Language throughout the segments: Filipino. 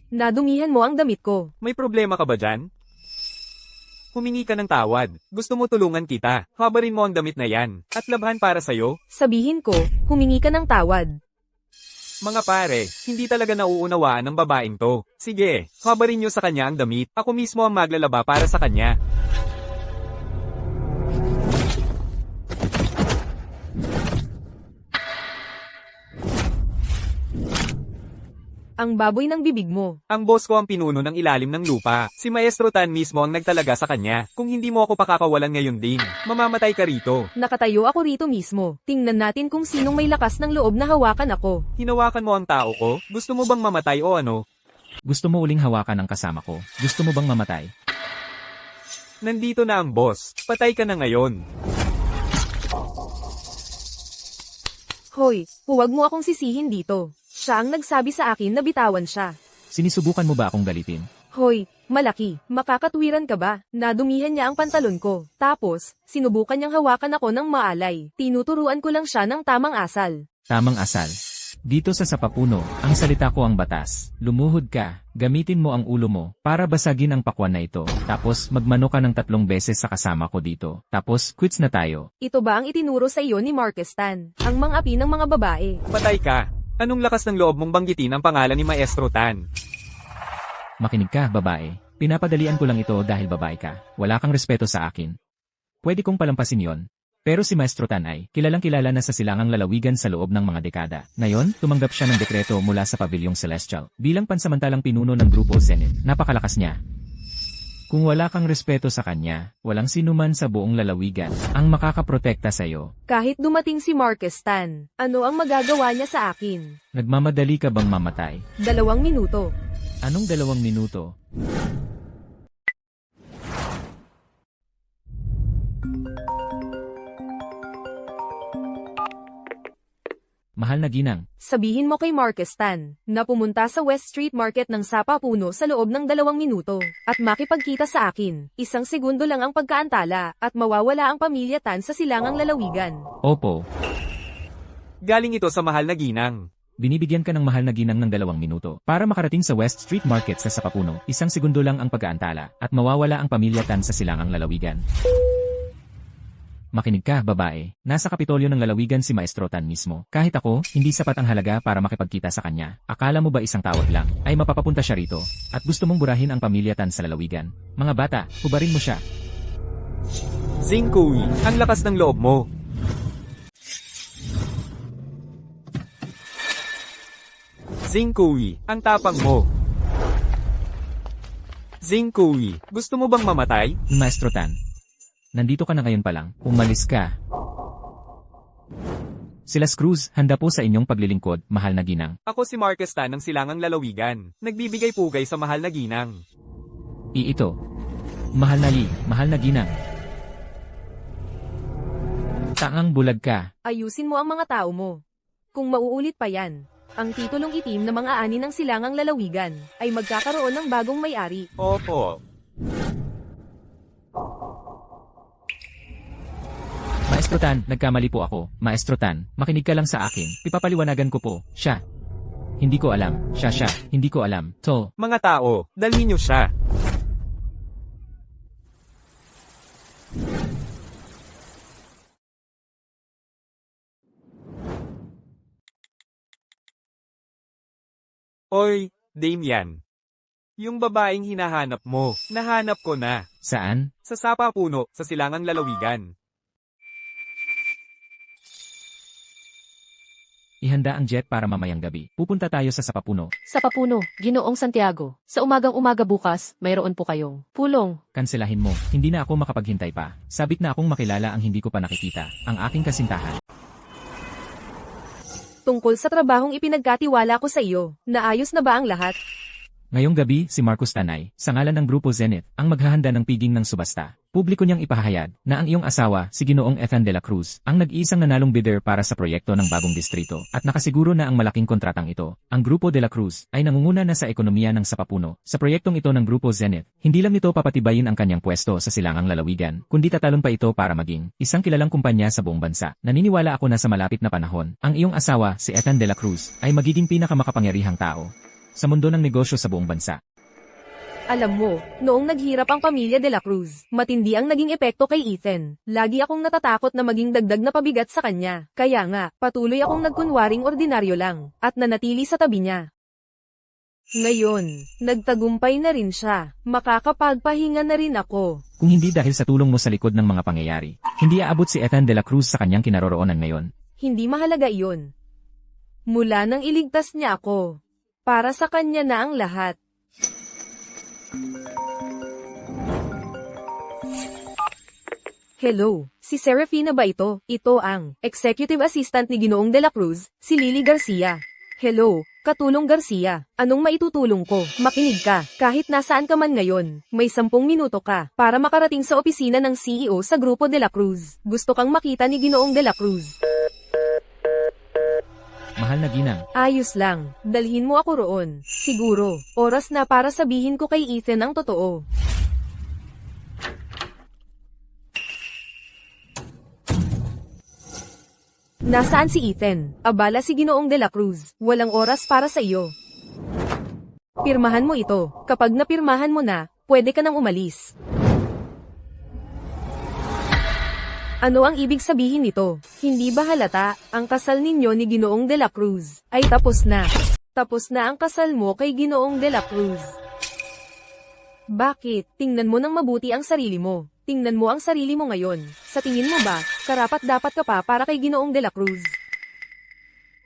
Nadumihan mo ang damit ko. May problema ka ba dyan? Humingi ka ng tawad. Gusto mo tulungan kita. Habarin mo ang damit na yan. At labhan para sa'yo. Sabihin ko, humingi ka ng tawad. Mga pare, hindi talaga nauunawaan ng babaeng to. Sige, habarin nyo sa kanya ang damit. Ako mismo ang maglalaba para sa kanya. Ang baboy ng bibig mo. Ang boss ko ang pinuno ng ilalim ng lupa. Si Maestro Tan mismo ang nagtalaga sa kanya. Kung hindi mo ako pakakawalan ngayon din, mamamatay ka rito. Nakatayo ako rito mismo. Tingnan natin kung sinong may lakas ng loob na hawakan ako. Hinawakan mo ang tao ko? Gusto mo bang mamatay o ano? Gusto mo uling hawakan ang kasama ko? Gusto mo bang mamatay? Nandito na ang boss. Patay ka na ngayon. Hoy, huwag mo akong sisihin dito. Siya ang nagsabi sa akin na bitawan siya. Sinisubukan mo ba akong galitin? Hoy, malaki, makakatwiran ka ba? Nadumihan niya ang pantalon ko. Tapos, sinubukan niyang hawakan ako ng maalay. Tinuturuan ko lang siya ng tamang asal. Tamang asal. Dito sa sapapuno, ang salita ko ang batas. Lumuhod ka, gamitin mo ang ulo mo, para basagin ang pakwan na ito. Tapos, magmano ka ng 3 beses sa kasama ko dito. Tapos, quits na tayo. Ito ba ang itinuro sa iyo ni Marcus Tan? Ang mang-api ng mga babae. Patay ka. Anong lakas ng loob mong banggitin ang pangalan ni Maestro Tan? Makinig ka, babae. Pinapadalian ko lang ito dahil babae ka. Wala kang respeto sa akin. Pwede kong palampasin yon. Pero si Maestro Tan ay kilalang-kilala na sa silangang lalawigan sa loob ng mga dekada. Ngayon, tumanggap siya ng dekreto mula sa Pavilyong Celestial. Bilang pansamantalang pinuno ng Grupo Zenith, napakalakas niya. Kung wala kang respeto sa kanya, walang sinuman sa buong lalawigan ang makakaprotekta sa iyo. Kahit dumating si Marcus Tan, ano ang magagawa niya sa akin? Nagmamadali ka bang mamatay? 2 minuto. Anong 2 minuto? Mahal na ginang, Sabihin mo kay Marcus Tan na pumunta sa West Street Market ng Sapa Puno sa loob ng 2 minuto at makipagkita sa akin. 1 segundo lang ang pagkaantala at mawawala ang pamilya Tan sa silangang lalawigan. opo, Galing ito sa mahal na ginang. binibigyan ka ng mahal na ginang ng 2 minuto para makarating sa West Street Market sa Sapapuno. 1 segundo lang ang pagkaantala at mawawala ang pamilya Tan sa silangang lalawigan. Makinig ka, babae. Nasa Kapitolyo ng lalawigan si Maestro Tan mismo. Kahit ako, hindi sapat ang halaga para makipagkita sa kanya. Akala mo ba isang tawag lang ay mapapapunta siya rito? At gusto mong burahin ang pamilya Tan sa lalawigan? Mga bata, hubarin mo siya. Zingkui, ang lakas ng loob mo. Zingkui, ang tapang mo. Zingkui, gusto mo bang mamatay? Maestro Tan, nandito ka na ngayon pa lang. Umalis ka. Silas Cruz, handa po sa inyong paglilingkod, mahal na ginang. Ako si Marcus Tan ng silangang lalawigan. Nagbibigay pugay sa mahal na ginang. Ito. Mahal na ginang. Taang bulag ka. Ayusin mo ang mga tao mo. Kung mauulit pa yan, ang titulong itim na mga ani ng silangang lalawigan ay magkakaroon ng bagong may-ari. Opo. Maestro Tan, nagkamali po ako. Maestro Tan, makinig ka lang sa akin. Ipapaliwanagan ko po. Siya. Hindi ko alam. Siya. Hindi ko alam. To. Mga tao, dalhin niyo siya. Oy, Damian. Yung babaeng hinahanap mo, nahanap ko na. Saan? Sa Sapa Puno, sa silangang lalawigan. Ihanda ang jet para mamayang gabi. Pupunta tayo sa Sapapuno. Sa Papuno, Ginoong Santiago. Sa umagang-umaga bukas, mayroon po kayong pulong. Kanselahin mo. Hindi na ako makapaghintay pa. Sabik na akong makilala ang hindi ko pa nakikita. Ang aking kasintahan. Tungkol sa trabahong ipinagkatiwala ko sa iyo, naayos na ba ang lahat? Ngayong gabi, si Marcus Tanay, sa ngalan ng Grupo Zenith, ang maghahanda ng piging ng subasta. Publiko niyang ipahayag na ang iyong asawa, si Ginoong Ethan de la Cruz, ang nag-iisang nanalong bidder para sa proyekto ng bagong distrito at nakasiguro na ang malaking kontratang ito. Ang Grupo de la Cruz ay nangunguna na sa ekonomiya ng Sapapuno. Sa proyektong ito ng Grupo Zenith, hindi lang nito papatibayin ang kanyang pwesto sa silangang lalawigan, kundi tatalon pa ito para maging isang kilalang kumpanya sa buong bansa. Naniniwala ako na sa malapit na panahon, ang iyong asawa, si Ethan de la Cruz, ay magiging pinakamakapangyarihang tao sa mundo ng negosyo sa buong bansa. Alam mo, noong naghirap ang pamilya de la Cruz, matindi ang naging epekto kay Ethan. Lagi akong natatakot na maging dagdag na pabigat sa kanya. Kaya nga, patuloy akong nagkunwaring ordinaryo lang, at nanatili sa tabi niya. Ngayon, nagtagumpay na rin siya. Makakapagpahinga na rin ako. Kung hindi dahil sa tulong mo sa likod ng mga pangyayari, hindi aabot si Ethan de la Cruz sa kanyang kinaroroonan ngayon. Hindi mahalaga iyon. Mula nang iligtas niya ako. Para sa kanya na ang lahat. Hello, si Serafina ba ito? Ito ang executive assistant ni Ginoong de la Cruz, si Lily Garcia. Hello, Katulong Garcia. Anong maitutulong ko? Makinig ka, kahit nasaan ka man ngayon, may 10 minuto ka para makarating sa opisina ng CEO sa Grupo de la Cruz. Gusto kang makita ni Ginoong de la Cruz. Mahal na ginang, Ayos lang, dalhin mo ako roon. Siguro, oras na para sabihin ko kay Ethan ang totoo. Nasaan si Ethan? Abala si Ginoong de la Cruz. Walang oras para sa iyo. Pirmahan mo ito. Kapag napirmahan mo na, pwede ka nang umalis. Ano ang ibig sabihin nito? Hindi ba halata, ang kasal ninyo ni Ginoong de la Cruz ay tapos na? Tapos na ang kasal mo kay Ginoong de la Cruz. Bakit? Tingnan mo ng mabuti ang sarili mo. Tingnan mo ang sarili mo ngayon. Sa tingin mo ba, karapat-dapat ka pa para kay Ginoong de la Cruz?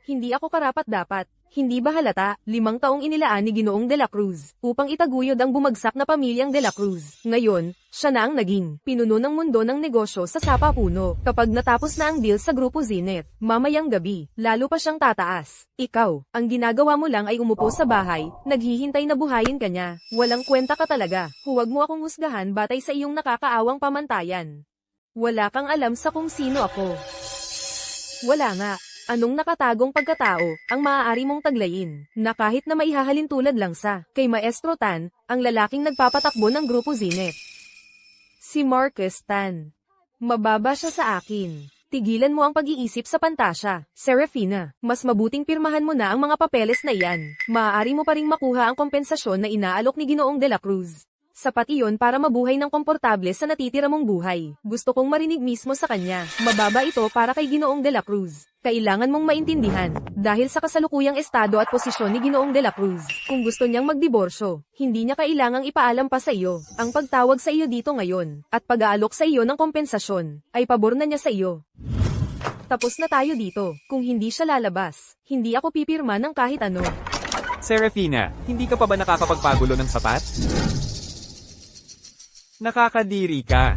Hindi ako karapat-dapat. Hindi ba halata, 5 taong inilaan ni Ginoong de la Cruz upang itaguyod ang bumagsak na pamilyang de la Cruz. Ngayon, siya na ang naging pinuno ng mundo ng negosyo sa Sapa Puno. Kapag natapos na ang deal sa Grupo Zenith, mamayang gabi, lalo pa siyang tataas. Ikaw, ang ginagawa mo lang ay umupo sa bahay, naghihintay na buhayin ka niya. Walang kwenta ka talaga. Huwag mo akong husgahan batay sa iyong nakakaawang pamantayan. Wala kang alam sa kung sino ako. Wala nga. Anong nakatagong pagkatao ang maaari mong taglayin na kahit na maihahalin tulad lang sa kay Maestro Tan, ang lalaking nagpapatakbo ng Grupo Zenith? Si Marcus Tan. Mababa siya sa akin. Tigilan mo ang pag-iisip sa pantasya. Serafina, mas mabuting pirmahan mo na ang mga papeles na iyan. Maaari mo pa ring makuha ang kompensasyon na inaalok ni Ginoong de la Cruz. Sapat iyon para mabuhay ng komportable sa natitira mong buhay. Gusto kong marinig mismo sa kanya. Mababa ito para kay Ginoong de la Cruz. Kailangan mong maintindihan, dahil sa kasalukuyang estado at posisyon ni Ginoong de la Cruz, kung gusto niyang magdiborsyo, hindi niya kailangang ipaalam pa sa iyo. Ang pagtawag sa iyo dito ngayon, at pag-aalok sa iyo ng kompensasyon, ay pabor na niya sa iyo. Tapos na tayo dito. Kung hindi siya lalabas, hindi ako pipirma ng kahit ano. Serafina, hindi ka pa ba nakakapagpagulo ng sapat? Nakakadiri ka.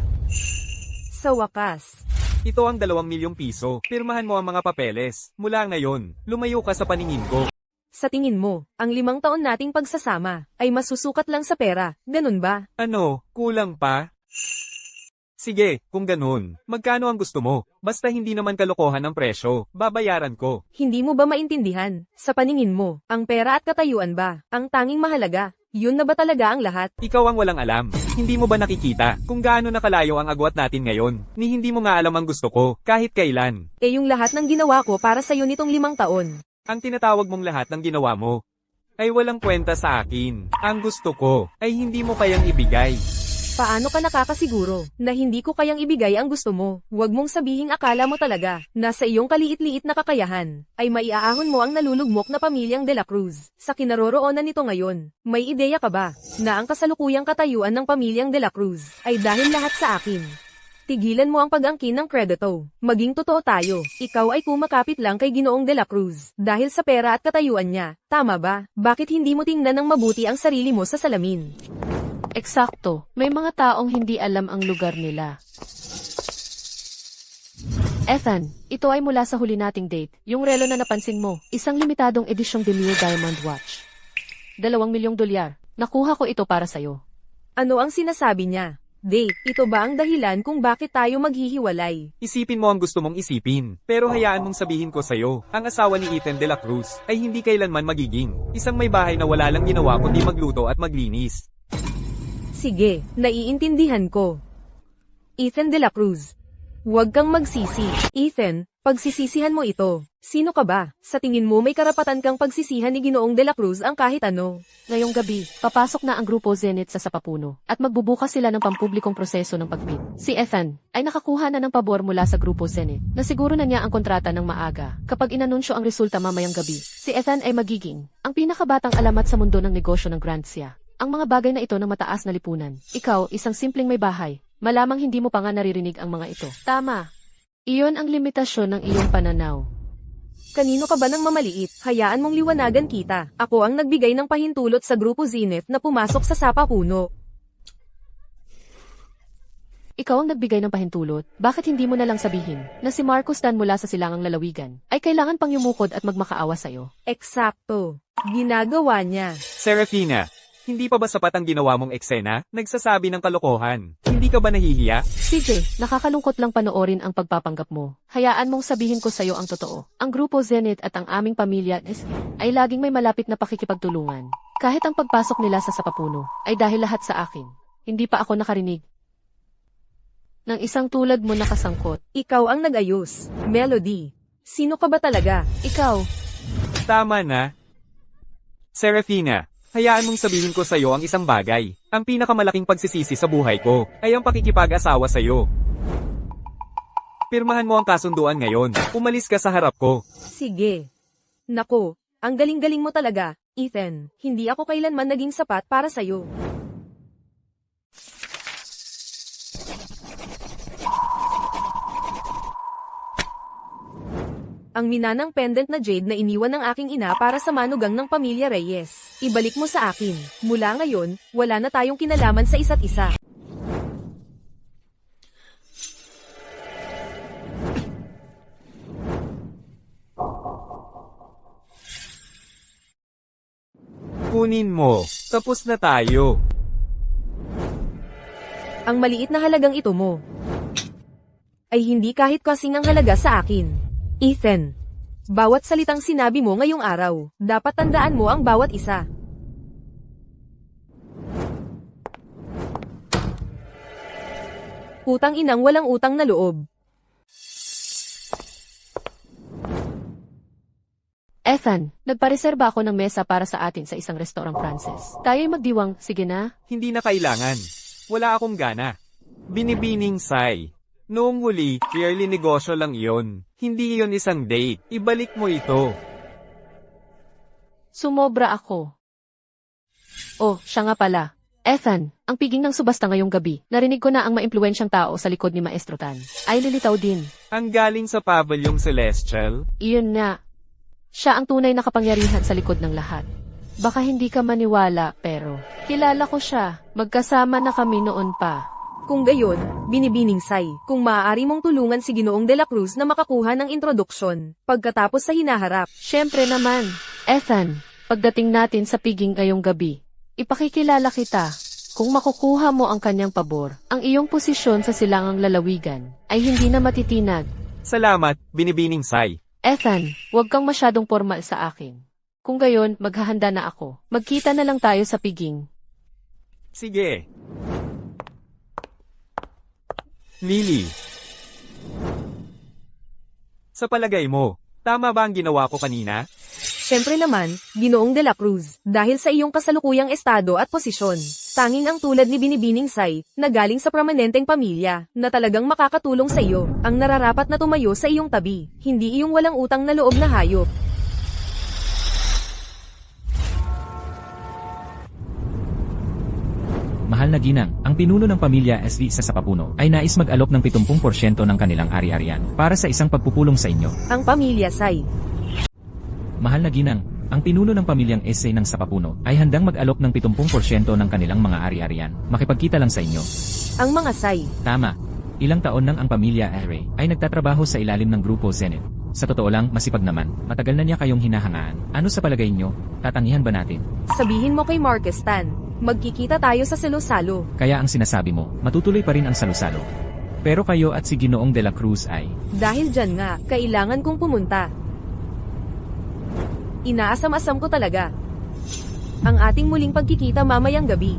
Sa wakas, Ito ang 2 milyong piso. Pirmahan mo ang mga papeles. Mula ngayon, lumayo ka sa paningin ko. sa tingin mo, ang 5 taon nating pagsasama, ay masusukat lang sa pera, ganun ba? Ano, kulang pa? Sige, kung ganun, magkano ang gusto mo? Basta hindi naman kalokohan ang presyo, babayaran ko. Hindi mo ba maintindihan? Sa paningin mo, ang pera at katayuan ba, ang tanging mahalaga? Yun na ba talaga ang lahat? Ikaw ang walang alam. Hindi mo ba nakikita kung gaano nakalayo ang agwat natin ngayon? Ni hindi mo nga alam ang gusto ko, kahit kailan. Yung lahat ng ginawa ko para sa'yo nitong 5 taon. Ang tinatawag mong lahat ng ginawa mo ay walang kwenta sa akin. Ang gusto ko ay hindi mo kayang ibigay. Paano ka nakakasiguro na hindi ko kayang ibigay ang gusto mo? Huwag mong sabihing akala mo talaga na sa iyong kaliit-liit na kakayahan ay maiaahon mo ang nalulugmok na pamilyang de la Cruz. Sa kinaroroonan nito ngayon, may ideya ka ba na ang kasalukuyang katayuan ng pamilyang de la Cruz ay dahil lahat sa akin? Tigilan mo ang pag-angkin ng kredito. Maging totoo tayo. Ikaw ay kumakapit lang kay Ginoong de la Cruz dahil sa pera at katayuan niya. Tama ba? Bakit hindi mo tingnan ng mabuti ang sarili mo sa salamin? Eksakto, may mga taong hindi alam ang lugar nila. Ethan, ito ay mula sa huli nating date. Yung relo na napansin mo, isang limitadong edisyong Demure Diamond Watch. $2 milyong. Nakuha ko ito para sa'yo. Ano ang sinasabi niya? Date, ito ba ang dahilan kung bakit tayo maghihiwalay? Isipin mo ang gusto mong isipin. Pero hayaan mong sabihin ko sa'yo, ang asawa ni Ethan de la Cruz ay hindi kailanman magiging isang may bahay na wala lang ginawa kundi magluto at maglinis. Sige, naiintindihan ko. Ethan de la Cruz. Huwag kang magsisi. Ethan, Pagsisisihan mo ito. Sino ka ba? Sa tingin mo may karapatan kang pagsisihan ni Ginoong De La Cruz ang kahit ano. Ngayong gabi, papasok na ang Grupo Zenith sa Sapapuno at magbubukas sila ng pampublikong proseso ng pagbid. Si Ethan ay nakakuha na ng pabor mula sa Grupo Zenith na siguro na niya ang kontrata ng maaga. Kapag inanunsyo ang resulta mamayang gabi, si Ethan ay magiging ang pinakabatang alamat sa mundo ng negosyo ng Grancia. Ang mga bagay na ito ng mataas na lipunan. Ikaw, isang simpleng may bahay, malamang hindi mo pa nga naririnig ang mga ito. Tama. Iyon ang limitasyon ng iyong pananaw. Kanino ka ba ng mamaliit? Hayaan mong liwanagan kita. Ako ang nagbigay ng pahintulot sa Grupo Zenith na pumasok sa Sapapuno. Ikaw ang nagbigay ng pahintulot, bakit hindi mo na lang sabihin na si Marcos Dan mula sa Silangang Lalawigan ay kailangan pang yumukod at magmakaawa sa'yo? Eksakto. Ginagawa niya. Serafina, hindi pa ba sapat ang ginawa mong eksena? Nagsasabi ng kalokohan. Hindi ka ba nahihiya? CJ, nakakalungkot lang panoorin ang pagpapanggap mo. Hayaan mong sabihin ko sa'yo ang totoo. Ang Grupo Zenith at ang aming pamilya ay laging may malapit na pakikipagtulungan. Kahit ang pagpasok nila sa Sapapuno ay dahil lahat sa akin. Hindi pa ako nakarinig ng isang tulad mo nakasangkot. Ikaw ang nag-ayos. Melody. Sino ka ba talaga? Ikaw, Tama na. Serafina, hayaan mong sabihin ko sa'yo ang isang bagay. Ang pinakamalaking pagsisisi sa buhay ko ay ang pakikipag-asawa sa'yo. Pirmahan mo ang kasunduan ngayon. Umalis ka sa harap ko. Sige. Nako, ang galing-galing mo talaga, Ethan. Hindi ako kailanman naging sapat para sa'yo. Ang minanang pendant na jade na iniwan ng aking ina para sa manugang ng pamilya Reyes. Ibalik mo sa akin. Mula ngayon, wala na tayong kinalaman sa isa't isa. Kunin mo. Tapos na tayo. Ang maliit na halagang ito mo ay hindi kahit kasing ang halaga sa akin. Ethan, bawat salitang sinabi mo ngayong araw, dapat tandaan mo ang bawat isa. Utang inang walang utang na loob. Ethan, nagpareserba ako ng mesa para sa atin sa isang restaurant Frances. Tayo'y magdiwang, sige na? Hindi na kailangan. Wala akong gana. Binibining say. Noong huli, clearly negosyo lang iyon. Hindi iyon isang date. Ibalik mo ito. Sumobra ako. Oh, siya nga pala. Ethan, ang piging ng subasta ngayong gabi. Narinig ko na ang maimpluwensyang tao sa likod ni Maestro Tan ay lilitaw din. Ang galing sa Paviliong Celestial. Iyon na. Siya ang tunay na kapangyarihan sa likod ng lahat. Baka hindi ka maniwala, pero kilala ko siya. Magkasama na kami noon pa. Kung gayon, binibining say, kung maaari mong tulungan si Ginoong De La Cruz na makakuha ng introduksyon, pagkatapos sa hinaharap. Siyempre naman. Ethan, pagdating natin sa piging ngayong gabi, ipakikilala kita. Kung makukuha mo ang kanyang pabor, ang iyong posisyon sa Silangang Lalawigan ay hindi na matitinag. Salamat, binibining say. Ethan, huwag kang masyadong formal sa akin. Kung gayon, maghahanda na ako. Magkita na lang tayo sa piging. Sige. Lily. Sa palagay mo, tama ba ang ginawa ko kanina? Siyempre naman, Ginoong De La Cruz, dahil sa iyong kasalukuyang estado at posisyon, tanging ang tulad ni Binibining Say, na galing sa prominenteng pamilya, na talagang makakatulong sa iyo, ang nararapat na tumayo sa iyong tabi, hindi iyong walang utang na loob na hayop. Mahal na ginang, ang pinuno ng pamilya SV sa Sapapuno ay nais mag-alok ng 70% ng kanilang ari-arian para sa isang pagpupulong sa inyo. Ang pamilya Say. Mahal na ginang, ang pinuno ng pamilyang SA ng Sapapuno ay handang mag-alok ng 70% ng kanilang mga ari-arian. Makipagkita lang sa inyo. Ang mga Say. Tama. Ilang taon nang ang pamilya Array ay nagtatrabaho sa ilalim ng Grupo Zenith. Sa totoo lang, masipag naman. Matagal na niya kayong hinahangaan. Ano sa palagay nyo? Tatangihan ba natin? Sabihin mo kay Marcos Tan, magkikita tayo sa Salo-Salo. Kaya ang sinasabi mo, matutuloy pa rin ang salusalo. Pero kayo at si Ginoong De La Cruz ay... Dahil dyan nga, kailangan kong pumunta. Inaasam-asam ko talaga ang ating muling pagkikita mamayang gabi.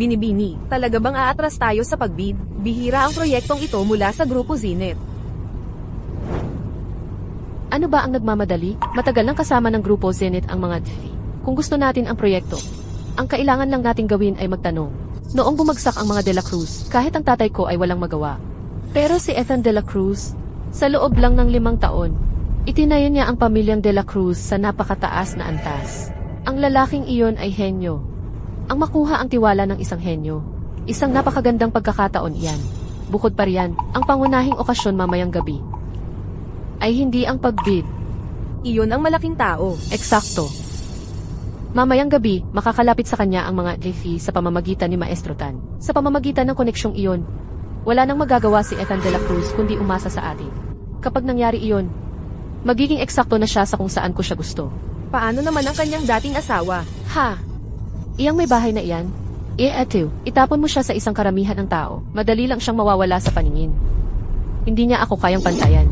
Binibini, talaga bang aatras tayo sa pagbid? Bihira ang proyektong ito mula sa Grupo Zenith. Ano ba ang nagmamadali? Matagal nang kasama ng Grupo Zenith ang mga DV. Kung gusto natin ang proyekto, ang kailangan lang nating gawin ay magtanong. Noong bumagsak ang mga De La Cruz, kahit ang tatay ko ay walang magawa. Pero si Ethan De La Cruz, sa loob lang ng 5 taon, itinayo niya ang pamilyang De La Cruz sa napakataas na antas. Ang lalaking iyon ay henyo. Ang makuha ang tiwala ng isang henyo. Isang napakagandang pagkakataon iyan. Bukod pa riyan, ang pangunahing okasyon mamayang gabi ay hindi ang pagbid. Iyon ang malaking tao. Eksakto. Mamayang gabi, makakalapit sa kanya ang mga JV sa pamamagitan ni Maestro Tan. Sa pamamagitan ng koneksyong iyon, wala nang magagawa si Ethan De La Cruz kundi umasa sa atin. Kapag nangyari iyon, magiging eksakto na siya sa kung saan ko siya gusto. Paano naman ang kanyang dating asawa? Ha? Iyang may bahay na iyan? Eto, itapon mo siya sa isang karamihan ng tao. Madali lang siyang mawawala sa paningin. Hindi niya ako kayang pantayan.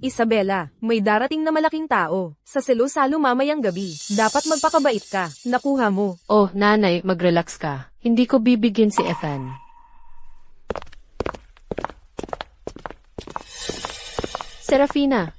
Isabela, may darating na malaking tao. Sa selo-salo mamayang gabi. Dapat magpakabait ka. Nakuha mo. Oh, nanay, mag-relax ka. Hindi ko bibigyan si Ethan. Serafina,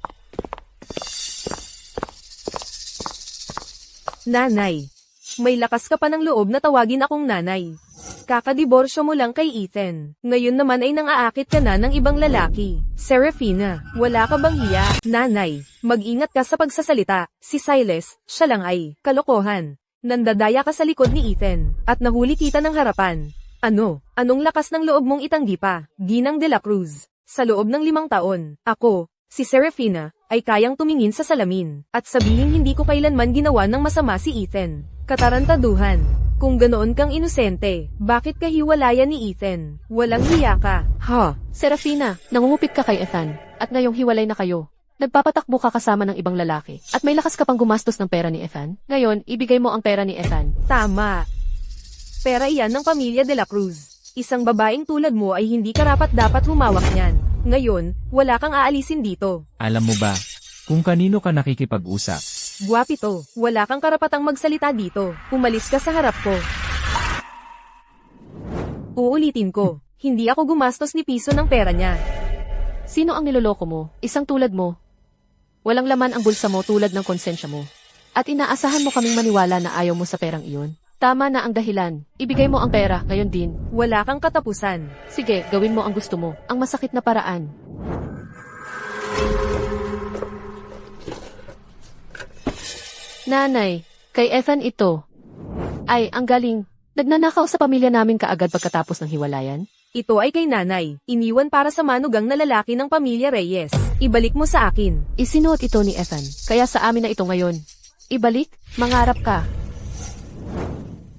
Nanay. May lakas ka pa ng loob na tawagin akong nanay. Kakadiborsyo mo lang kay Ethan. Ngayon naman ay nang-aakit ka na ng ibang lalaki. Serafina, wala ka bang hiya? Nanay, mag-ingat ka sa pagsasalita. Si Silas, siya lang ay kalokohan. Nandadaya ka sa likod ni Ethan, at nahuli kita ng harapan. Ano? Anong lakas ng loob mong itanggi pa? Ginang De La Cruz. Sa loob ng 5 taon, ako, si Serafina, ay kayang tumingin sa salamin, at sabihin hindi ko kailanman ginawa ng masama si Ethan. Katarantaduhan. Kung ganoon kang inosente, bakit kahiwalayan ni Ethan? Walang hiya ka. Ha? Serafina, nangungupit ka kay Ethan, at ngayong hiwalay na kayo. Nagpapatakbo ka kasama ng ibang lalaki, at may lakas ka pang gumastos ng pera ni Ethan. Ngayon, ibigay mo ang pera ni Ethan. Tama. Pera iyan ng pamilya De La Cruz. Isang babaeng tulad mo ay hindi karapat-dapat humawak niyan. Ngayon, wala kang aalisin dito. Alam mo ba, kung kanino ka nakikipag-usap? Guwapito, wala kang karapatang magsalita dito. Umalis ka sa harap ko. Uulitin ko, hindi ako gumastos ni piso ng pera niya. Sino ang niloloko mo? Isang tulad mo. Walang laman ang bulsa mo tulad ng konsensya mo. At inaasahan mo kaming maniwala na ayaw mo sa perang iyon. Tama na ang dahilan. Ibigay mo ang pera, ngayon din. Wala kang katapusan. Sige, gawin mo ang gusto mo. Ang masakit na paraan. Nanay, kay Ethan ito. Ay, ang galing. Nagnanakaw sa pamilya namin kaagad pagkatapos ng hiwalayan. Ito ay kay nanay. Iniwan para sa manugang na lalaki ng pamilya Reyes. Ibalik mo sa akin. Isinuot ito ni Ethan. Kaya sa amin na ito ngayon. Ibalik, mangarap ka.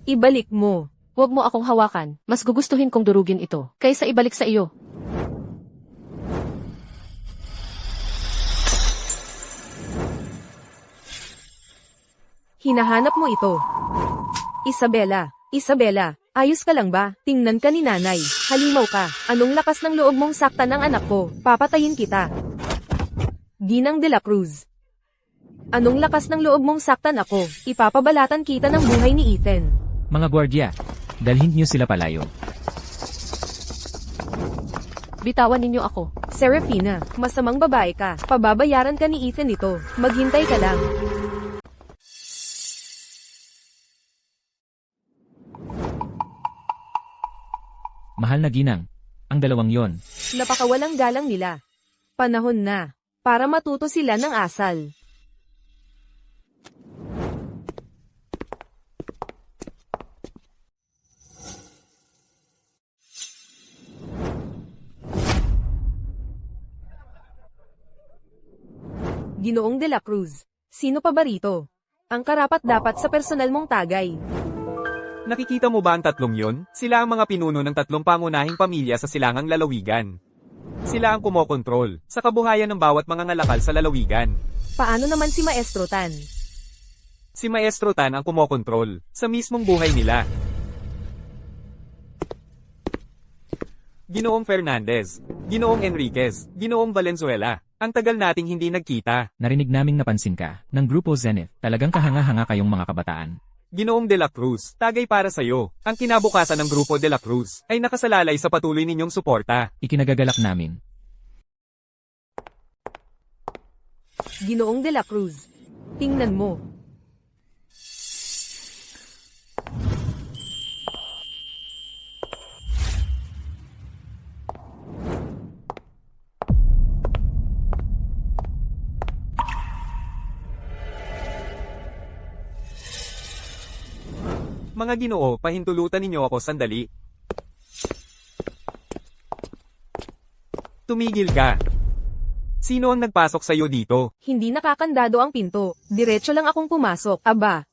Ibalik mo. Huwag mo akong hawakan. Mas gugustuhin kong durugin ito, kaysa ibalik sa iyo. Hinahanap mo ito. Isabela, Isabela, ayos ka lang ba? Tingnan ka ni nanay. Halimaw ka. Anong lakas ng loob mong saktan ng anak ko? Papatayin kita. Ginang De La Cruz. Anong lakas ng loob mong saktan ako? Ipapabalatan kita ng buhay ni Ethan. Mga gwardya, dalhin niyo sila palayo. Bitawan ninyo ako. Serafina, masamang babae ka. Pababayaran ka ni Ethan ito. Maghintay ka lang. Mahal na ginang, ang 2 yon. Napakawalang galang nila. Panahon na. Para matuto sila ng asal. Ginoong De La Cruz. Sino pa ba rito? Ang karapat-dapat sa personal mong tagay. Nakikita mo ba ang 3 yon? Sila ang mga pinuno ng 3 pangunahing pamilya sa silangang lalawigan. Sila ang kumokontrol sa kabuhayan ng bawat mga ngalakal sa lalawigan. Paano naman si Maestro Tan? Si Maestro Tan ang kumokontrol sa mismong buhay nila. Ginoong Fernandez, Ginoong Enriquez, Ginoong Valenzuela. Ang tagal nating hindi nagkita. Narinig naming napansin ka, ng Grupo Zenith, talagang kahanga-hanga kayong mga kabataan. Ginoong De La Cruz, tagay para sa'yo. Ang kinabukasan ng Grupo De La Cruz ay nakasalalay sa patuloy ninyong suporta. Ikinagagalak namin. Ginoong De La Cruz. Tingnan mo. Mga Ginoo, pahintulutan ninyo ako sandali. Tumigil ka. Sino ang nagpasok sa'yo dito? Hindi nakakandado ang pinto. Diretso lang akong pumasok. Aba,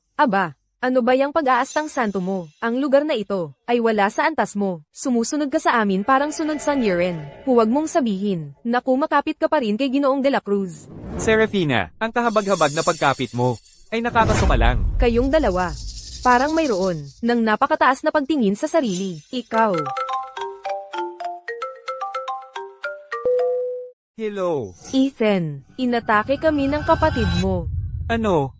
ano ba yung pag-aastang santo mo? Ang lugar na ito ay wala sa antas mo. Sumusunod ka sa amin parang sunod sa Niren. Huwag mong sabihin, naku makapit ka pa rin kay Ginoong De La Cruz. Serafina, ang kahabag-habag na pagkapit mo ay nakakasuka lang. Kayong dalawa, parang mayroon ng napakataas na pagtingin sa sarili. Ikaw. Hello. Ethan, inatake kami ng kapatid mo. Ano?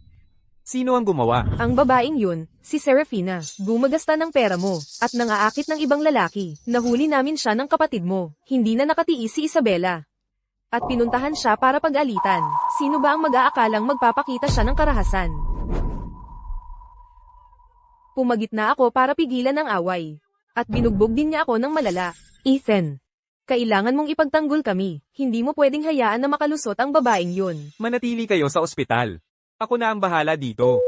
Sino ang gumawa? Ang babaeng yun, si Serafina, gumagasta ng pera mo, at nangaakit ng ibang lalaki. Nahuli namin siya ng kapatid mo. Hindi na nakatiis si Isabela. At pinuntahan siya para pag-alitan. Sino ba ang mag-aakalang magpapakita siya ng karahasan? Pumagit na ako para pigilan ang away. At binugbog din niya ako ng malala. Ethan, kailangan mong ipagtanggol kami. Hindi mo pwedeng hayaan na makalusot ang babaeng yun. Manatili kayo sa ospital. Ako na ang bahala dito.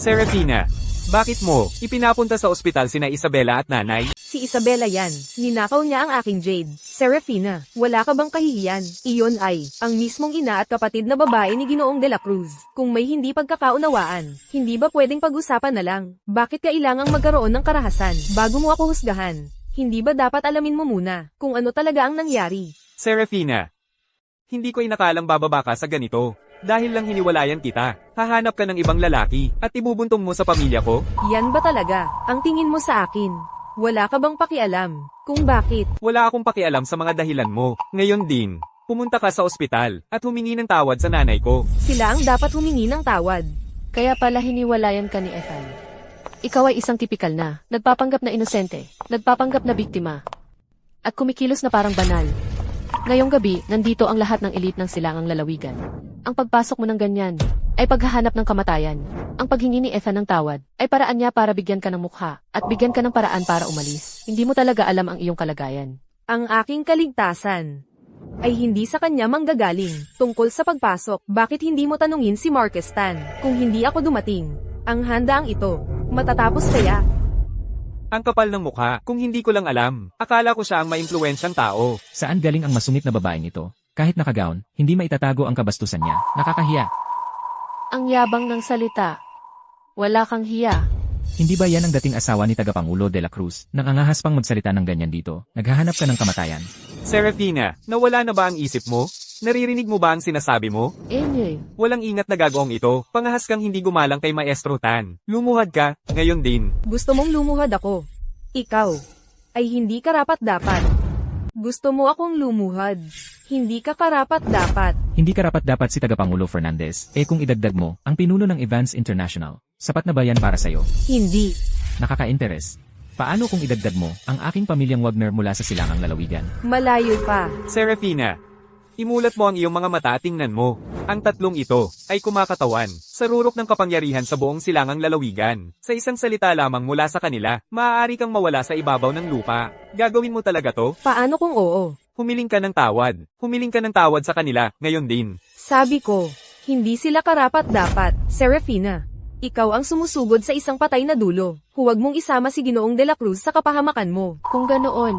Serafina, bakit mo ipinapunta sa ospital sina Isabela at nanay? Si Isabela yan. Ninakaw niya ang aking Jade. Serafina, wala ka bang kahihiyan? Iyon ay, ang mismong ina at kapatid na babae ni Ginoong De La Cruz. Kung may hindi pagkakaunawaan, hindi ba pwedeng pag-usapan na lang? Bakit kailangang magkaroon ng karahasan bago mo ako husgahan? Hindi ba dapat alamin mo muna kung ano talaga ang nangyari? Serafina, hindi ko inakalang bababa ka sa ganito. Dahil lang hiniwalayan kita, hahanap ka ng ibang lalaki, at ibubuntong mo sa pamilya ko? Yan ba talaga ang tingin mo sa akin? Wala ka bang pakialam kung bakit? Wala akong pakialam sa mga dahilan mo. Ngayon din, pumunta ka sa ospital, at humingi ng tawad sa nanay ko. Sila ang dapat humingi ng tawad. Kaya pala hiniwalayan ka ni Ethan. Ikaw ay isang tipikal na, nagpapanggap na inosente, nagpapanggap na biktima, at kumikilos na parang banal. Ngayong gabi, nandito ang lahat ng elite ng silangang lalawigan. Ang pagpasok mo ng ganyan, ay paghahanap ng kamatayan. Ang paghingi ni Ethan ng tawad, ay paraan niya para bigyan ka ng mukha, at bigyan ka ng paraan para umalis. Hindi mo talaga alam ang iyong kalagayan. Ang aking kaligtasan ay hindi sa kanya manggagaling. Tungkol sa pagpasok, bakit hindi mo tanungin si Marcus Tan? Kung hindi ako dumating, ang handaang ito, matatapos kaya? Ang kapal ng mukha, kung hindi ko lang alam, akala ko siya ang maimpluwensyang tao. Saan galing ang masungit na babaeng ito? Kahit nakagaon, hindi maitatago ang kabastusan niya. Nakakahiya. Ang yabang ng salita. Wala kang hiya. Hindi ba yan ang dating asawa ni Tagapangulo De La Cruz? Nangangahas pang magsalita ng ganyan dito. Naghahanap ka ng kamatayan. Serafina, nawala na ba ang isip mo? Naririnig mo ba ang sinasabi mo? Walang ingat na gagawang ito, pangahas kang hindi gumalang kay Maestro Tan. Lumuhad ka, ngayon din. Gusto mong lumuhad ako. Ikaw ay hindi karapat-dapat. Gusto mo akong lumuhad. Hindi ka karapat-dapat. Hindi karapat-dapat si Tagapangulo Fernandez. Kung idagdag mo, ang pinuno ng Evans International. Sapat na ba yan para sa'yo? Hindi. Nakaka-interes. Paano kung idagdag mo, ang aking pamilyang Wagner mula sa silangang lalawigan? Malayo pa. Serafina, imulat mo ang iyong mga mata at tingnan mo. Ang tatlong ito ay kumakatawan sa rurok ng kapangyarihan sa buong silangang lalawigan. Sa isang salita lamang mula sa kanila, maaari kang mawala sa ibabaw ng lupa. Gagawin mo talaga to? Paano kung oo? Humiling ka ng tawad. Humiling ka ng tawad sa kanila, ngayon din. Sabi ko, hindi sila karapat-dapat. Serafina, ikaw ang sumusugod sa isang patay na dulo. Huwag mong isama si Ginoong De La Cruz sa kapahamakan mo. Kung ganoon,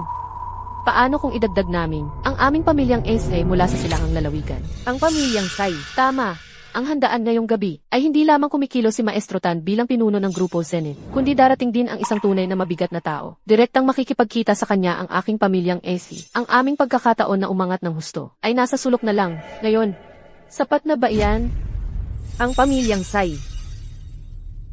paano kung idagdag namin ang aming pamilyang SA mula sa silangang lalawigan? Ang pamilyang Sai. Tama. Ang handaan ngayong gabi ay hindi lamang kumikilo si Maestro Tan bilang pinuno ng Grupo Zenith, kundi darating din ang isang tunay na mabigat na tao. Direktang makikipagkita sa kanya ang aking pamilyang AC. Ang aming pagkakataon na umangat ng husto ay nasa sulok na lang. Ngayon, sapat na ba iyan? Ang pamilyang Sai.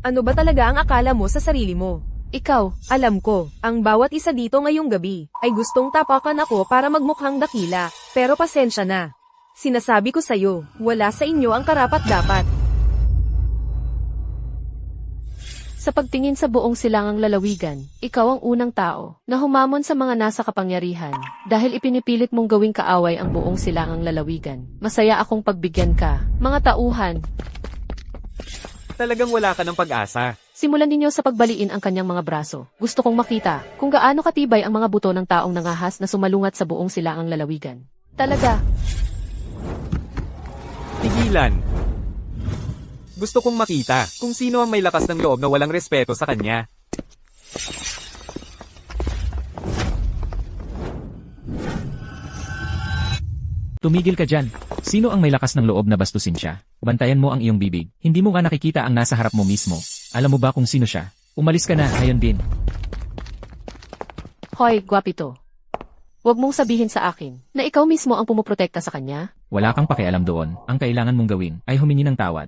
Ano ba talaga ang akala mo sa sarili mo? Ikaw, Alam ko, ang bawat isa dito ngayong gabi, ay gustong tapakan ako para magmukhang dakila, pero pasensya na. Sinasabi ko sa'yo, wala sa inyo ang karapat-dapat. sa pagtingin sa buong silangang lalawigan, ikaw ang unang tao na humamon sa mga nasa kapangyarihan dahil ipinipilit mong gawing kaaway ang buong silangang lalawigan. Masaya akong pagbigyan ka, mga tauhan. Talagang wala ka ng pag-asa. Simulan ninyo sa pagbaliin ang kanyang mga braso. Gusto kong makita kung gaano katibay ang mga buto ng taong nangahas na sumalungat sa buong silangang lalawigan. Talaga, Tigilan. Gusto kong makita kung sino ang may lakas ng loob na walang respeto sa kanya. Tumigil ka dyan. Sino ang may lakas ng loob na bastusin siya? Bantayan mo ang iyong bibig. Hindi mo nga nakikita ang nasa harap mo mismo. Alam mo ba kung sino siya? Umalis ka na, ngayon din. hoy, gwapito. Huwag mong sabihin sa akin na ikaw mismo ang pumuprotekta sa kanya. Wala kang pakialam doon. Ang kailangan mong gawin ay humingi ng tawad.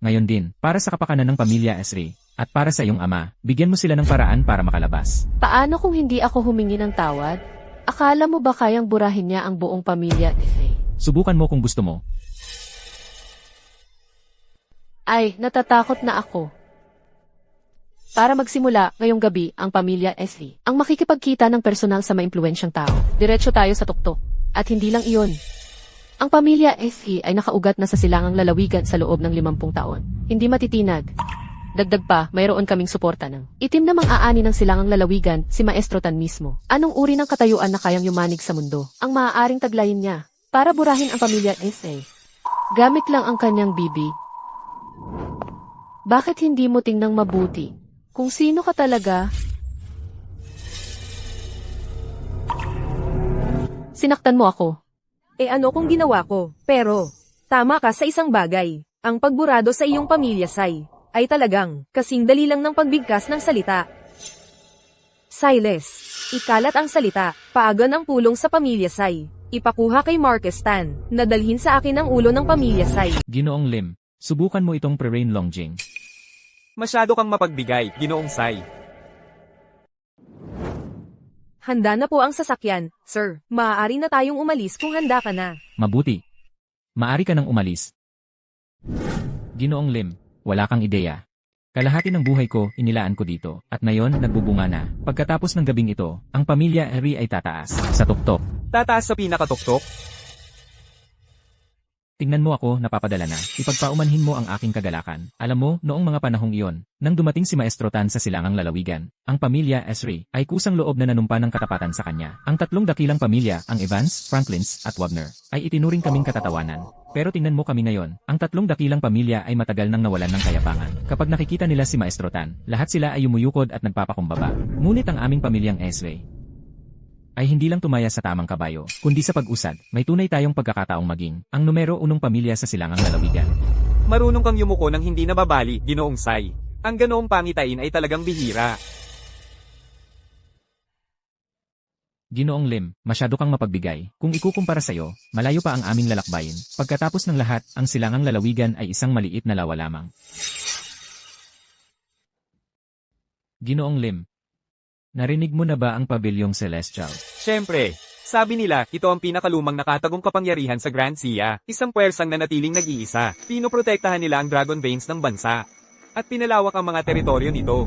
Ngayon din, para sa kapakanan ng pamilya Esri, at para sa iyong ama, bigyan mo sila ng paraan para makalabas. Paano kung hindi ako humingi ng tawad? Akala mo ba kayang burahin niya ang buong pamilya? Subukan mo kung gusto mo. Ay, natatakot na ako. Para magsimula, ngayong gabi, ang pamilya Esli ang makikipagkita ng personal sa maimpluwensyang tao. Diretso tayo sa tuktok. At hindi lang iyon. Ang pamilya Esli ay nakaugat na sa silangang lalawigan sa loob ng 50 taon. Hindi matitinag. Dagdag pa, mayroon kaming suporta ng itim na mang-aani ng silangang lalawigan, si Maestro Tan mismo. Anong uri ng katayuan na kayang yumanig sa mundo? Ang maaaring taglayin niya para burahin ang pamilya Esli. Gamit lang ang kanyang bibig. Bakit hindi mo tingnang mabuti? Kung sino ka talaga? Sinaktan mo ako. Ano kung ginawa ko? Pero, tama ka sa isang bagay. Ang pagburado sa iyong pamilya, Sai, ay talagang kasing dali lang ng pagbigkas ng salita. Silas, ikalat ang salita, paagan ang pulong sa pamilya, Sai. Ipakuha kay Marcus Tan, na dalhin sa akin ang ulo ng pamilya, Sai. Ginoong Lim, subukan mo itong Prerain Longjing. Masyado kang mapagbigay, Ginoong Sai. Handa na po ang sasakyan, sir. Maaari na tayong umalis kung handa ka na. Mabuti. Maari ka nang umalis. Ginoong Lim, wala kang ideya. Kalahati ng buhay ko, inilaan ko dito, at ngayon, nagbubunga na. Pagkatapos ng gabing ito, ang pamilya Eri ay tataas, sa tuktok. Tataas sa pinakatuktok? Tingnan mo ako, napapadala na. Ipagpaumanhin mo ang aking kagalakan. Alam mo, noong mga panahong iyon, nang dumating si Maestro Tan sa silangang lalawigan, ang pamilya Esri ay kusang loob na nanumpa ng katapatan sa kanya. Ang tatlong dakilang pamilya, ang Evans, Franklins, at Wagner, ay itinuring kaming katatawanan. Pero tingnan mo kami ngayon, ang tatlong dakilang pamilya ay matagal nang nawalan ng kayabangan. Kapag nakikita nila si Maestro Tan, lahat sila ay umuyukod at nagpapakumbaba. Ngunit ang aming pamilyang Esri ay hindi lang tumaya sa tamang kabayo, kundi sa pag-usad, may tunay tayong pagkakataong maging ang numero unong pamilya sa silangang lalawigan. Marunong kang yumuko ng hindi nababali, Ginoong Sai. Ang ganoong pangitain ay talagang bihira. Ginoong Lim, masyado kang mapagbigay. Kung ikukumpara sa'yo, malayo pa ang aming lalakbayin. Pagkatapos ng lahat, ang silangang lalawigan ay isang maliit na lawa lamang. Ginoong Lim, narinig mo na ba ang pabilyong celestial? Siyempre, sabi nila, ito ang pinakalumang nakatagong kapangyarihan sa Grand Sia, isang puwersang nanatiling nag-iisa. Pinoprotektahan nila ang Dragon Veins ng bansa. At pinalawak ang mga teritoryo nito.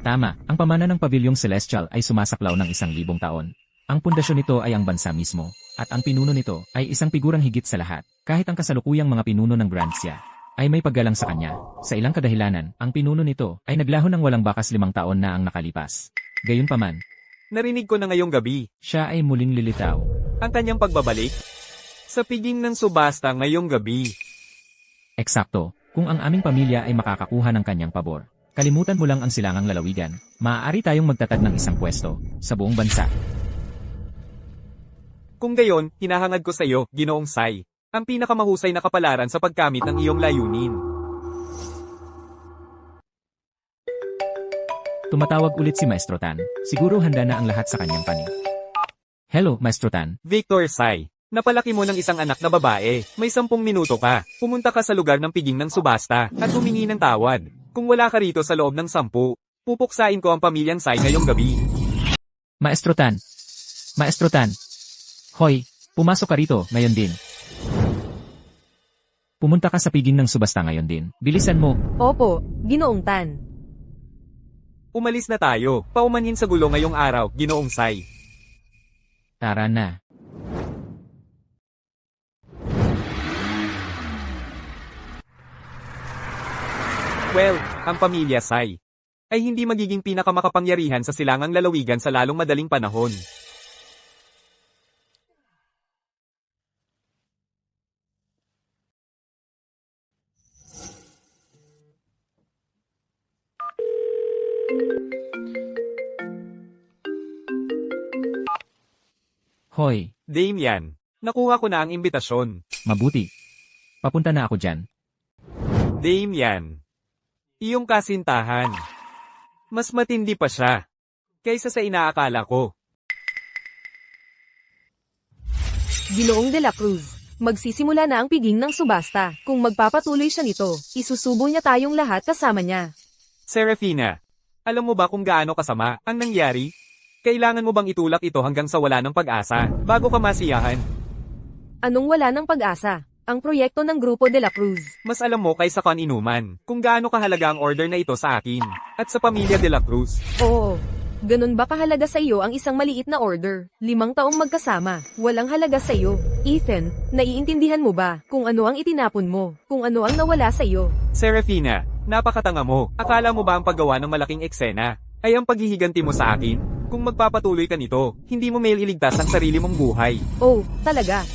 Tama, ang pamana ng pabilyong celestial ay sumasaklaw ng 1,000 taon. Ang pundasyon nito ay ang bansa mismo, at ang pinuno nito ay isang figurang higit sa lahat. Kahit ang kasalukuyang mga pinuno ng Grand Sia ay may paggalang sa kanya. Sa ilang kadahilanan, ang pinuno nito ay naglaho ng walang bakas 5 taon na ang nakalipas. Gayunpaman, Narinig ko na ngayong gabi, siya ay muling lilitaw. ang kanyang pagbabalik sa piging ng subasta ngayong gabi. Eksakto, kung ang aming pamilya ay makakakuha ng kanyang pabor. Kalimutan mo lang ang silangang lalawigan. Maaari tayong magtatag ng isang pwesto sa buong bansa. Kung gayon, hinahangad ko sa iyo, Ginoong Sai, ang pinakamahusay na kapalaran sa pagkamit ng iyong layunin. Tumatawag ulit si Maestro Tan. Siguro handa na ang lahat sa kanyang panig. Hello, Maestro Tan. Victor Sai, napalaki mo ng isang anak na babae, may 10 minuto ka, pumunta ka sa lugar ng piging ng subasta, at humingi ng tawad. Kung wala ka rito sa loob ng 10, Pupuksain ko ang pamilyang Sai ngayong gabi. Maestro Tan. Maestro Tan. Hoy, pumasok ka rito, ngayon din. Pumunta ka sa piging ng subasta ngayon din. Bilisan mo. Opo, Ginoong Tan. Umalis na tayo. Paumanhin sa gulo ngayong araw, Ginoong Sai. Tara na. Well, ang pamilya Sai ay hindi magiging pinakamakapangyarihan sa silangang lalawigan sa lalong madaling panahon. Hoy, Damian, nakuha ko na ang imbitasyon. mabuti. Papunta na ako dyan. Damian, iyong kasintahan. Mas matindi pa siya kaysa sa inaakala ko. Ginoong De La Cruz, magsisimula na ang piging ng subasta. Kung magpapatuloy siya nito, isusubo niya tayong lahat kasama niya. Serafina, alam mo ba kung gaano kasama ang nangyari? Kailangan mo bang itulak ito hanggang sa wala ng pag-asa bago ka masiyahan? Anong wala ng pag-asa? Ang proyekto ng Grupo De La Cruz. Mas alam mo kaysa kan-inuman kung gaano kahalaga ang order na ito sa akin at sa pamilya De La Cruz. Oo. Ganun ba kahalaga sa iyo ang isang maliit na order? 5 taong magkasama. Walang halaga sa iyo. Ethan, naiintindihan mo ba kung ano ang itinapon mo? Kung ano ang nawala sa iyo? Serafina, napakatanga mo. Akala mo ba ang paggawa ng malaking eksena ay ang paghihiganti mo sa akin? Kung magpapatuloy ka nito, hindi mo may iligtas ang sarili mong buhay. Oh, talaga.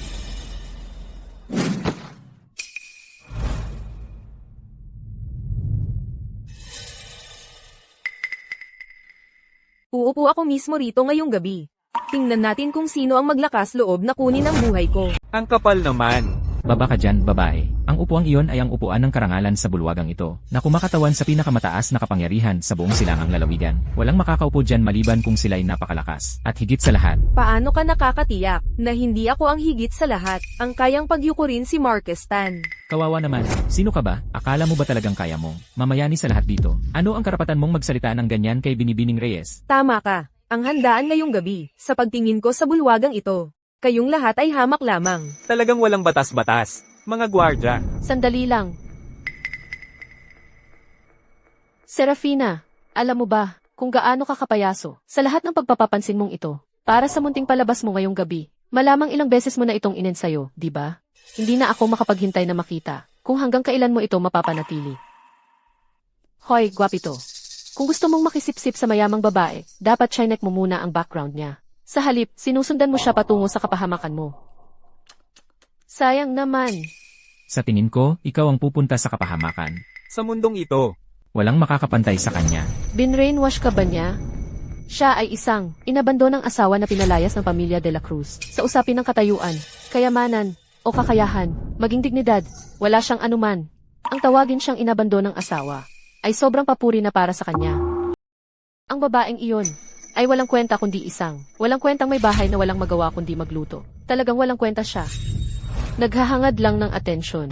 Uupo ako mismo rito ngayong gabi. Tingnan natin kung sino ang maglakas loob na kunin ang buhay ko. Ang kapal naman. Baba ka dyan, babae. Ang upuang iyon ay ang upuan ng karangalan sa bulwagang ito, na kumakatawan sa pinakamataas na kapangyarihan sa buong silangang lalawigan. Walang makakaupo dyan maliban kung sila'y napakalakas. At higit sa lahat, Paano ka nakakatiyak na hindi ako ang higit sa lahat, ang kayang pagyukurin si Marcus Tan? kawawa naman. Sino ka ba? Akala mo ba talagang kaya mo? Mamayani sa lahat dito. Ano ang karapatan mong magsalita ng ganyan kay Binibining Reyes? Tama ka. Ang handaan ngayong gabi, sa pagtingin ko sa bulwagang ito. Kayong lahat ay hamak lamang. Talagang walang batas-batas. Mga gwardya. Sandali lang. Serafina, alam mo ba kung gaano ka kapayaso sa lahat ng pagpapapansin mong ito? Para sa munting palabas mo ngayong gabi, malamang ilang beses mo na itong inensayo, di ba? Hindi na ako makapaghintay na makita kung hanggang kailan mo ito mapapanatili. Hoy, gwapito. Kung gusto mong makisipsip sa mayamang babae, dapat chinek mo muna ang background niya. Sa halip, sinusundan mo siya patungo sa kapahamakan mo. Sayang naman. Sa tingin ko, ikaw ang pupunta sa kapahamakan. Sa mundong ito, Walang makakapantay sa kanya. Binrainwash ka ba niya? Siya ay isang inabandonang asawa na pinalayas ng pamilya De La Cruz sa usapin ng katayuan, kayamanan, o kakayahan, maging dignidad, wala siyang anuman. Ang tawagin siyang inabandonang asawa ay sobrang papuri na para sa kanya. Ang babaeng iyon ay walang kwenta kundi walang kwentang may bahay na walang magawa kundi magluto. Talagang walang kwenta siya. Naghahangad lang ng atensyon.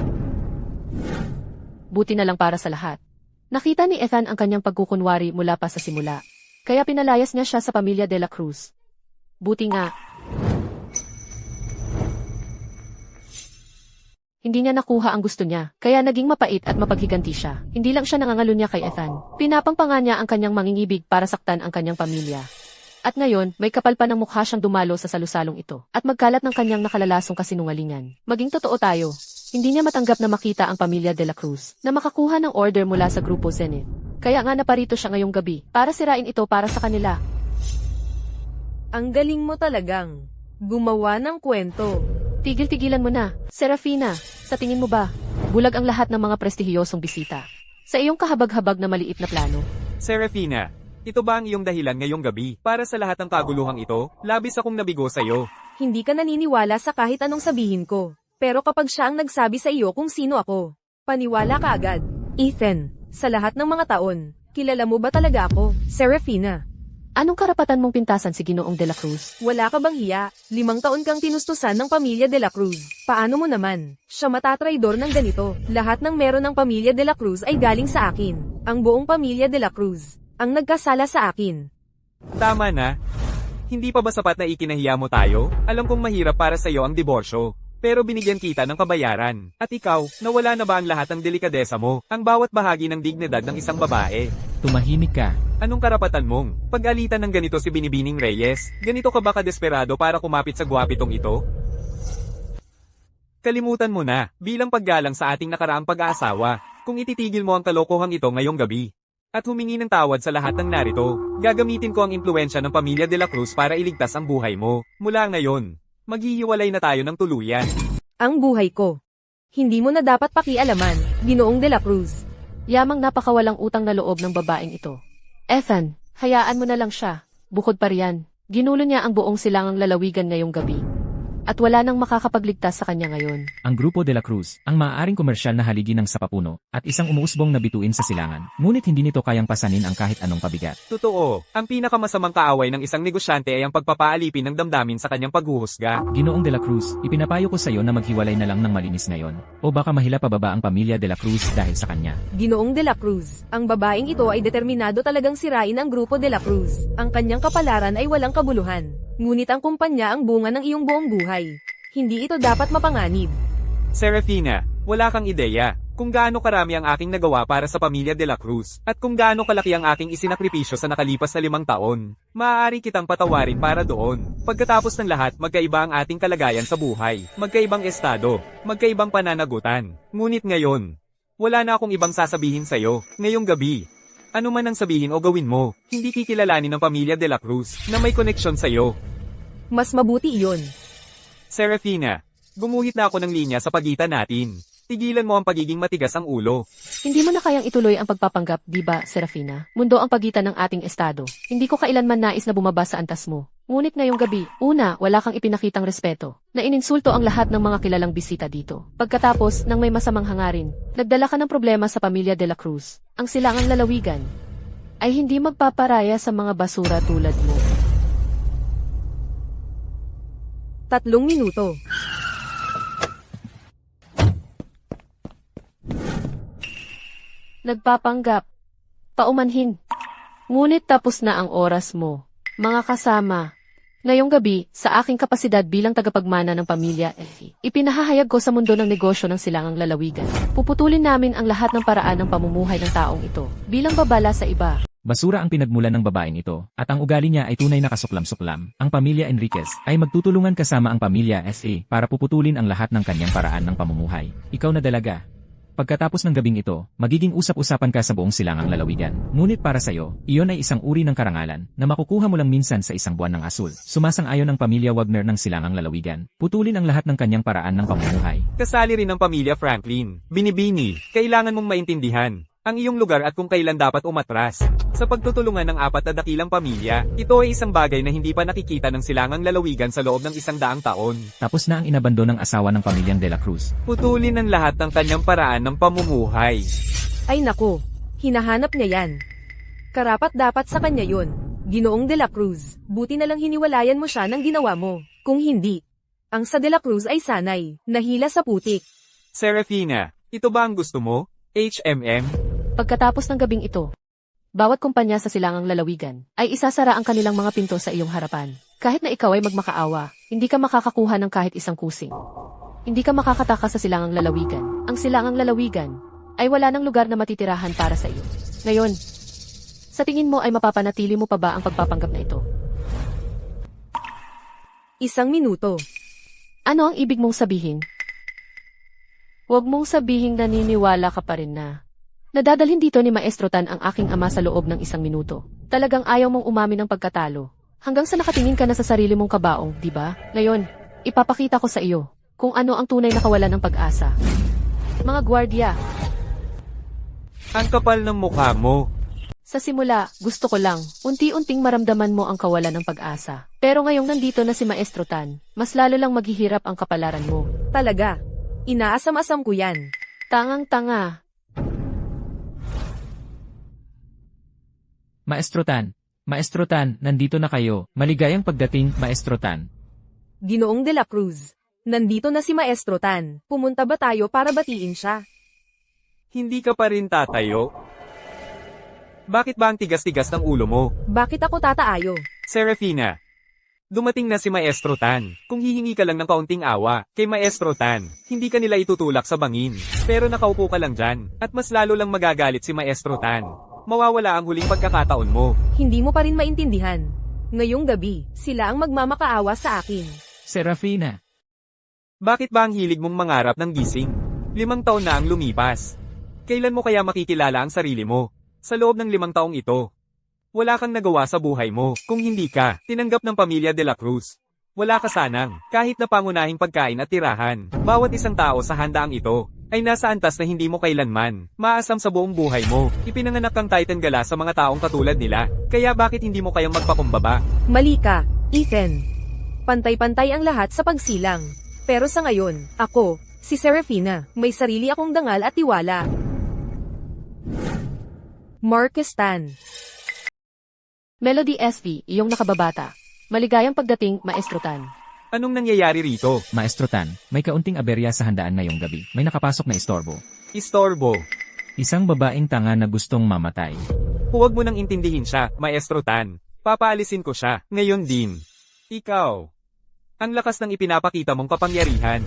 Buti na lang para sa lahat. Nakita ni Ethan ang kanyang pagkukunwari mula pa sa simula. Kaya pinalayas niya siya sa pamilya De La Cruz. Buti nga. Hindi niya nakuha ang gusto niya, kaya naging mapait at mapaghiganti siya. Hindi lang siya nangangalunya kay Ethan. Pinapangpanga niya ang kanyang mangingibig para saktan ang kanyang pamilya. At ngayon, may kapal pa ng mukha siyang dumalo sa salusalong ito, at magkalat ng kanyang nakalalasong kasinungalingan. Maging totoo tayo, hindi niya matanggap na makita ang pamilya De La Cruz, na makakuha ng order mula sa Grupo Zenith. Kaya nga naparito siya ngayong gabi, para sirain ito para sa kanila. Ang galing mo talagang gumawa ng kwento. Tigil-tigilan mo na, Serafina, sa tingin mo ba, bulag ang lahat ng mga prestihiyosong bisita? Sa iyong kahabag-habag na maliit na plano? Serafina, ito ba ang iyong dahilan ngayong gabi para sa lahat ng kaguluhang ito? Labis akong nabigo sa iyo. Hindi ka naniniwala sa kahit anong sabihin ko. Pero kapag siya ang nagsabi sa iyo kung sino ako, paniwala ka agad. Ethan, sa lahat ng mga taon, kilala mo ba talaga ako, Serafina? Anong karapatan mong pintasan si Ginoong De La Cruz? Wala ka bang hiya? 5 taon kang tinustusan ng pamilya De La Cruz. Paano mo naman? Siya matatraidor ng ganito. Lahat ng meron ng pamilya De La Cruz ay galing sa akin. Ang buong pamilya De La Cruz. ang nagkasala sa akin. Tama na. Hindi pa ba sapat na ikinahiya mo tayo? Alam kong mahirap para sa iyo ang diborsyo. Pero binigyan kita ng kabayaran. At ikaw, nawala na ba ang lahat ng delikadesa mo? Ang bawat bahagi ng dignidad ng isang babae? Tumahimik ka. Anong karapatan mong pag-alitan ng ganito si Binibining Reyes? Ganito ka ba kadesperado para kumapit sa gwapitong ito? Kalimutan mo na, bilang paggalang sa ating nakaraang pag-aasawa, kung ititigil mo ang kalokohang ito ngayong gabi. At humingi ng tawad sa lahat ng narito, gagamitin ko ang impluensya ng pamilya de la Cruz para iligtas ang buhay mo. Mula ngayon, maghihiwalay na tayo ng tuluyan. Ang buhay ko. Hindi mo na dapat pakialaman, Ginoong de la Cruz. Yamang napakawalang utang na loob ng babaeng ito. Ethan, hayaan mo na lang siya. Bukod pa riyan, ginulo niya ang buong silangang lalawigan ngayong gabi. At wala nang makakapagligtas sa kanya ngayon. Ang Grupo de la Cruz, ang maaaring komersyal na haligi ng sapapuno, at isang umuusbong na bituin sa silangan. Ngunit hindi nito kayang pasanin ang kahit anong pabigat. Totoo, ang pinakamasamang kaaway ng isang negosyante ay ang pagpapaalipin ng damdamin sa kanyang paghuhusga. Ginoong de la Cruz, ipinapayo ko sa iyo na maghiwalay na lang ng malinis ngayon. O baka mahila pababa ang pamilya de la Cruz dahil sa kanya. Ginoong de la Cruz, ang babaeng ito ay determinado talagang sirain ang Grupo de la Cruz. Ang kanyang kapalaran ay walang kabuluhan. Ngunit ang kumpanya ang bunga ng iyong buong buhay. Hindi ito dapat mapanganib. Serafina, wala kang ideya kung gaano karami ang aking nagawa para sa pamilya de la Cruz, at kung gaano kalaki ang aking isinakripisyo sa nakalipas na 5 taon. Maaari kitang patawarin para doon. Pagkatapos ng lahat, magkaiba ang ating kalagayan sa buhay. Magkaibang estado, magkaibang pananagutan. Ngunit ngayon, wala na akong ibang sasabihin sa'yo. Ngayong gabi, ano man ang sabihin o gawin mo, hindi kikilalanin ng pamilya de la Cruz na may koneksyon sa'yo. Mas mabuti iyon. Serafina, gumuhit na ako ng linya sa pagitan natin. Tigilan mo ang pagiging matigas ang ulo. Hindi mo na kayang ituloy ang pagpapanggap, di ba, Serafina? Mundo ang pagitan ng ating estado. Hindi ko kailanman nais na bumaba sa antas mo. Ngunit ngayong gabi, una, wala kang ipinakitang respeto. Na ininsulto ang lahat ng mga kilalang bisita dito. Pagkatapos, nang may masamang hangarin, nagdala ka ng problema sa pamilya de la Cruz. Ang silangang lalawigan ay hindi magpaparaya sa mga basura tulad mo. 3 minuto. Nagpapanggap. Paumanhin. Ngunit tapos na ang oras mo. Mga kasama. Ngayong gabi, sa aking kapasidad bilang tagapagmana ng pamilya, ipinahahayag ko sa mundo ng negosyo ng silangang lalawigan. Puputulin namin ang lahat ng paraan ng pamumuhay ng taong ito, bilang babala sa iba. Basura ang pinagmulan ng babaeng ito, at ang ugali niya ay tunay na kasuklam-suklam. Ang pamilya Enriquez ay magtutulungan kasama ang pamilya SA para puputulin ang lahat ng kanyang paraan ng pamumuhay. Ikaw na dalaga. Pagkatapos ng gabing ito, magiging usap-usapan ka sa buong silangang lalawigan. Ngunit para sa'yo, iyon ay isang uri ng karangalan na makukuha mo lang minsan sa isang buwan ng asul. Sumasang-ayon ang pamilya Wagner ng silangang lalawigan. Putulin ang lahat ng kanyang paraan ng pamumuhay. Kasali rin ang pamilya Franklin. Binibini, kailangan mong maintindihan ang iyong lugar at kung kailan dapat umatras. Sa pagtutulungan ng 4 na dakilang pamilya, ito ay isang bagay na hindi pa nakikita ng silangang lalawigan sa loob ng 100 taon. Tapos na ang inabandon ng asawa ng pamilyang De La Cruz. Putulin ang lahat ng kanyang paraan ng pamumuhay. Ay nako, hinahanap niya yan. Karapat dapat sa kanya yun. Ginoong de la Cruz, buti na lang hiniwalayan mo siya ng ginawa mo. Kung hindi, ang sa de la Cruz ay sanay, nahila sa putik. Serafina, ito ba ang gusto mo? HMM? Pagkatapos ng gabing ito, bawat kumpanya sa silangang lalawigan ay isasara ang kanilang mga pinto sa iyong harapan. Kahit na ikaw ay magmakaawa, hindi ka makakakuha ng kahit isang kusing. Hindi ka makakatakas sa silangang lalawigan. Ang silangang lalawigan ay wala ng lugar na matitirahan para sa iyo. Ngayon, sa tingin mo ay mapapanatili mo pa ba ang pagpapanggap na ito? 1 minuto. Ano ang ibig mong sabihin? Huwag mong sabihing naniniwala ka pa rin na nadadalhin dito ni Maestro Tan ang aking ama sa loob ng 1 minuto. Talagang ayaw mong umamin ng pagkatalo. Hanggang sa nakatingin ka na sa sarili mong kabaong, di ba? Ngayon, ipapakita ko sa iyo kung ano ang tunay na kawalan ng pag-asa. Mga gwardiya, Ang kapal ng mukha mo. sa simula, gusto ko lang, unti-unting maramdaman mo ang kawalan ng pag-asa. Pero ngayong nandito na si Maestro Tan, mas lalo lang maghihirap ang kapalaran mo. Talaga. Inaasam-asam ko yan. Tangang-tanga. Maestro Tan, nandito na kayo. Maligayang pagdating, Maestro Tan. Ginoong de la Cruz. Nandito na si Maestro Tan. Pumunta ba tayo para batiin siya? Hindi ka pa rin tatayo? Bakit ba ang tigas-tigas ng ulo mo? Bakit ako tataayo? Serafina. Dumating na si Maestro Tan. Kung hihingi ka lang ng kaunting awa, kay Maestro Tan, hindi ka nila itutulak sa bangin. Pero nakaupo ka lang dyan, at mas lalo lang magagalit si Maestro Tan. Mawawala ang huling pagkakataon mo. Hindi mo pa rin maintindihan. Ngayong gabi, sila ang magmamakaawa sa akin. Serafina. Bakit ba ang hilig mong mangarap ng gising? 5 taon na ang lumipas. Kailan mo kaya makikilala ang sarili mo? Sa loob ng 5 taong ito. Wala kang nagawa sa buhay mo, kung hindi ka tinanggap ng pamilya de la Cruz. Wala ka sanang, kahit na pangunahing pagkain at tirahan. Bawat isang tao sa handaang ito, ay nasa antas na hindi mo kailanman maasam sa buong buhay mo. Ipinanganak kang Titan Gala sa mga taong katulad nila, kaya bakit hindi mo kayang magpakumbaba? Mali ka, Ethan. Pantay-pantay ang lahat sa pagsilang. Pero sa ngayon, ako, si Serafina, may sarili akong dangal at tiwala. Marcus Tan. Melody SV, iyong nakababata. Maligayang pagdating, Maestro Tan. Anong nangyayari rito? Maestro Tan, may kaunting aberya sa handaan ngayong gabi. May nakapasok na istorbo. Istorbo. Isang babaeng tanga na gustong mamatay. Huwag mo nang intindihin siya, Maestro Tan. Papaalisin ko siya, ngayon din. Ikaw. Ang lakas ng ipinapakita mong kapangyarihan.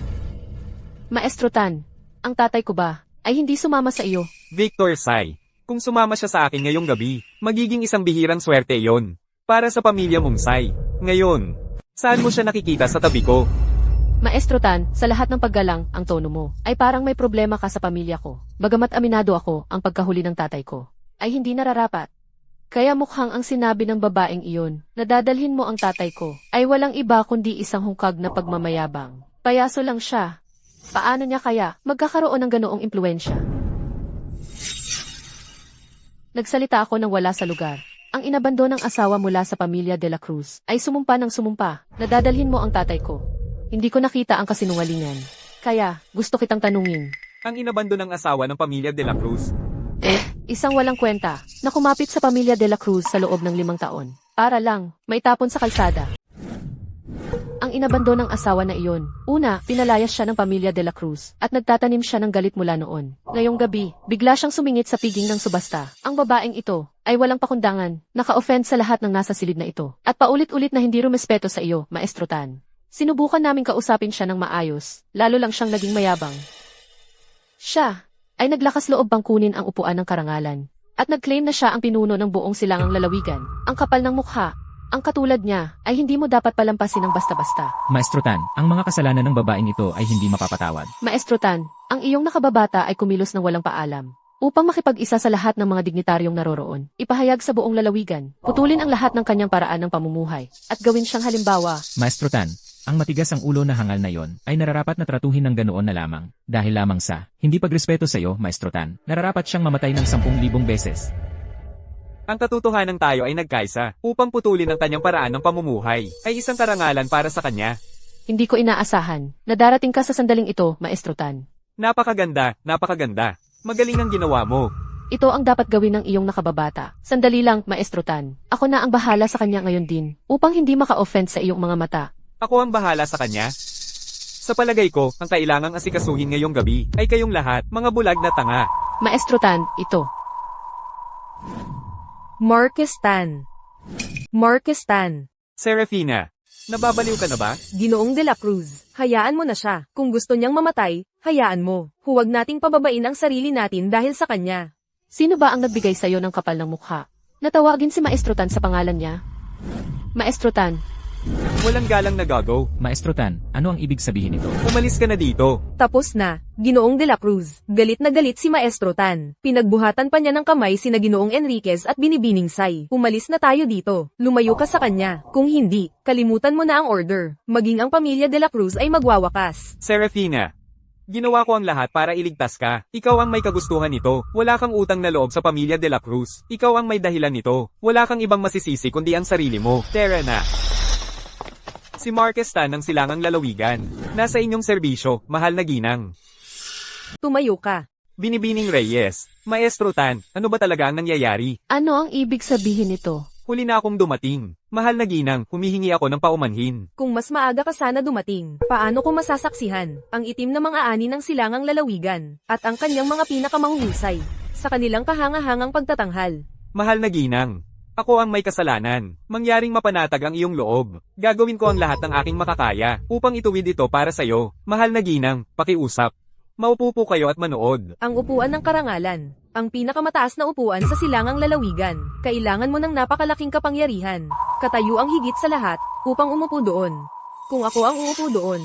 Maestro Tan, ang tatay ko ba, ay hindi sumama sa iyo. Victor Sai. Kung sumama siya sa akin ngayong gabi, magiging isang bihirang swerte yon. Para sa pamilya mong Sai. Ngayon, saan mo siya nakikita sa tabi ko? Maestro Tan, sa lahat ng paggalang, ang tono mo, ay parang may problema ka sa pamilya ko. Bagamat aminado ako, ang pagkahuli ng tatay ko, ay hindi nararapat. Kaya mukhang ang sinabi ng babaeng iyon, na dadalhin mo ang tatay ko, ay walang iba kundi isang hungkag na pagmamayabang. Payaso lang siya. Paano niya kaya magkakaroon ng ganoong impluensya? Nagsalita ako nang wala sa lugar. Ang inabandonang asawa mula sa pamilya de la Cruz ay sumumpa ng sumumpa na dadalhin mo ang tatay ko. Hindi ko nakita ang kasinungalingan. Kaya, gusto kitang tanungin. Ang inabando ng asawa ng pamilya de la Cruz. Isang walang kwenta na kumapit sa pamilya de la Cruz sa loob ng 5 taon. Para lang, maitapon sa kalsada. Ang inabandonang asawa na iyon, una, pinalayas siya ng pamilya de la Cruz at nagtatanim siya ng galit mula noon. Ngayong gabi, bigla siyang sumingit sa piging ng subasta. Ang babaeng ito ay walang pakundangan, naka-offend sa lahat ng nasa silid na ito, at paulit-ulit na hindi rumespeto sa iyo, Maestro Tan. Sinubukan naming kausapin siya ng maayos, lalo lang siyang naging mayabang. Siya ay naglakas loob bang kunin ang upuan ng karangalan, at nag-claim na siya ang pinuno ng buong silangang lalawigan. Ang kapal ng mukha. Ang katulad niya, ay hindi mo dapat palampasin ng basta-basta. Maestro Tan, ang mga kasalanan ng babaeng ito ay hindi mapapatawad. Maestro Tan, ang iyong nakababata ay kumilos ng walang paalam. Upang makipag-isa sa lahat ng mga dignitaryong naroroon, ipahayag sa buong lalawigan, putulin ang lahat ng kanyang paraan ng pamumuhay, at gawin siyang halimbawa. Maestro Tan, ang matigas ang ulo na hangal na yon ay nararapat na tratuhin ng ganoon na lamang. Dahil lamang sa hindi pagrespeto sa iyo, Maestro Tan, nararapat siyang mamatay ng 10,000 beses. Ang katotohanan tayo ay nagkaisa upang putulin ang kanyang paraan ng pamumuhay ay isang karangalan para sa kanya. Hindi ko inaasahan na darating ka sa sandaling ito, Maestro Tan. Napakaganda, napakaganda. Magaling ang ginawa mo. Ito ang dapat gawin ng iyong nakababata. Sandali lang, Maestro Tan. Ako na ang bahala sa kanya ngayon din, upang hindi maka-offend sa iyong mga mata. Ako ang bahala sa kanya. Sa palagay ko, ang kailangang asikasuhin ngayong gabi ay kayong lahat, mga bulag na tanga. Maestro Tan, ito. Marcus Tan. Marcus Tan. Serafina, nababaliw ka na ba? Ginoong de la Cruz, hayaan mo na siya. Kung gusto niyang mamatay, hayaan mo. Huwag nating pababain ang sarili natin dahil sa kanya. Sino ba ang nagbigay sa'yo ng kapal ng mukha? Natawagin si Maestro Tan sa pangalan niya? Maestro Tan, Walang galang na gago. Maestro Tan, ano ang ibig sabihin nito? Umalis ka na dito. Tapos na, Ginoong de la Cruz. Galit na galit si Maestro Tan. Pinagbuhatan pa niya ng kamay sina Ginoong Enriquez at Binibining Sai. Umalis na tayo dito. Lumayo ka sa kanya. Kung hindi, kalimutan mo na ang order. Maging ang pamilya de la Cruz ay magwawakas. Serafina, ginawa ko ang lahat para iligtas ka. Ikaw ang may kagustuhan nito. Wala kang utang na loob sa pamilya de la Cruz. Ikaw ang may dahilan nito. Wala kang ibang masisisi kundi ang sarili mo. Tara na. Si Marcus Tan ng Silangang Lalawigan. Nasa inyong serbisyo, mahal na ginang. Tumayo ka. Binibining Reyes. Maestro Tan, ano ba talaga ang nangyayari? ano ang ibig sabihin nito? Huli na akong dumating. Mahal na ginang, humihingi ako ng paumanhin. Kung mas maaga ka sana dumating, paano ko masasaksihan ang itim na mga ani ng Silangang Lalawigan at ang kanyang mga pinakamahusay sa kanilang kahangahangang pagtatanghal? Mahal na ginang. Ako ang may kasalanan. Mangyaring mapanatag ang iyong loob. Gagawin ko ang lahat ng aking makakaya upang ituwid ito para sa'yo. Mahal na ginang, pakiusap. Maupo po kayo at manood. Ang upuan ng karangalan. Ang pinakamataas na upuan sa silangang lalawigan. Kailangan mo ng napakalaking kapangyarihan. Katayo ang higit sa lahat, upang umupo doon. Kung ako ang uupo doon,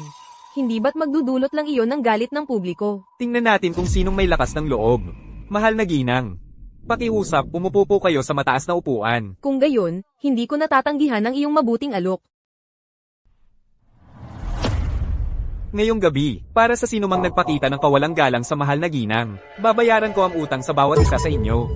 hindi ba't magdudulot lang iyon ng galit ng publiko? Tingnan natin kung sinong may lakas ng loob. Mahal na ginang. Pakiusap, umupo po kayo sa mataas na upuan. Kung gayon, hindi ko natatanggihan ang iyong mabuting alok. Ngayong gabi, para sa sinumang nagpakita ng kawalang galang sa mahal na ginang, babayaran ko ang utang sa bawat isa sa inyo.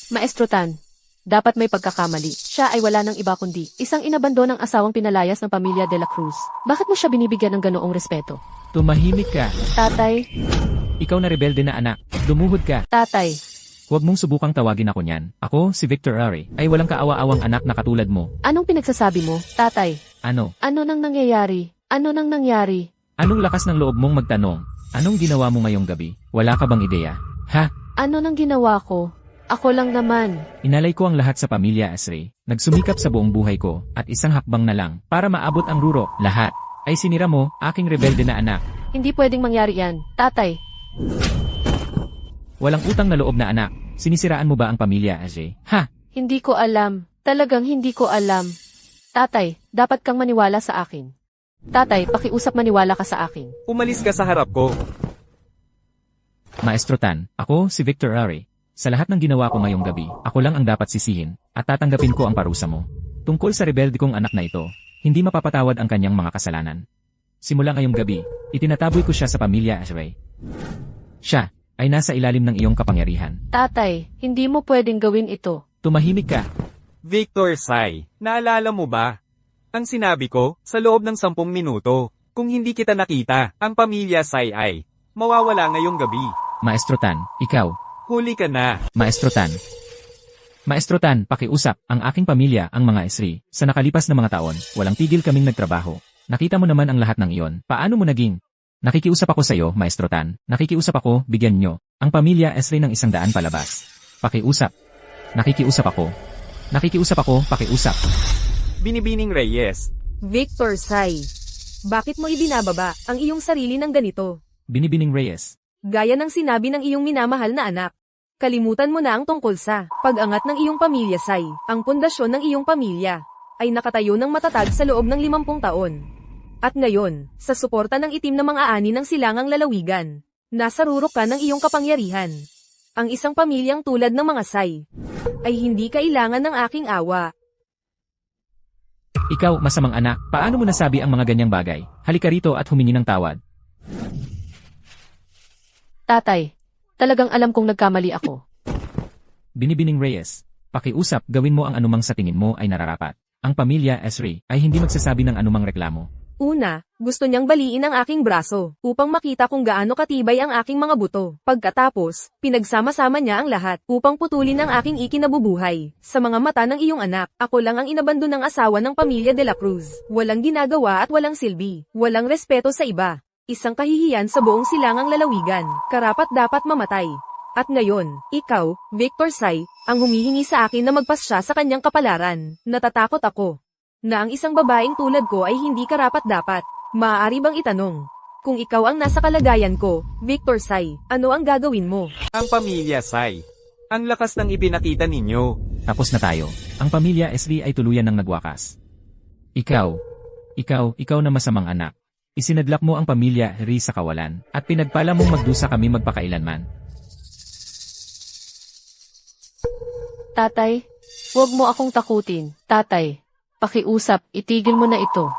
Maestro Tan, dapat may pagkakamali. Siya ay wala ng iba kundi isang inabandon ng asawang pinalayas ng pamilya de la Cruz. Bakit mo siya binibigyan ng ganoong respeto? Tumahimik ka. Tatay, Ikaw na rebelde na anak. Dumuhod ka. tatay, Huwag mong subukang tawagin ako niyan. Ako, si Victor Ari, ay walang kaawa-awang anak na katulad mo. anong pinagsasabi mo? Tatay, Ano? ano nang nangyayari? Ano nang nangyari? Anong lakas ng loob mong magtanong? Anong ginawa mo ngayong gabi? Wala ka bang ideya? Ha? Ano nang ginawa ko? Ako lang naman. Inalay ko ang lahat sa pamilya Asri. Nagsumikap sa buong buhay ko, at isang hakbang na lang, para maabot ang ruro. Lahat. Ay sinira mo, aking rebelde na anak. Hindi pwedeng mangyari yan. Tatay, Walang utang na loob na anak. Sinisiraan mo ba ang pamilya, Asri? Ha? hindi ko alam. Talagang hindi ko alam. Tatay, dapat kang maniwala sa akin. Tatay, pakiusap maniwala ka sa akin. Umalis ka sa harap ko. Maestro Tan, ako si Victor Ari. Sa lahat ng ginawa ko ngayong gabi, ako lang ang dapat sisihin, at tatanggapin ko ang parusa mo. Tungkol sa rebelde kong anak na ito, hindi mapapatawad ang kanyang mga kasalanan. Simula ngayong gabi, itinataboy ko siya sa pamilya Asri. Siya ay nasa ilalim ng iyong kapangyarihan. Tatay, hindi mo pwedeng gawin ito. Tumahimik ka. Victor Sai, naalala mo ba? Ang sinabi ko, sa loob ng 10 minuto, kung hindi kita nakita, ang pamilya Sai ay mawawala ngayong gabi. Maestro Tan, ikaw. Huli ka na. Maestro Tan. Maestro Tan, pakiusap, ang aking pamilya, ang mga Esri. Sa nakalipas na mga taon, walang tigil kaming nagtrabaho. Nakita mo naman ang lahat ng iyon. Paano mo naging? Nakikiusap ako sa iyo, Maestro Tan. Nakikiusap ako, bigyan nyo. Ang pamilya Esri ng 100 palabas. Pakiusap. Nakikiusap ako. Nakikiusap ako, pakiusap. Binibining Reyes. Victor Sai, bakit mo ibinababa ang iyong sarili ng ganito? Binibining Reyes. Gaya ng sinabi ng iyong minamahal na anak. Kalimutan mo na ang tungkol sa pag-angat ng iyong pamilya Sai. Ang pundasyon ng iyong pamilya ay nakatayo ng matatag sa loob ng 50 taon. At ngayon, sa suporta ng itim na mga ani ng silangang lalawigan, nasa rurok ka ng iyong kapangyarihan. Ang isang pamilyang tulad ng mga Sai ay hindi kailangan ng aking awa. Ikaw, masamang anak, paano mo nasabi ang mga ganyang bagay? Halika rito at humingi ng tawad. Tatay, talagang alam kong nagkamali ako. Binibining Reyes. Pakiusap, gawin mo ang anumang sa tingin mo ay nararapat. Ang pamilya Esri ay hindi magsasabi ng anumang reklamo. Una, gusto niyang baliin ang aking braso upang makita kung gaano katibay ang aking mga buto. Pagkatapos, pinagsama-sama niya ang lahat upang putulin ang aking ikinabubuhay. Sa mga mata ng iyong anak, ako lang ang inabando ng asawa ng pamilya de la Cruz. Walang ginagawa at walang silbi. Walang respeto sa iba. Isang kahihiyan sa buong silangang lalawigan. Karapat dapat mamatay. At ngayon, ikaw, Victor Sai, ang humihingi sa akin na magpasya sa kanyang kapalaran. Natatakot ako na ang isang babaeng tulad ko ay hindi karapat-dapat. Maaari bang itanong, kung ikaw ang nasa kalagayan ko, Victor Sai, ano ang gagawin mo? Ang pamilya Sai. Ang lakas ng ipinakita ninyo. Tapos na tayo. Ang pamilya Esri ay tuluyan ng nagwakas. Ikaw na masamang anak. Isinadlak mo ang pamilya Ri sa kawalan, at pinagpala mong magdusa kami magpakailanman. Tatay, huwag mo akong takutin. Tatay, pakiusap, itigil mo na ito.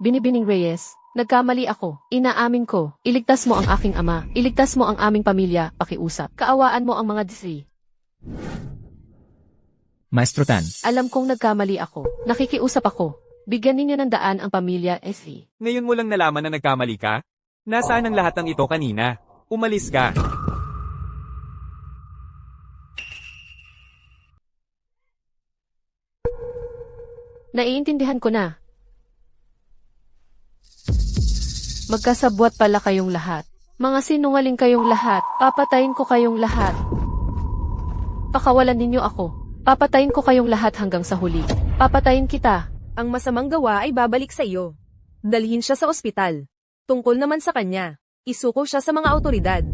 Binibining Reyes, nagkamali ako. Inaamin ko. Iligtas mo ang aking ama. Iligtas mo ang aming pamilya. Pakiusap. Kaawaan mo ang mga disri. Maestro Tan, Alam kong nagkamali ako. Nakikiusap ako. Bigyan ninyo ng daan ang pamilya Esri. Ngayon mo lang nalaman na nagkamali ka? Nasaan ang lahat ng ito kanina? Umalis ka. Naiintindihan ko na. Magkasabwat pala kayong lahat. Mga sinungaling kayong lahat, papatayin ko kayong lahat. Pakawalan ninyo ako. Papatayin ko kayong lahat hanggang sa huli. Papatayin kita. Ang masamang gawa ay babalik sa iyo. Dalhin siya sa ospital. Tungkol naman sa kanya, isuko siya sa mga awtoridad.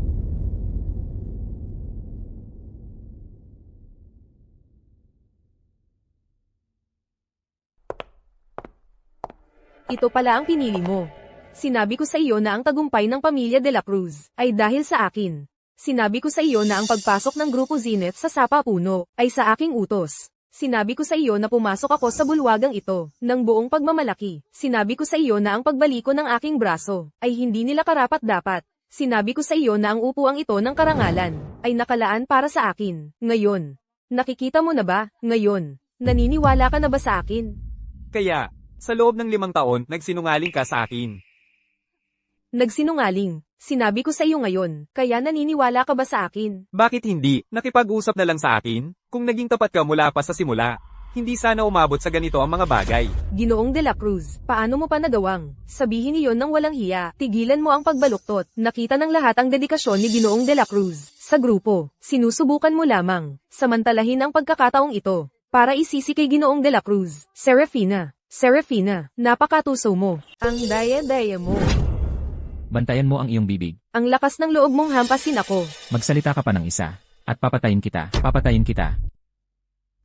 Ito pala ang pinili mo. Sinabi ko sa iyo na ang tagumpay ng pamilya de la Cruz ay dahil sa akin. Sinabi ko sa iyo na ang pagpasok ng Grupo Zenith sa Sapa Puno ay sa aking utos. Sinabi ko sa iyo na pumasok ako sa bulwagang ito ng buong pagmamalaki. Sinabi ko sa iyo na ang pagbaliko ng aking braso ay hindi nila karapat-dapat. Sinabi ko sa iyo na ang upuang ito ng karangalan ay nakalaan para sa akin. Ngayon, nakikita mo na ba? Ngayon, naniniwala ka na ba sa akin? Kaya, sa loob ng 5 taon, nagsinungaling ka sa akin. Nagsinungaling. Sinabi ko sa iyo ngayon, kaya naniniwala ka ba sa akin? Bakit hindi? Nakipag-usap na lang sa akin? Kung naging tapat ka mula pa sa simula, hindi sana umabot sa ganito ang mga bagay. Ginoong de la Cruz, paano mo pa nagawang? Sabihin iyon ng walang hiya, tigilan mo ang pagbaluktot. Nakita ng lahat ang dedikasyon ni Ginoong de la Cruz sa grupo. Sinusubukan mo lamang, samantalahin ang pagkakataong ito, para isisi kay Ginoong de la Cruz. Serafina, napakatuso mo. Ang daya-daya mo. Bantayan mo ang iyong bibig. Ang lakas ng loob mong hampasin ako. Magsalita ka pa ng isa. At papatayin kita. Papatayin kita.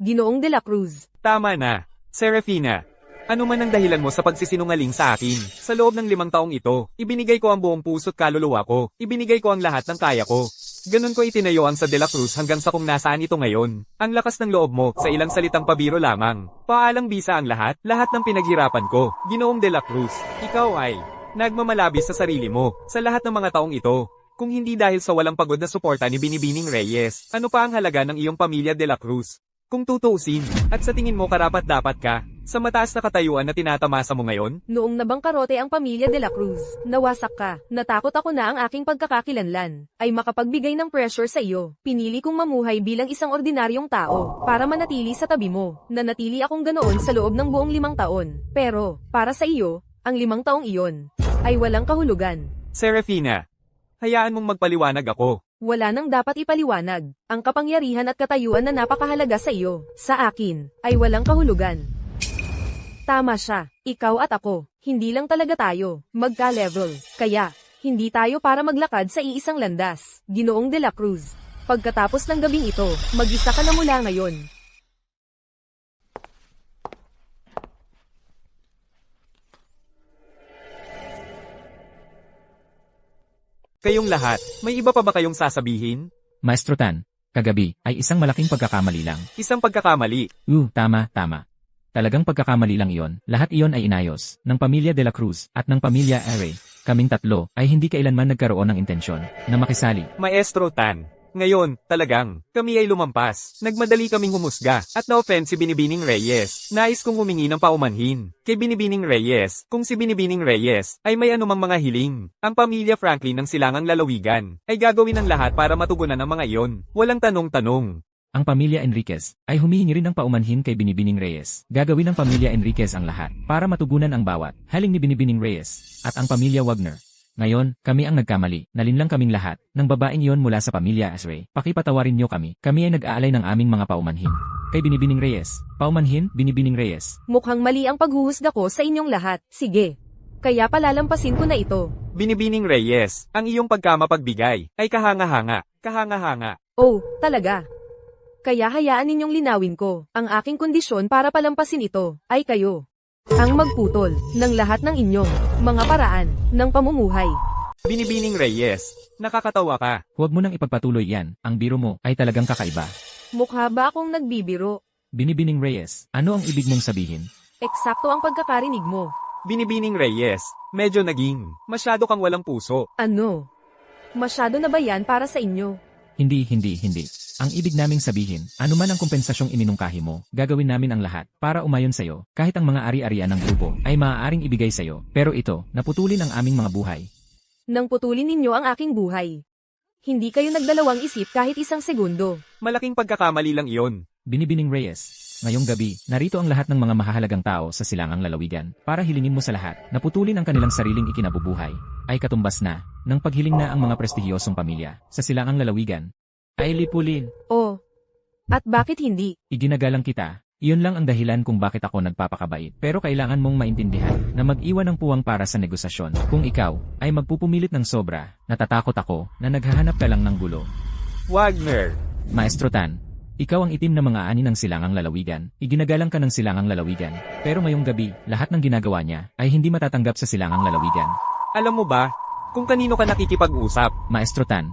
Ginoong de la Cruz. Tama na. Serafina, ano man ang dahilan mo sa pagsisinungaling sa akin? Sa loob ng 5 taong ito, ibinigay ko ang buong puso't kaluluwa ko. Ibinigay ko ang lahat ng kaya ko. Ganun ko itinayo ang sa De La Cruz hanggang sa kung nasaan ito ngayon. Ang lakas ng loob mo, sa ilang salitang pabiro lamang. Paalang bisa ang lahat ng pinaghirapan ko. Ginoong De La Cruz, ikaw ay nagmamalabis sa sarili mo, sa lahat ng mga taong ito. Kung hindi dahil sa walang pagod na suporta ni Binibining Reyes, ano pa ang halaga ng iyong pamilya De La Cruz? Kung tutuusin, at sa tingin mo karapat-dapat ka, sa mataas na katayuan na tinatamasa mo ngayon? Noong nabangkarote ang pamilya de la Cruz, nawasak ka. Natakot ako na ang aking pagkakakilanlan ay makapagbigay ng pressure sa iyo. Pinili kong mamuhay bilang isang ordinaryong tao para manatili sa tabi mo. Nanatili akong ganoon sa loob ng buong 5 taon. Pero, para sa iyo, ang 5 taong iyon ay walang kahulugan. Serafina, hayaan mong magpaliwanag ako. Wala nang dapat ipaliwanag. Ang kapangyarihan at katayuan na napakahalaga sa iyo, sa akin, ay walang kahulugan. Tama siya, ikaw at ako, hindi lang talaga tayo, magka-level. Kaya, hindi tayo para maglakad sa iisang landas. Ginoong de la Cruz. Pagkatapos ng gabing ito, mag-isa ka na mula ngayon. Kayong lahat, may iba pa ba kayong sasabihin? Maestro Tan, kagabi, ay isang malaking pagkakamali lang. Isang pagkakamali. Tama. Talagang pagkakamali lang iyon. Lahat iyon ay inayos, ng pamilya de la Cruz, at ng pamilya Array. Kaming tatlo, ay hindi kailanman nagkaroon ng intensyon, na makisali. Maestro Tan, ngayon, talagang, kami ay lumampas. Nagmadali kaming humusga, at na-offend si Binibining Reyes. Nais kong humingi ng paumanhin. Kay Binibining Reyes, kung si Binibining Reyes, ay may anumang mga hiling. Ang pamilya Franklin ng Silangang Lalawigan, ay gagawin ng lahat para matugunan ang mga iyon. Walang tanong-tanong. Ang pamilya Enriquez, ay humihingi rin ng paumanhin kay Binibining Reyes. Gagawin ng pamilya Enriquez ang lahat, para matugunan ang bawat haling ni Binibining Reyes, at ang pamilya Wagner. Ngayon, kami ang nagkamali, nalinlang kaming lahat, ng babaeng iyon mula sa pamilya Asray. Pakipatawarin niyo kami ay nag-aalay ng aming mga paumanhin. Kay Binibining Reyes, paumanhin, Binibining Reyes. Mukhang mali ang paghuhusga ko sa inyong lahat. Sige. Kaya palalampasin ko na ito. Binibining Reyes, ang iyong pagkamapagbigay, ay kahanga-hanga. Oh, talaga. Kaya hayaan ninyong linawin ko, ang aking kondisyon para palampasin ito, ay kayo. Ang magputol ng lahat ng inyong mga paraan ng pamumuhay. Binibining Reyes, nakakatawa ka. Huwag mo nang ipagpatuloy yan, ang biro mo ay talagang kakaiba. Mukha ba akong nagbibiro? Binibining Reyes, ano ang ibig mong sabihin? Eksakto ang pagkakarinig mo. Binibining Reyes, medyo masyado kang walang puso. Ano? Masyado na ba yan para sa inyo? Hindi. Ang ibig naming sabihin, anuman ang kompensasyong iminungkahi mo, gagawin namin ang lahat para umayon sa'yo, kahit ang mga ari-arian ng grupo ay maaaring ibigay sa'yo, pero ito, naputulin ang aming mga buhay. Nang putulin ninyo ang aking buhay. Hindi kayo nagdalawang isip kahit isang segundo. Malaking pagkakamali lang iyon. Binibining Reyes. Ngayong gabi, narito ang lahat ng mga mahahalagang tao sa silangang lalawigan para hilingin mo sa lahat na putulin ang kanilang sariling ikinabubuhay. Ay katumbas na, ng paghiling na ang mga prestihiyosong pamilya sa silangang lalawigan. Ay lipulin, Oh. At bakit hindi? iginagalang kita. Iyon lang ang dahilan kung bakit ako nagpapakabait. Pero kailangan mong maintindihan na mag-iwan ng puwang para sa negosasyon. Kung ikaw ay magpupumilit ng sobra, natatakot ako na naghahanap ka lang ng gulo. Wagner. Maestro Tan, ikaw ang itim na mga ani ng silangang lalawigan. Iginagalang ka ng silangang lalawigan. Pero ngayong gabi, lahat ng ginagawa niya ay hindi matatanggap sa silangang lalawigan. Alam mo ba, kung kanino ka nakikipag-usap? Maestro Tan,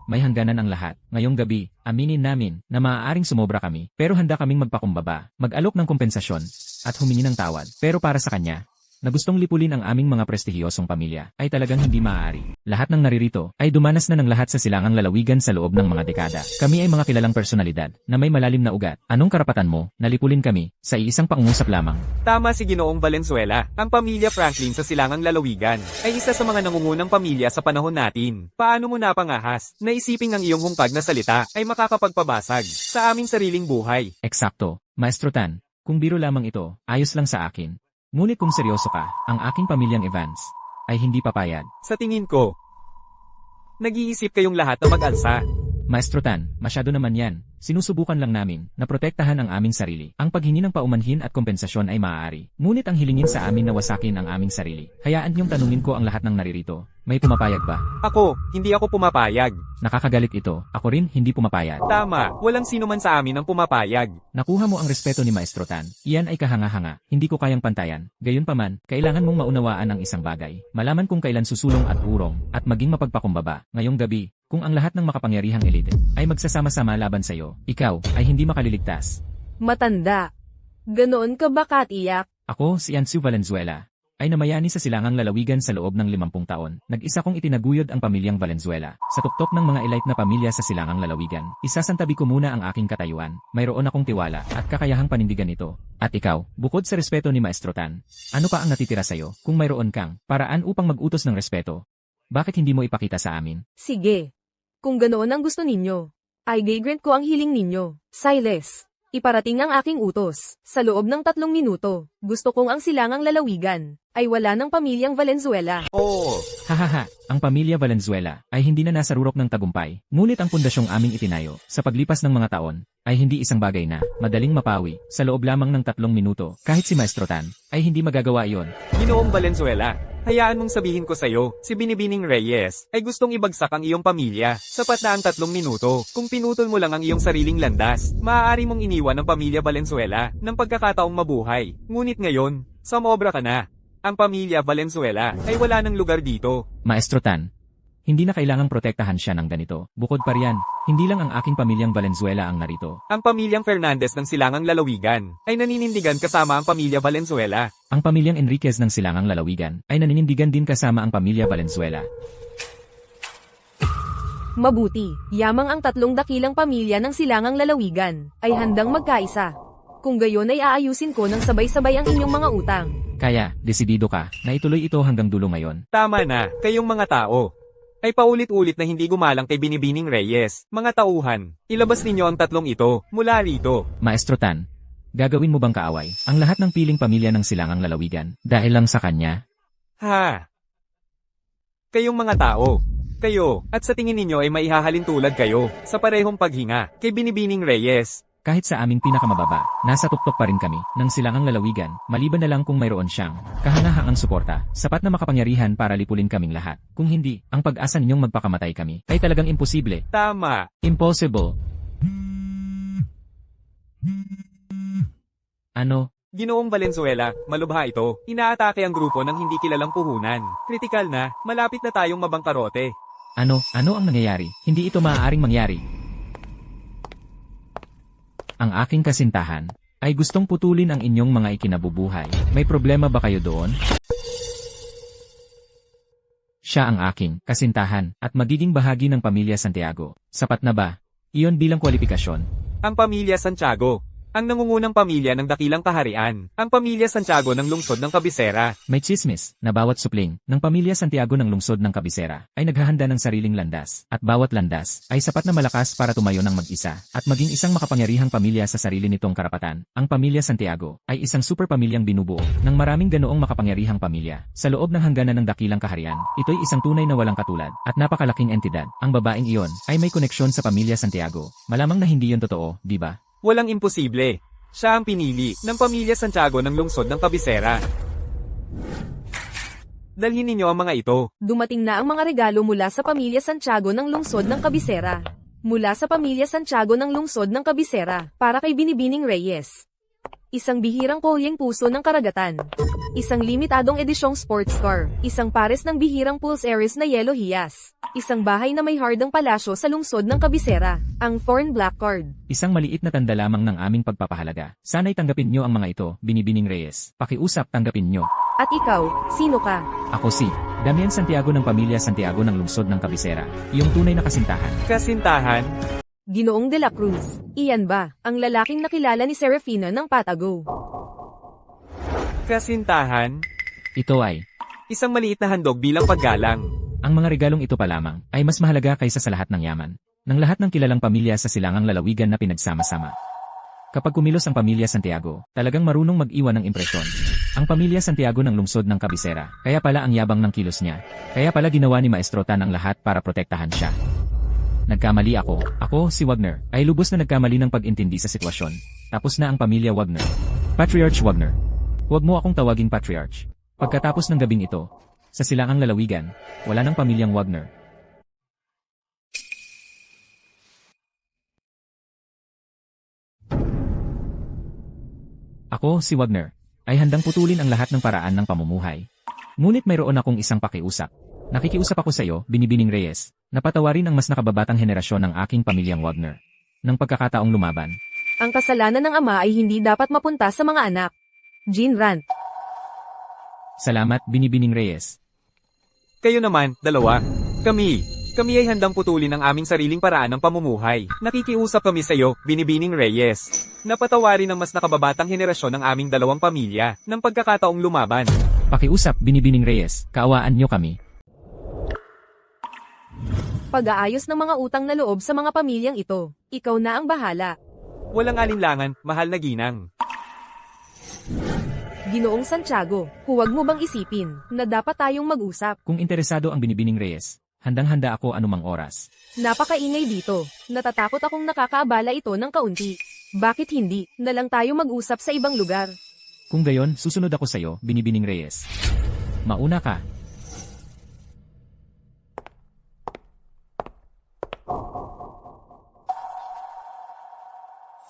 may hangganan ang lahat. Ngayong gabi, aminin namin na maaaring sumobra kami, pero handa kaming magpakumbaba, mag-alok ng kompensasyon, at humingi ng tawad. Pero para sa kanya, na gustong lipulin ang aming mga prestihiyosong pamilya, ay talagang hindi maaari. Lahat ng naririto ay dumanas na ng lahat sa silangang lalawigan sa loob ng mga dekada. Kami ay mga kilalang personalidad na may malalim na ugat. Anong karapatan mo na lipulin kami sa iisang pangungusap lamang? Tama si Ginoong Valenzuela. Ang pamilya Franklin sa silangang lalawigan ay isa sa mga nangungunang pamilya sa panahon natin. Paano mo napangahas na isiping ang iyong hungkag na salita ay makakapagpabasag sa aming sariling buhay? Eksakto, Maestro Tan, kung biro lamang ito, ayos lang sa akin. Ngunit kung seryoso ka, ang aking pamilyang Evans ay hindi papayag. Sa tingin ko, nag-iisip kayong lahat na mag-alsa. Maestro Tan, masyado naman yan. Sinusubukan lang namin na protektahan ang aming sarili. Ang paghingi ng paumanhin at kompensasyon ay maaari. Ngunit ang hilingin sa amin na wasakin ang aming sarili. Hayaan niyong tanungin ko ang lahat ng naririto. May pumapayag ba? Ako, hindi ako pumapayag. Nakakagalit ito. Ako rin hindi pumapayag. Tama, walang sino man sa amin ang pumapayag. Nakuha mo ang respeto ni Maestro Tan. Iyan ay kahanga-hanga. Hindi ko kayang pantayan. Gayunpaman, kailangan mong maunawaan ang isang bagay. Malaman kung kailan susulong at urong, at maging mapagpakumbaba. Ngayong gabi, kung ang lahat ng makapangyarihang elite ay magsasama-sama laban sa iyo, ikaw ay hindi makaliligtas. Matanda. Ganoon ka ba katiyak? Ako, si Ansu Valenzuela, ay namayani sa silangang lalawigan sa loob ng 50 taon. Nag-isa kong itinaguyod ang pamilyang Valenzuela. Sa tuktok ng mga elite na pamilya sa silangang lalawigan, isasantabi ko muna ang aking katayuan. Mayroon akong tiwala at kakayahang panindigan ito. At ikaw, bukod sa respeto ni Maestro Tan, ano pa ang natitira sa'yo kung mayroon kang paraan upang mag-utos ng respeto? Bakit hindi mo ipakita sa amin? Sige. Kung ganoon ang gusto ninyo, ay gigrant ko ang hiling ninyo. Silas, iparating ang aking utos. Sa loob ng 3 minuto, gusto kong ang silangang lalawigan ay wala ng pamilyang Valenzuela. Oo. Hahaha, ang pamilya Valenzuela ay hindi na nasa rurok ng tagumpay. Ngunit ang pundasyong aming itinayo sa paglipas ng mga taon ay hindi isang bagay na madaling mapawi sa loob lamang ng 3 minuto. Kahit si Maestro Tan ay hindi magagawa iyon. Ginoong Valenzuela, hayaan mong sabihin ko sa'yo, si Binibining Reyes ay gustong ibagsak ang iyong pamilya. Sapat na ang 3 minuto. Kung pinutol mo lang ang iyong sariling landas, maaari mong iniwan ang pamilya Valenzuela ng pagkakataong mabuhay. Ngunit ngayon, sumobra ka na. Ang pamilya Valenzuela ay wala ng lugar dito. Maestro Tan, hindi na kailangang protektahan siya ng ganito. Bukod pa riyan, hindi lang ang aking pamilyang Valenzuela ang narito. Ang pamilyang Fernandez ng silangang lalawigan ay naninindigan kasama ang pamilya Valenzuela. Ang pamilyang Enriquez ng silangang lalawigan ay naninindigan din kasama ang pamilya Valenzuela. Mabuti, yamang ang 3 dakilang pamilya ng silangang lalawigan ay handang magkaisa. Kung gayon ay aayusin ko ng sabay-sabay ang inyong mga utang. Kaya, desidido ka na ituloy ito hanggang dulo ngayon. Tama na, kayong mga tao ay paulit-ulit na hindi gumalang kay Binibining Reyes. Mga tauhan, ilabas ninyo ang 3 ito mula rito. Maestro Tan, gagawin mo bang kaaway ang lahat ng piling pamilya ng silangang lalawigan dahil lang sa kanya? Ha? Kayong mga tao, kayo, at sa tingin ninyo ay maihahalin tulad kayo sa parehong paghinga kay Binibining Reyes. Kahit sa aming pinakamababa, nasa tuktok pa rin kami ng silangang lalawigan, maliban na lang kung mayroon siyang kahangahangang suporta, sapat na makapangyarihan para lipulin kaming lahat. Kung hindi, ang pag-asa ninyong magpakamatay kami ay talagang imposible. Tama. Impossible. Ano? Ginoong Valenzuela, malubha ito. Inaatake ang grupo ng hindi kilalang puhunan. Kritikal na, malapit na tayong mabangkarote. Ano ang nangyayari? Hindi ito maaaring mangyari. Ang aking kasintahan ay gustong putulin ang inyong mga ikinabubuhay. May problema ba kayo doon? Siya ang aking kasintahan at magiging bahagi ng pamilya Santiago. Sapat na ba? Iyon bilang kwalifikasyon. Ang pamilya Santiago ang nangungunang pamilya ng dakilang kaharian, ang pamilya Santiago ng lungsod ng Cabecera. May chismis na bawat supling ng pamilya Santiago ng lungsod ng Cabecera ay naghahanda ng sariling landas at bawat landas ay sapat na malakas para tumayo ng mag-isa at maging isang makapangyarihang pamilya sa sarili nitong karapatan. Ang pamilya Santiago ay isang super pamilyang binubuo ng maraming ganoong makapangyarihang pamilya sa loob ng hangganan ng dakilang kaharian. Ito'y isang tunay na walang katulad at napakalaking entidad. Ang babaeng iyon ay may koneksyon sa pamilya Santiago. Malamang na hindi yon totoo, di ba? Walang imposible. Siya ang pinili ng pamilya Santiago ng lungsod ng Cabecera. Dalhin ninyo ang mga ito. Dumating na ang mga regalo mula sa pamilya Santiago ng lungsod ng Cabecera. Mula sa pamilya Santiago ng lungsod ng Cabecera, para kay Binibining Reyes. Isang bihirang kolyeng puso ng karagatan. Isang limitadong edisyong sports car. Isang pares ng bihirang Pulse Aries na yelo hiyas. Isang bahay na may hardang palasyo sa lungsod ng Cabecera. Ang Thorn Black Card. Isang maliit na tanda lamang ng aming pagpapahalaga. Sana'y tanggapin nyo ang mga ito, Binibining Reyes. Pakiusap, tanggapin nyo. At ikaw, sino ka? Ako si Damian Santiago ng pamilya Santiago ng lungsod ng Cabecera. Iyong tunay na kasintahan. Kasintahan. Ginoong de la Cruz. Iyan ba, ang lalaking nakilala ni Serafina ng Patago? Kasintahan. Ito ay Isang maliit na handog bilang paggalang. ang mga regalong ito pa lamang ay mas mahalaga kaysa sa lahat ng yaman ng lahat ng kilalang pamilya sa silangang lalawigan na pinagsama-sama. Kapag kumilos ang pamilya Santiago, talagang marunong mag-iwan ng impresyon. Ang pamilya Santiago ng lungsod ng Cabecera, kaya pala ang yabang ng kilos niya. Kaya pala ginawa ni Maestro Tan ang lahat para protektahan siya. Nagkamali ako. Ako, si Wagner, ay lubos na nagkamali ng pag-intindi sa sitwasyon. Tapos na ang pamilya Wagner. Patriarch Wagner. Huwag mo akong tawaging Patriarch. Pagkatapos ng gabing ito, sa silangang lalawigan, wala ng pamilyang Wagner. Ako, si Wagner, ay handang putulin ang lahat ng paraan ng pamumuhay. Ngunit mayroon akong isang pakiusap. Nakikiusap ako sa iyo, Binibining Reyes, na patawarin ang mas nakababatang henerasyon ng aking pamilyang Wagner. Nang pagkakataong lumaban. Ang kasalanan ng ama ay hindi dapat mapunta sa mga anak. Jean Rant. Salamat, Binibining Reyes. Kayo naman, dalawa. Kami ay handang putulin ang aming sariling paraan ng pamumuhay. Nakikiusap kami sa iyo, Binibining Reyes. Napatawarin ang mas nakababatang henerasyon ng aming dalawang pamilya ng pagkakataong lumaban. Pakiusap, Binibining Reyes, kaawaan niyo kami. Pag-aayos ng mga utang na loob sa mga pamilyang ito. Ikaw na ang bahala. Walang alinlangan, mahal na ginang. Ginoong Santiago, huwag mo bang isipin na dapat tayong mag-usap? Kung interesado ang Binibining Reyes, handang-handa ako anumang oras. Napakaingay dito. Natatakot akong nakakaabala ito ng kaunti. Bakit hindi na lang tayo mag-usap sa ibang lugar? Kung gayon, susunod ako sa iyo, Binibining Reyes. Mauna ka.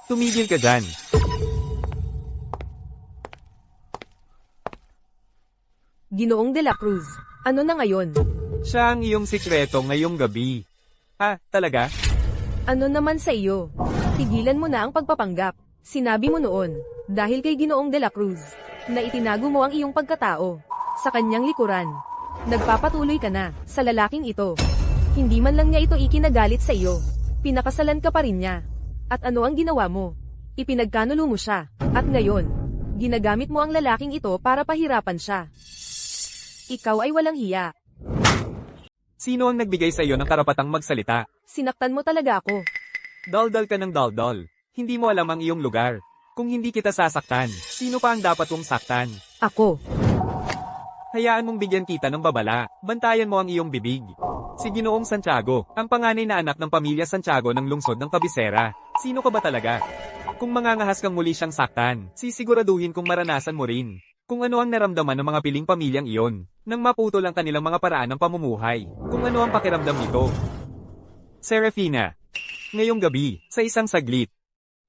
Tumigil ka dyan. Ginoong de la Cruz, ano na ngayon? Siya ang iyong sikreto ngayong gabi. Ah, talaga? Ano naman sa iyo? Tigilan mo na ang pagpapanggap. Sinabi mo noon, dahil kay Ginoong de la Cruz, na itinago mo ang iyong pagkatao sa kanyang likuran. Nagpapatuloy ka na sa lalaking ito. Hindi man lang niya ito ikinagalit sa iyo. Pinakasalan ka pa rin niya. At ano ang ginawa mo? Ipinagkanulo mo siya. At ngayon, ginagamit mo ang lalaking ito para pahirapan siya. Ikaw ay walang hiya. Sino ang nagbigay sa iyo ng karapatang magsalita? Sinaktan mo talaga ako. Daldal ka ng daldal. Hindi mo alam ang iyong lugar. Kung hindi kita sasaktan, sino pa ang dapat mong saktan? Ako. Hayaan mong bigyan kita ng babala. Bantayan mo ang iyong bibig. Si Ginoong Santiago, ang panganay na anak ng pamilya Santiago ng lungsod ng Cabecera. Sino ka ba talaga? Kung mangangahas kang muli siyang saktan, sisiguraduhin kung maranasan mo rin. Kung ano ang naramdaman ng mga piling pamilyang iyon, nang maputol ang kanilang mga paraan ng pamumuhay. Kung ano ang pakiramdam nito. Serafina, ngayong gabi, sa isang saglit,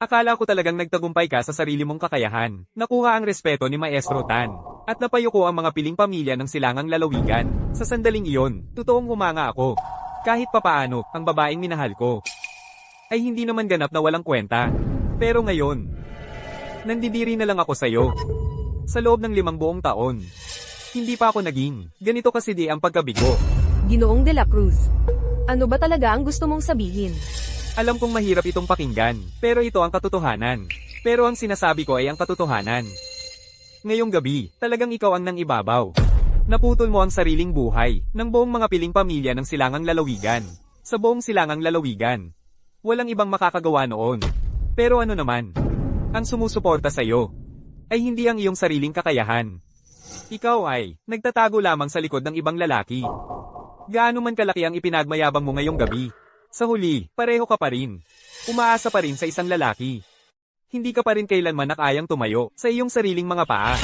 akala ko talagang nagtagumpay ka sa sarili mong kakayahan. Nakuha ang respeto ni Maestro Tan. At napayuko ang mga piling pamilya ng silangang lalawigan. Sa sandaling iyon, totoong humanga ako. Kahit papaano, ang babaeng minahal ko ay hindi naman ganap na walang kwenta. Pero ngayon, nandidiri na lang ako sa'yo. Sa loob ng 5 buong taon, hindi pa ako naging ganito kasi di ang pagkabigo. Ginoong de la Cruz, ano ba talaga ang gusto mong sabihin? Alam kong mahirap itong pakinggan, pero ito ang katotohanan. Pero ang sinasabi ko ay ang katotohanan. Ngayong gabi, talagang ikaw ang nang ibabaw. Naputol mo ang sariling buhay ng buong mga piling pamilya ng silangang lalawigan. Sa buong silangang lalawigan. Walang ibang makakagawa noon. Pero ano naman? Ang sumusuporta sa iyo ay hindi ang iyong sariling kakayahan. Ikaw ay nagtatago lamang sa likod ng ibang lalaki. Gaano man kalaki ang ipinagmayabang mo ngayong gabi. Sa huli, pareho ka pa rin. Umaasa pa rin sa isang lalaki. Hindi ka pa rin kailanman nakayang tumayo sa iyong sariling mga paa.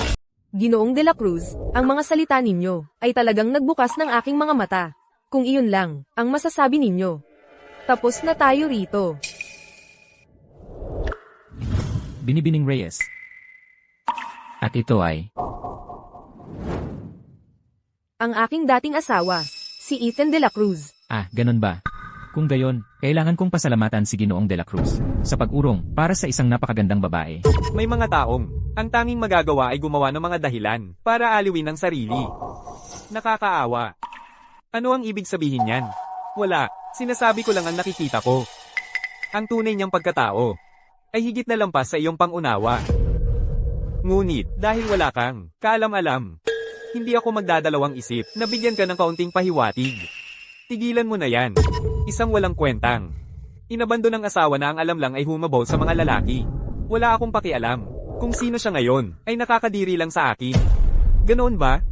Ginoong De La Cruz, ang mga salita ninyo ay talagang nagbukas ng aking mga mata. Kung iyon lang ang masasabi ninyo. Tapos na tayo rito. Binibining Reyes. At ito ay, Ang aking dating asawa, si Ethan De La Cruz. ganun ba? Kung gayon, kailangan kong pasalamatan si Ginoong De La Cruz sa pag-urong para sa isang napakagandang babae. May mga taong, ang tanging magagawa ay gumawa ng mga dahilan para aliwin ang sarili. Nakakaawa. Ano ang ibig sabihin niyan? Wala, sinasabi ko lang ang nakikita ko. Ang tunay niyang pagkatao ay higit na lampas sa iyong pangunawa. Ngunit, dahil wala kang kaalam-alam, hindi ako magdadalawang isip na bigyan ka ng kaunting pahiwatig. Tigilan mo na yan. Isang walang kwentang. Inabando ng asawa na ang alam lang ay humabaw sa mga lalaki. Wala akong pakialam. Kung sino siya ngayon, ay nakakadiri lang sa akin. Ganoon ba?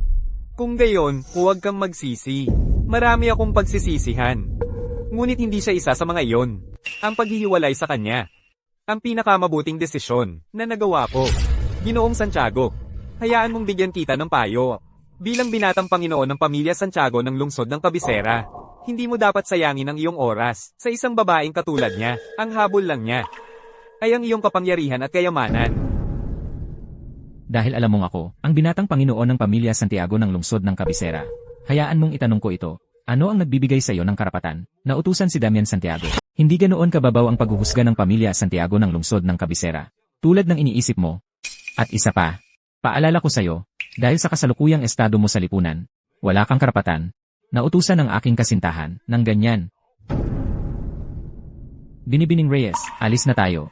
Kung gayon, huwag kang magsisi. Marami akong pagsisisihan. Ngunit hindi siya isa sa mga iyon. Ang paghihiwalay sa kanya. Ang pinakamabuting desisyon na nagawa ko. Ginoong Santiago, hayaan mong bigyan kita ng payo. Bilang binatang Panginoon ng pamilya Santiago ng lungsod ng Cabecera, hindi mo dapat sayangin ang iyong oras sa isang babaeng katulad niya. Ang habol lang niya ay ang iyong kapangyarihan at kayamanan. Dahil alam mong ako, ang binatang Panginoon ng pamilya Santiago ng lungsod ng Cabecera. Hayaan mong itanong ko ito, ano ang nagbibigay sa iyo ng karapatan na utusan si Damian Santiago? Hindi ganoon kababaw ang paghuhusga ng pamilya Santiago ng lungsod ng Cabecera, tulad ng iniisip mo. At isa pa, paalala ko sa iyo, dahil sa kasalukuyang estado mo sa lipunan, wala kang karapatan na utusan ang aking kasintahan ng ganyan. Binibining Reyes, alis na tayo.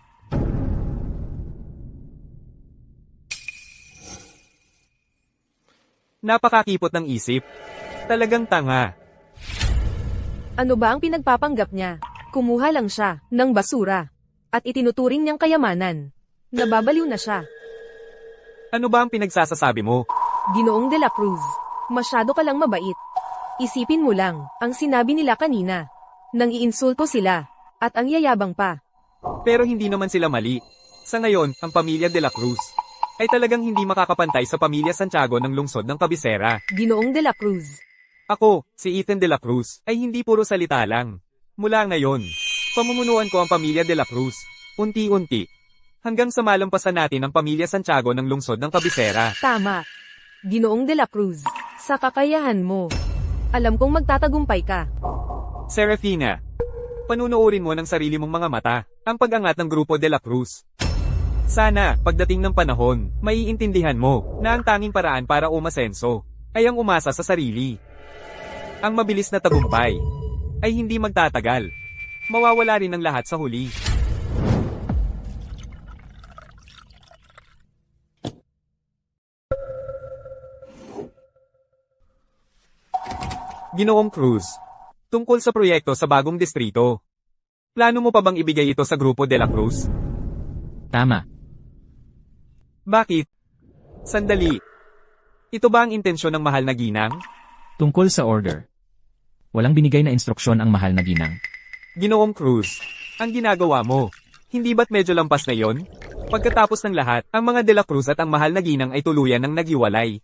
Napakakipot ng isip. Talagang tanga. Ano ba ang pinagpapanggap niya? Kumuha lang siya ng basura. At itinuturing niyang kayamanan. Nababaliw na siya. Ano ba ang pinagsasasabi mo? Ginoong De La Cruz, masyado ka lang mabait. Isipin mo lang ang sinabi nila kanina. Nang iinsulto sila. At ang yayabang pa. Pero hindi naman sila mali. Sa ngayon, ang pamilya De La Cruz ay talagang hindi makakapantay sa pamilya Santiago ng lungsod ng Cabecera. Ginoong De La Cruz. Ako, si Ethan De La Cruz, ay hindi puro salita lang. Mula ngayon, pamumunuan ko ang pamilya De La Cruz. Unti-unti. Hanggang sa malampasan natin ang pamilya Santiago ng lungsod ng Cabecera. Tama. Ginoong De La Cruz, sa kakayahan mo. Alam kong magtatagumpay ka. Serafina, panunuorin mo ng sarili mong mga mata ang pag-angat ng grupo De La Cruz. Sana, pagdating ng panahon, maiintindihan mo na ang tanging paraan para umasenso ay ang umasa sa sarili. Ang mabilis na tagumpay ay hindi magtatagal. Mawawala rin ang lahat sa huli. Ginoong Cruz, tungkol sa proyekto sa bagong distrito. Plano mo pa bang ibigay ito sa grupo De La Cruz? Tama. Bakit? Sandali. Ito ba ang intensyon ng mahal na ginang? Tungkol sa order. Walang binigay na instruksyon ang mahal na ginang. Ginoong Cruz, ang ginagawa mo, hindi ba't medyo lampas na yon? Pagkatapos ng lahat, ang mga De La Cruz at ang mahal na ginang ay tuluyan ng naghiwalay.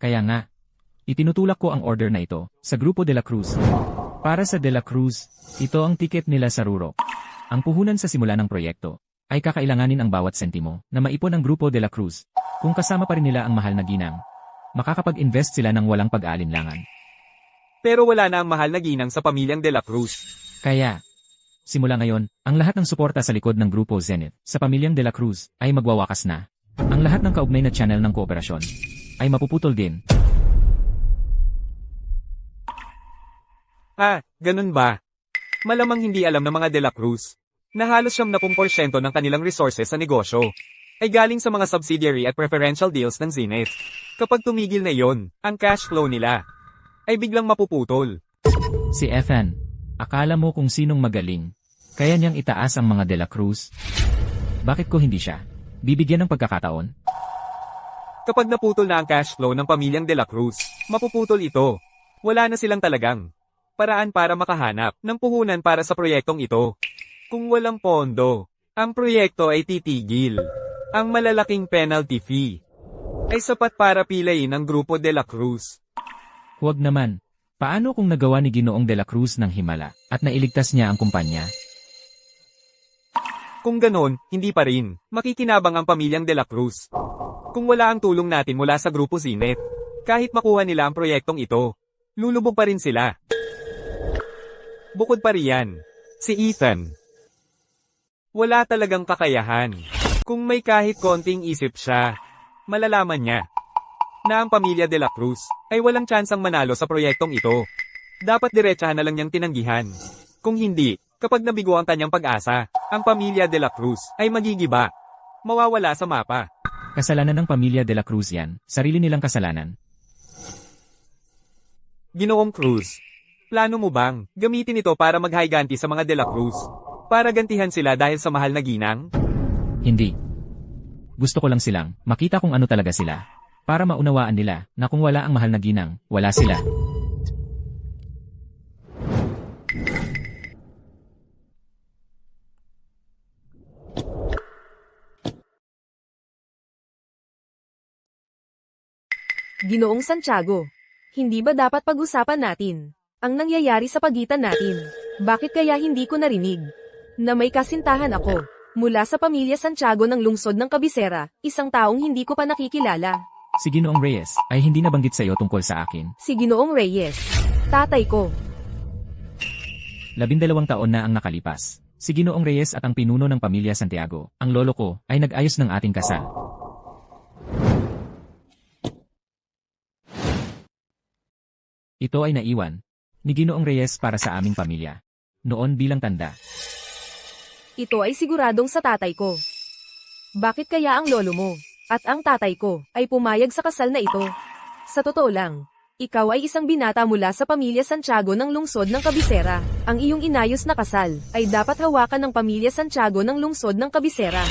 Kaya nga, itinutulak ko ang order na ito sa grupo De La Cruz. Para sa De La Cruz, ito ang tiket nila sa rurok. Ang puhunan sa simula ng proyekto ay kakailanganin ang bawat sentimo na maipon ng grupo De La Cruz. Kung kasama pa rin nila ang mahal na ginang, makakapag-invest sila ng walang pag-aalinlangan. Pero wala na ang mahal na ginang sa pamilyang De La Cruz. Kaya, simula ngayon, ang lahat ng suporta sa likod ng grupo Zenith sa pamilyang De La Cruz ay magwawakas na. Ang lahat ng kaugnay na channel ng kooperasyon ay mapuputol din. Ah, ganun ba? Malamang hindi alam ng mga De La Cruz na halos 70% ng kanilang resources sa negosyo ay galing sa mga subsidiary at preferential deals ng Zenith. Kapag tumigil na iyon, ang cash flow nila ay biglang mapuputol. Si Ethan, akala mo kung sinong magaling. Kaya niyang itaas ang mga De La Cruz. Bakit ko hindi siya bibigyan ng pagkakataon? Kapag naputol na ang cash flow ng pamilyang De La Cruz, mapuputol ito. Wala na silang talagang paraan para makahanap ng puhunan para sa proyektong ito. Kung walang pondo, ang proyekto ay titigil. Ang malalaking penalty fee ay sapat para pilayin ang grupo De La Cruz. Huwag naman. Paano kung nagawa ni Ginoong De La Cruz ng himala at nailigtas niya ang kumpanya? Kung ganon, hindi pa rin makikinabang ang pamilyang De La Cruz. Kung wala ang tulong natin mula sa grupo Zenith, kahit makuha nila ang proyektong ito, lulubog pa rin sila. Bukod pa riyan, si Ethan wala talagang kakayahan. Kung may kahit konting isip siya, malalaman niya na ang pamilya De La Cruz ay walang tsansang manalo sa proyektong ito. Dapat diretsahan na lang niyang tinanggihan. Kung hindi, kapag nabigo ang kanyang pag-asa, ang pamilya De La Cruz ay magigiba. Mawawala sa mapa. Kasalanan ng pamilya De La Cruz yan, sarili nilang kasalanan. Ginoong Cruz, plano mo bang gamitin ito para maghayganti sa mga De La Cruz? Para gantihan sila dahil sa mahal na ginang? Hindi. Gusto ko lang silang makita kung ano talaga sila. Para maunawaan nila na kung wala ang mahal na ginang, wala sila. Ginoong Santiago, hindi ba dapat pag-usapan natin ang nangyayari sa pagitan natin? Bakit kaya hindi ko narinig na may kasintahan ako mula sa pamilya Santiago ng lungsod ng Cabecera, isang taong hindi ko pa nakikilala? Si Ginoong Reyes ay hindi nabanggit sa iyo tungkol sa akin. Si Ginoong Reyes, tatay ko. 12 taon na ang nakalipas. Si Ginoong Reyes at ang pinuno ng pamilya Santiago, ang lolo ko, ay nag-ayos ng ating kasal. Ito ay naiwan ni Ginoong Reyes para sa aming pamilya. Noon bilang tanda. Ito ay siguradong sa tatay ko. Bakit kaya ang lolo mo at ang tatay ko ay pumayag sa kasal na ito? Sa totoo lang, ikaw ay isang binata mula sa pamilya Santiago ng lungsod ng Cabecera. Ang iyong inayos na kasal ay dapat hawakan ng pamilya Santiago ng lungsod ng Cabecera.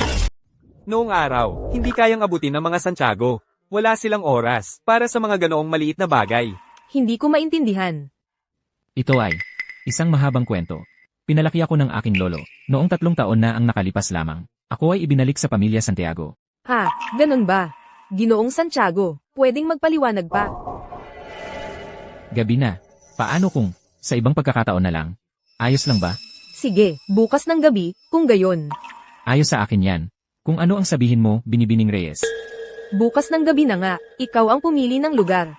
Noong araw, hindi kayang abutin ng mga Santiago. Wala silang oras para sa mga ganoong maliit na bagay. Hindi ko maintindihan. Ito ay isang mahabang kwento. Pinalaki ako ng aking lolo. Noong 3 taon na ang nakalipas lamang, ako ay ibinalik sa pamilya Santiago. Ha, ganun ba? Ginoong Santiago, pwedeng magpaliwanag pa. Gabi na. Paano kung sa ibang pagkakataon na lang? Ayos lang ba? Sige, bukas ng gabi, kung gayon. Ayos sa akin yan. Kung ano ang sabihin mo, Binibining Reyes. Bukas ng gabi na nga, ikaw ang pumili ng lugar.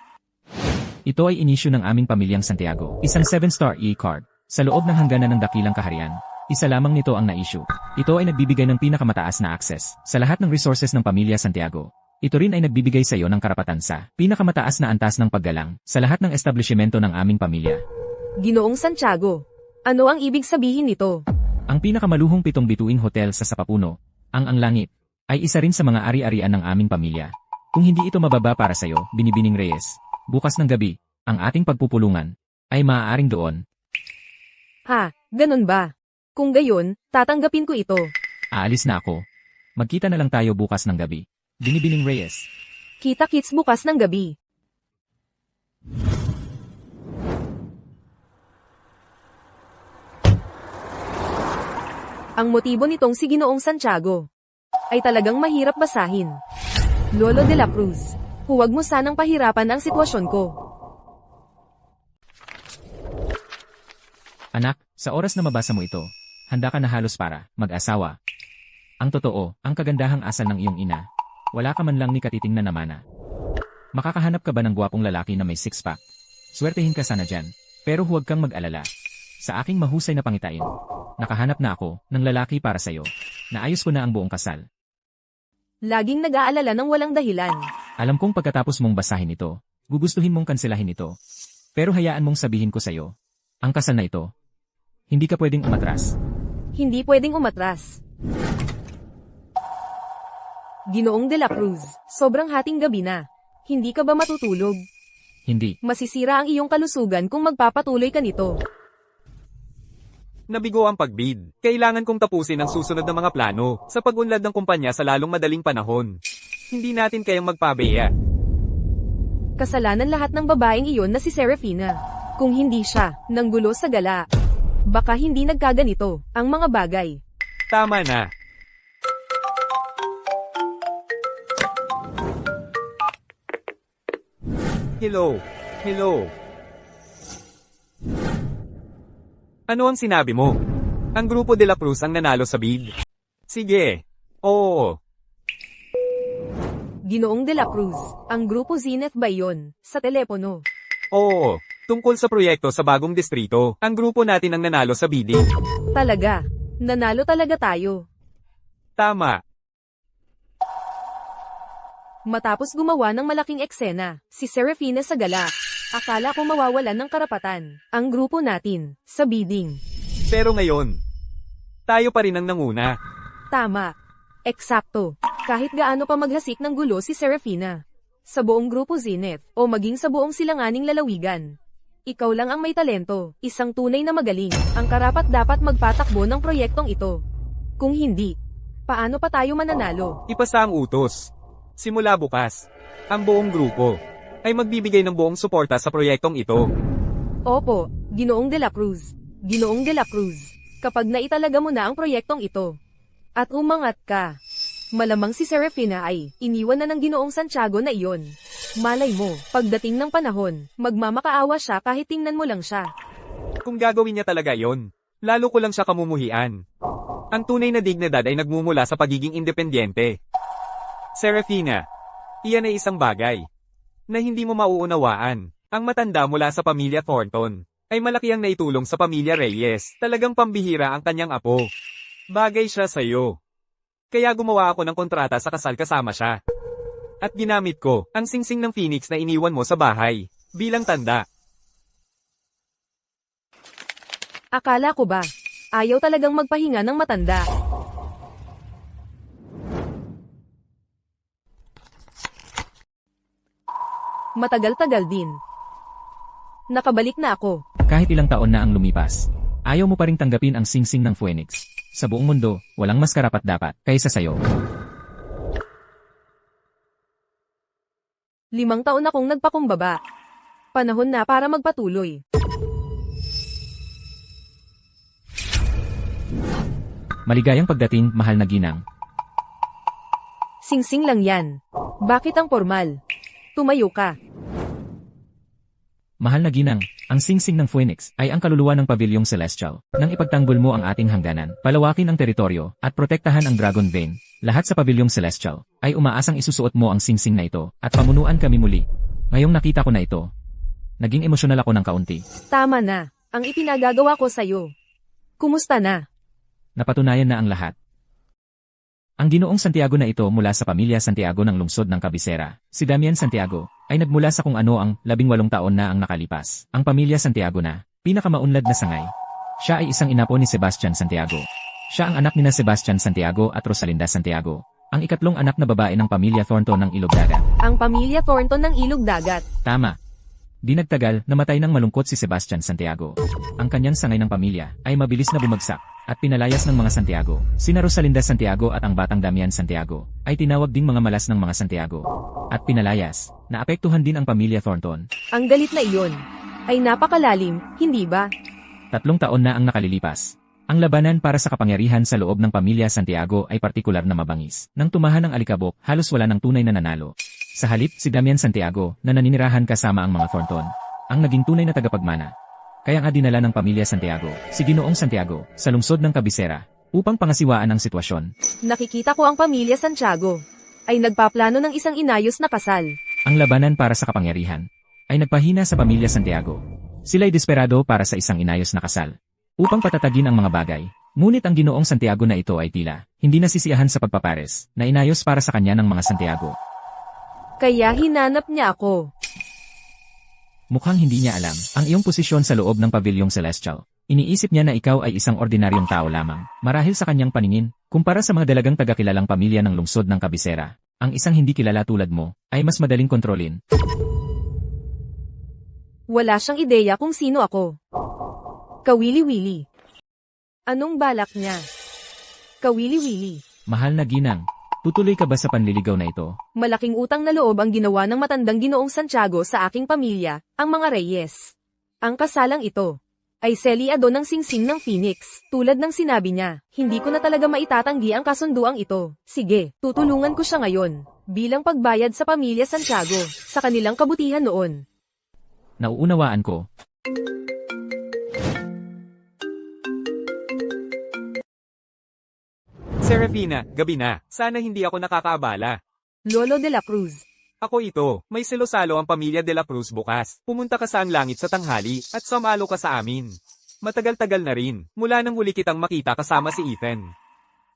Ito ay inisyu ng aming pamilyang Santiago. Isang 7-star e-card. Sa loob ng hangganan ng dakilang kaharian. Isa lamang nito ang na-issue. Ito ay nagbibigay ng pinakamataas na access sa lahat ng resources ng pamilya Santiago. Ito rin ay nagbibigay sa iyo ng karapatan sa pinakamataas na antas ng paggalang sa lahat ng establishmento ng aming pamilya. Ginoong Santiago, ano ang ibig sabihin nito? Ang pinakamaluhong 7 bituing hotel sa Sapapuno, ang Langit, ay isa rin sa mga ari-arian ng aming pamilya. Kung hindi ito mababa para sa iyo, Binibining Reyes, bukas ng gabi, ang ating pagpupulungan ay maaaring doon. Ha, ganun ba? Kung gayon, tatanggapin ko ito. Aalis na ako. Magkita na lang tayo bukas ng gabi. Binibining Reyes. Kita-kits bukas ng gabi. Ang motibo nitong si Ginoong Santiago ay talagang mahirap basahin. Lolo de la Cruz, huwag mo sanang pahirapan ang sitwasyon ko. Anak, sa oras na mabasa mo ito, handa ka na halos para mag-asawa. Ang totoo, ang kagandahang asal ng iyong ina. Wala ka man lang ni katiting na namana. Makakahanap ka ba ng gwapong lalaki na may six-pack? Swertehin ka sana dyan, pero huwag kang mag-alala. Sa aking mahusay na pangitain, nakahanap na ako ng lalaki para sa'yo. Naayos ko na ang buong kasal. Laging nag-aalala ng walang dahilan. Alam kong pagkatapos mong basahin ito, gugustuhin mong kanselahin ito. Pero hayaan mong sabihin ko sa'yo, ang kasal na ito Hindi ka pwedeng umatras. Hindi pwedeng umatras. Ginoong de la Cruz, sobrang hating gabi na. Hindi ka ba matutulog? Hindi. Masisira ang iyong kalusugan kung magpapatuloy ka nito. Nabigo ang pagbid. Kailangan kong tapusin ang susunod na mga plano sa pag-unlad ng kumpanya sa lalong madaling panahon. Hindi natin kayang magpabeya. Kasalanan lahat ng babaeng iyon na si Serafina. Kung hindi siya, nanggulo sa gala. Baka hindi nagkaganito ang mga bagay. Tama na. Hello. Hello. Ano ang sinabi mo? Ang grupo de la Cruz ang nanalo sa bid. Sige. Oo. Ginoong de la Cruz, ang grupo Zenith ba iyon, sa telepono? Oo. Tungkol sa proyekto sa bagong distrito, ang grupo natin ang nanalo sa bidding. Talaga. Nanalo talaga tayo. Tama. Matapos gumawa ng malaking eksena, si Serafina sa gala. Akala ko mawawalan ng karapatan, ang grupo natin, sa bidding. Pero ngayon, tayo pa rin ang nanguna. Tama. Eksakto. Kahit gaano pa maghasik ng gulo si Serafina. Sa buong grupo Zenith, o maging sa buong silanganing lalawigan. Ikaw lang ang may talento, isang tunay na magaling, ang karapat dapat magpatakbo ng proyektong ito. Kung hindi, paano pa tayo mananalo? Ipasa ang utos. Simula bukas, ang buong grupo ay magbibigay ng buong suporta sa proyektong ito. Opo, Ginoong de la Cruz. Ginoong de la Cruz. Kapag naitalaga mo na ang proyektong ito, at umangat ka, malamang si Serafina ay iniwan na ng Ginoong Santiago na iyon. Malay mo, pagdating ng panahon, magmamakaawa siya kahit tingnan mo lang siya. Kung gagawin niya talaga yon, lalo ko lang siya kamumuhian. Ang tunay na dignidad ay nagmumula sa pagiging independyente. Serafina, iyan ay isang bagay na hindi mo mauunawaan. Ang matanda mula sa pamilya Thornton ay malaki ang naitulong sa pamilya Reyes. Talagang pambihira ang kanyang apo. Bagay siya sa'yo. Kaya gumawa ako ng kontrata sa kasal kasama siya. At ginamit ko ang singsing ng Phoenix na iniwan mo sa bahay bilang tanda. Akala ko ba, ayaw talagang magpahinga ng matanda. Matagal-tagal din. Nakabalik na ako. Kahit ilang taon na ang lumipas, ayaw mo pa ring tanggapin ang singsing ng Phoenix. Sa buong mundo, walang mas karapat-dapat kaysa sayo. 5 taon akong nagpakumbaba. Panahon na para magpatuloy. Maligayang pagdating, mahal na ginang. Singsing lang yan. Bakit ang formal? Tumayo ka. Mahal na ginang, ang singsing ng Phoenix ay ang kaluluwa ng Pavilyong Celestial. Nang ipagtanggol mo ang ating hangganan, palawakin ang teritoryo, at protektahan ang Dragon Vein, lahat sa Pavilyong Celestial ay umaasang isusuot mo ang singsing na ito, at pamunuan kami muli. Ngayong nakita ko na ito, naging emosyonal ako ng kaunti. Tama na. Ang ipinagagawa ko sa'yo. Kumusta na? Napatunayan na ang lahat. Ang Ginoong Santiago na ito mula sa pamilya Santiago ng lungsod ng Cabecera, si Damian Santiago, ay nagmula sa kung ano ang 18 taon na ang nakalipas. Ang pamilya Santiago na, pinakamaunlad na sangay. Siya ay isang inapo ni Sebastian Santiago. Siya ang anak nina Sebastian Santiago at Rosalinda Santiago, ang ikatlong anak na babae ng pamilya Thornton ng Ilog Dagat. Ang pamilya Thornton ng Ilog Dagat. Tama. Di nagtagal, namatay ng malungkot si Sebastian Santiago. Ang kanyang sangay ng pamilya ay mabilis na bumagsak at pinalayas ng mga Santiago. Sina Rosalinda Santiago at ang batang Damian Santiago ay tinawag ding mga malas ng mga Santiago. At pinalayas, naapektuhan din ang pamilya Thornton. Ang galit na iyon ay napakalalim, hindi ba? 3 taon na ang nakalilipas. Ang labanan para sa kapangyarihan sa loob ng pamilya Santiago ay partikular na mabangis. Nang tumahan ng alikabok, halos wala ng tunay na nanalo. Sa halip, si Damian Santiago, na naninirahan kasama ang mga Thornton, ang naging tunay na tagapagmana. Kaya nga dinala ng pamilya Santiago, si Ginoong Santiago, sa lungsod ng Cabecera, upang pangasiwaan ang sitwasyon. Nakikita ko ang pamilya Santiago ay nagpaplano ng isang inayos na kasal. Ang labanan para sa kapangyarihan ay nagpahina sa pamilya Santiago. Sila'y desperado para sa isang inayos na kasal, upang patatagin ang mga bagay. Ngunit ang Ginoong Santiago na ito ay tila hindi nasisiyahan sa pagpapares na inayos para sa kanya ng mga Santiago. Kaya hinanap niya ako. Mukhang hindi niya alam ang iyong posisyon sa loob ng Pavilyong Celestial. Iniisip niya na ikaw ay isang ordinaryong tao lamang. Marahil sa kanyang paningin, kumpara sa mga dalagang tagakilalang pamilya ng lungsod ng Kabisera, ang isang hindi kilala tulad mo, ay mas madaling kontrolin. Wala siyang ideya kung sino ako. Kawili-wili. Anong balak niya? Kawili-wili. Mahal na ginang, tutuloy ka ba sa panliligaw na ito? Malaking utang na loob ang ginawa ng matandang Ginoong Santiago sa aking pamilya, ang mga Reyes. Ang kasalang ito ay seliado ng singsing ng Phoenix. Tulad ng sinabi niya, hindi ko na talaga maitatanggi ang kasunduang ito. Sige, tutulungan ko siya ngayon, bilang pagbayad sa pamilya Santiago, sa kanilang kabutihan noon. Nauunawaan ko. Serafina, gabi na. Sana hindi ako nakakaabala. Lolo de la Cruz. Ako ito, may silosalo ang pamilya de la Cruz bukas. Pumunta ka sa ang langit sa tanghali, at sumalo ka sa amin. Matagal-tagal na rin, mula nang huli kitang makita kasama si Ethan.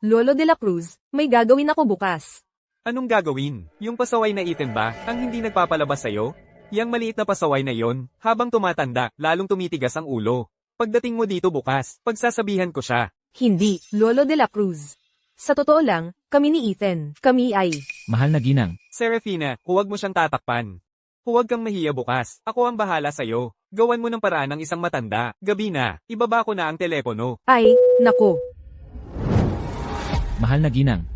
Lolo de la Cruz, may gagawin ako bukas. Anong gagawin? Yung pasaway na Ethan ba, ang hindi nagpapalabas sa'yo? Yang maliit na pasaway na yon, habang tumatanda, lalong tumitigas ang ulo. Pagdating mo dito bukas, pagsasabihan ko siya. Hindi, Lolo de la Cruz. Sa totoo lang, kami ni Ethan, kami ay... Mahal na ginang, Serafina, huwag mo siyang tatakpan. Huwag kang mahiya bukas, ako ang bahala sa'yo. Gawan mo ng paraan ng isang matanda. Gabi na, ibaba ko na ang telepono. Ay, nako. mahal na ginang.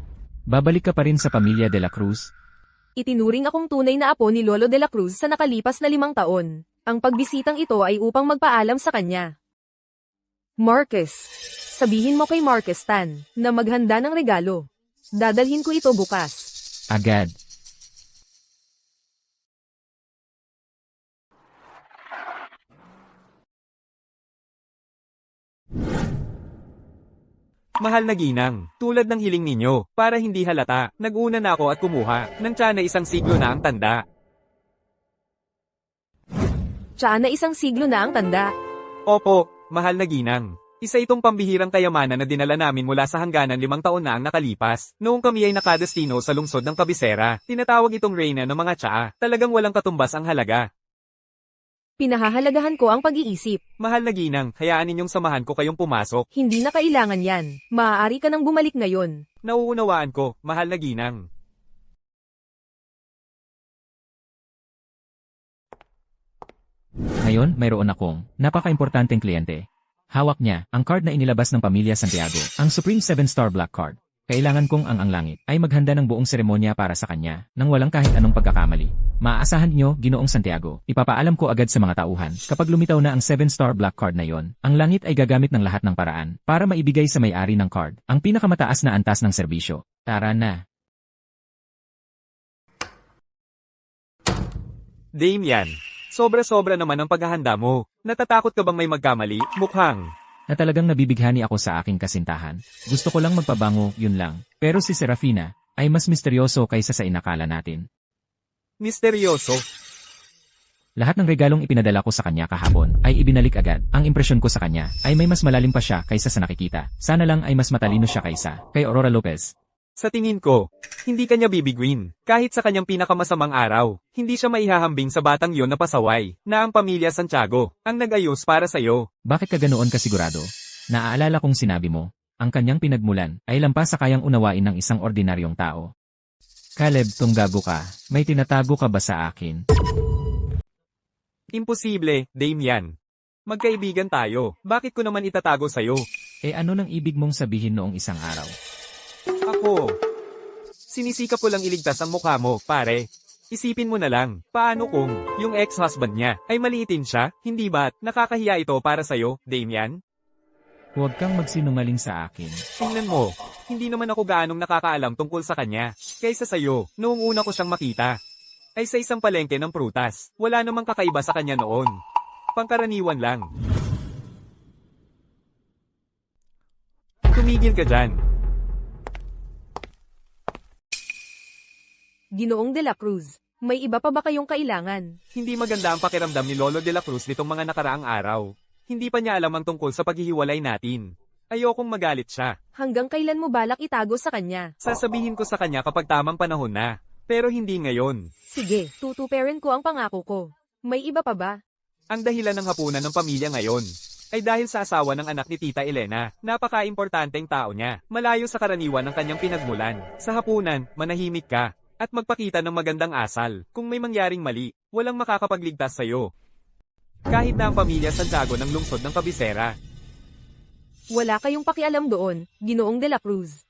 Babalik ka pa rin sa pamilya de la Cruz? Itinuring akong tunay na apo ni Lolo de la Cruz sa nakalipas na 5 taon. Ang pagbisitang ito ay upang magpaalam sa kanya. Marcus. Sabihin mo kay Marcus Tan na maghanda ng regalo. Dadalhin ko ito bukas. Agad. Mahal na ginang, tulad ng hiling ninyo, para hindi halata, nag-una na ako at kumuha, ng tiyan na 1 siglo na ang tanda. Tiyan na 1 siglo na ang tanda. Opo, mahal na ginang. Isa itong pambihirang kayamanan na dinala namin mula sa hangganan 5 taon na ang nakalipas. Noong kami ay nakadestino sa lungsod ng Kabisera, tinatawag itong reyna ng mga tsaa. Talagang walang katumbas ang halaga. Pinahahalagahan ko ang pag-iisip. Mahal na ginang, hayaan ninyong samahan ko kayong pumasok. Hindi na kailangan yan. Maaari ka nang bumalik ngayon. Nauunawaan ko, mahal na ginang. Ngayon, mayroon akong napaka-importanteng kliyente. Hawak niya ang card na inilabas ng pamilya Santiago, ang Supreme 7-Star Black Card. Kailangan kong ang langit ay maghanda ng buong seremonya para sa kanya, nang walang kahit anong pagkakamali. Maaasahan niyo, Ginoong Santiago, ipapaalam ko agad sa mga tauhan, kapag lumitaw na ang 7-Star Black Card na yon, ang langit ay gagamit ng lahat ng paraan, para maibigay sa may-ari ng card, ang pinakamataas na antas ng serbisyo. Tara na. Damian, sobra-sobra naman ang paghahanda mo. Natatakot ka bang may magkamali? Mukhang. Na talagang nabibighani ako sa aking kasintahan. Gusto ko lang magpabango, yun lang. Pero si Serafina ay mas misteryoso kaysa sa inakala natin. Misteryoso. Lahat ng regalong ipinadala ko sa kanya kahapon ay ibinalik agad. Ang impresyon ko sa kanya ay may mas malalim pa siya kaysa sa nakikita. Sana lang ay mas matalino siya kaysa kay Aurora Lopez. Sa tingin ko, hindi kanya bibiguin. Kahit sa kanyang pinakamasamang araw, hindi siya maihahambing sa batang yon na pasaway, na ang pamilya Santiago, ang nag-ayos para sa'yo. Bakit ka ganoon kasigurado? Naaalala kong sinabi mo, ang kanyang pinagmulan ay lampas sa kayang unawain ng isang ordinaryong tao. Caleb, tunggago ka. May tinatago ka ba sa akin? Imposible, Damian. Magkaibigan tayo. Bakit ko naman itatago sa'yo? Ano nang ibig mong sabihin noong isang araw? Ako. Sinisikap ko lang iligtas ang mukha mo, pare. Isipin mo na lang, paano kung yung ex-husband niya ay maliitin siya, hindi ba't nakakahiya ito para sa'yo, Damian? Huwag kang magsinungaling sa akin. Tingnan mo, hindi naman ako gaanong nakakaalam tungkol sa kanya. Kaysa sa'yo, noong una ko siyang makita, ay sa isang palengke ng prutas. Wala namang kakaiba sa kanya noon. Pangkaraniwan lang. Tumigil ka dyan. Ginoong de la Cruz, may iba pa ba kayong kailangan? Hindi maganda ang pakiramdam ni Lolo de la Cruz nitong mga nakaraang araw. Hindi pa niya alam ang tungkol sa paghihiwalay natin. Ayokong magalit siya. Hanggang kailan mo balak itago sa kanya? Sasabihin ko sa kanya kapag tamang panahon na. Pero hindi ngayon. Sige, tutuperin ko ang pangako ko. May iba pa ba? Ang dahilan ng hapunan ng pamilya ngayon ay dahil sa asawa ng anak ni Tita Elena. Napaka-importanteng tao niya, malayo sa karaniwan ng kanyang pinagmulan. Sa hapunan, manahimik ka, at magpakita ng magandang asal. Kung may mangyaring mali, walang makakapagligtas sa'yo. Kahit na ang pamilya Santiago ng lungsod ng Cabecera. Wala kayong pakialam doon, Ginoong de la Cruz.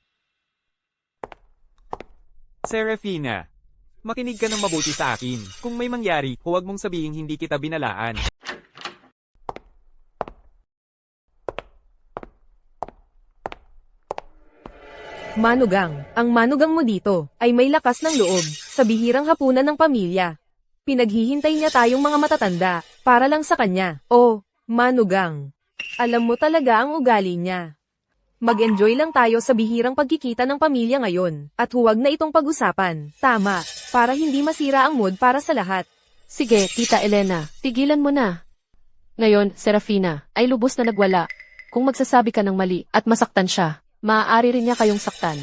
Serafina, makinig ka ng mabuti sa akin. Kung may mangyari, huwag mong sabihing hindi kita binalaan. Manugang, ang manugang mo dito, ay may lakas ng loob, sa bihirang hapunan ng pamilya. Pinaghihintay niya tayong mga matatanda, para lang sa kanya. Oh, manugang. Alam mo talaga ang ugali niya. Mag-enjoy lang tayo sa bihirang pagkikita ng pamilya ngayon, at huwag na itong pag-usapan. Tama, para hindi masira ang mood para sa lahat. Sige, Tita Elena, tigilan mo na. Ngayon, Serafina, ay lubos na nagwala. Kung magsasabi ka ng mali at masaktan siya, maaari rin niya kayong saktan.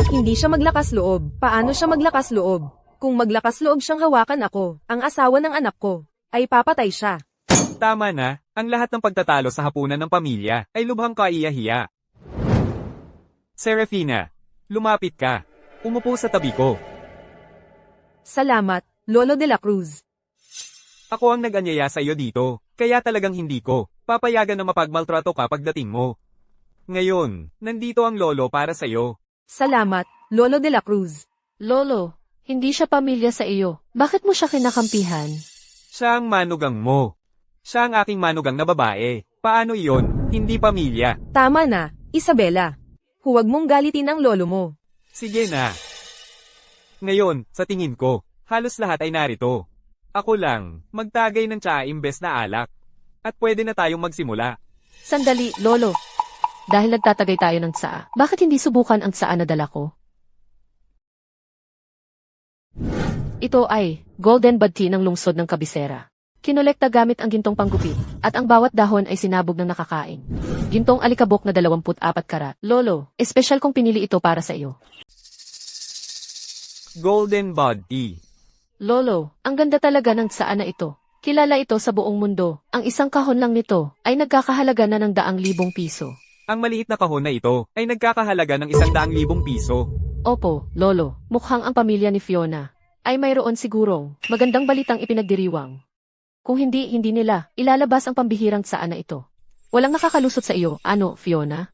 Hindi siya maglakas loob. Paano siya maglakas loob? Kung maglakas loob siyang hawakan ako, ang asawa ng anak ko, ay papatay siya. Tama na, ang lahat ng pagtatalo sa hapunan ng pamilya ay lubhang kaiyahiya. Serafina, lumapit ka. Umupo sa tabi ko. Salamat, Lolo de la Cruz. Ako ang nag-anyaya sa iyo dito, kaya talagang hindi ko papayagan na mapagmaltrato ka pagdating mo. Ngayon, nandito ang lolo para sa iyo. Salamat, Lolo de la Cruz. Lolo, hindi siya pamilya sa iyo. Bakit mo siya kinakampihan? Siya ang manugang mo. Siya ang aking manugang na babae. Paano iyon? Hindi pamilya. Tama na, Isabela. Huwag mong galitin ang lolo mo. Sige na. Ngayon, sa tingin ko, halos lahat ay narito. Ako lang, magtagay ng tsaa imbes na alak. At pwede na tayong magsimula. Sandali, Lolo. Dahil nagtatagay tayo ng tsaa, bakit hindi subukan ang tsaa na dala ko? Ito ay golden bud tea ng lungsod ng Cabecera. Kinolekta gamit ang gintong panggupit, at ang bawat dahon ay sinabog ng nakakain. Gintong alikabok na 24 karat. Lolo, espesyal kong pinili ito para sa iyo. Golden Body. Lolo, ang ganda talaga ng tsaa na ito. Kilala ito sa buong mundo. Ang isang kahon lang nito ay nagkakahalaga na ng 100,000 piso. Ang maliit na kahon na ito ay nagkakahalaga ng 100,000 piso. Opo, Lolo, mukhang ang pamilya ni Fiona ay mayroon sigurong magandang balitang ipinagdiriwang. Kung hindi nila ilalabas ang pambihirang tsaa na ito. Walang nakakalusot sa iyo, ano, Fiona?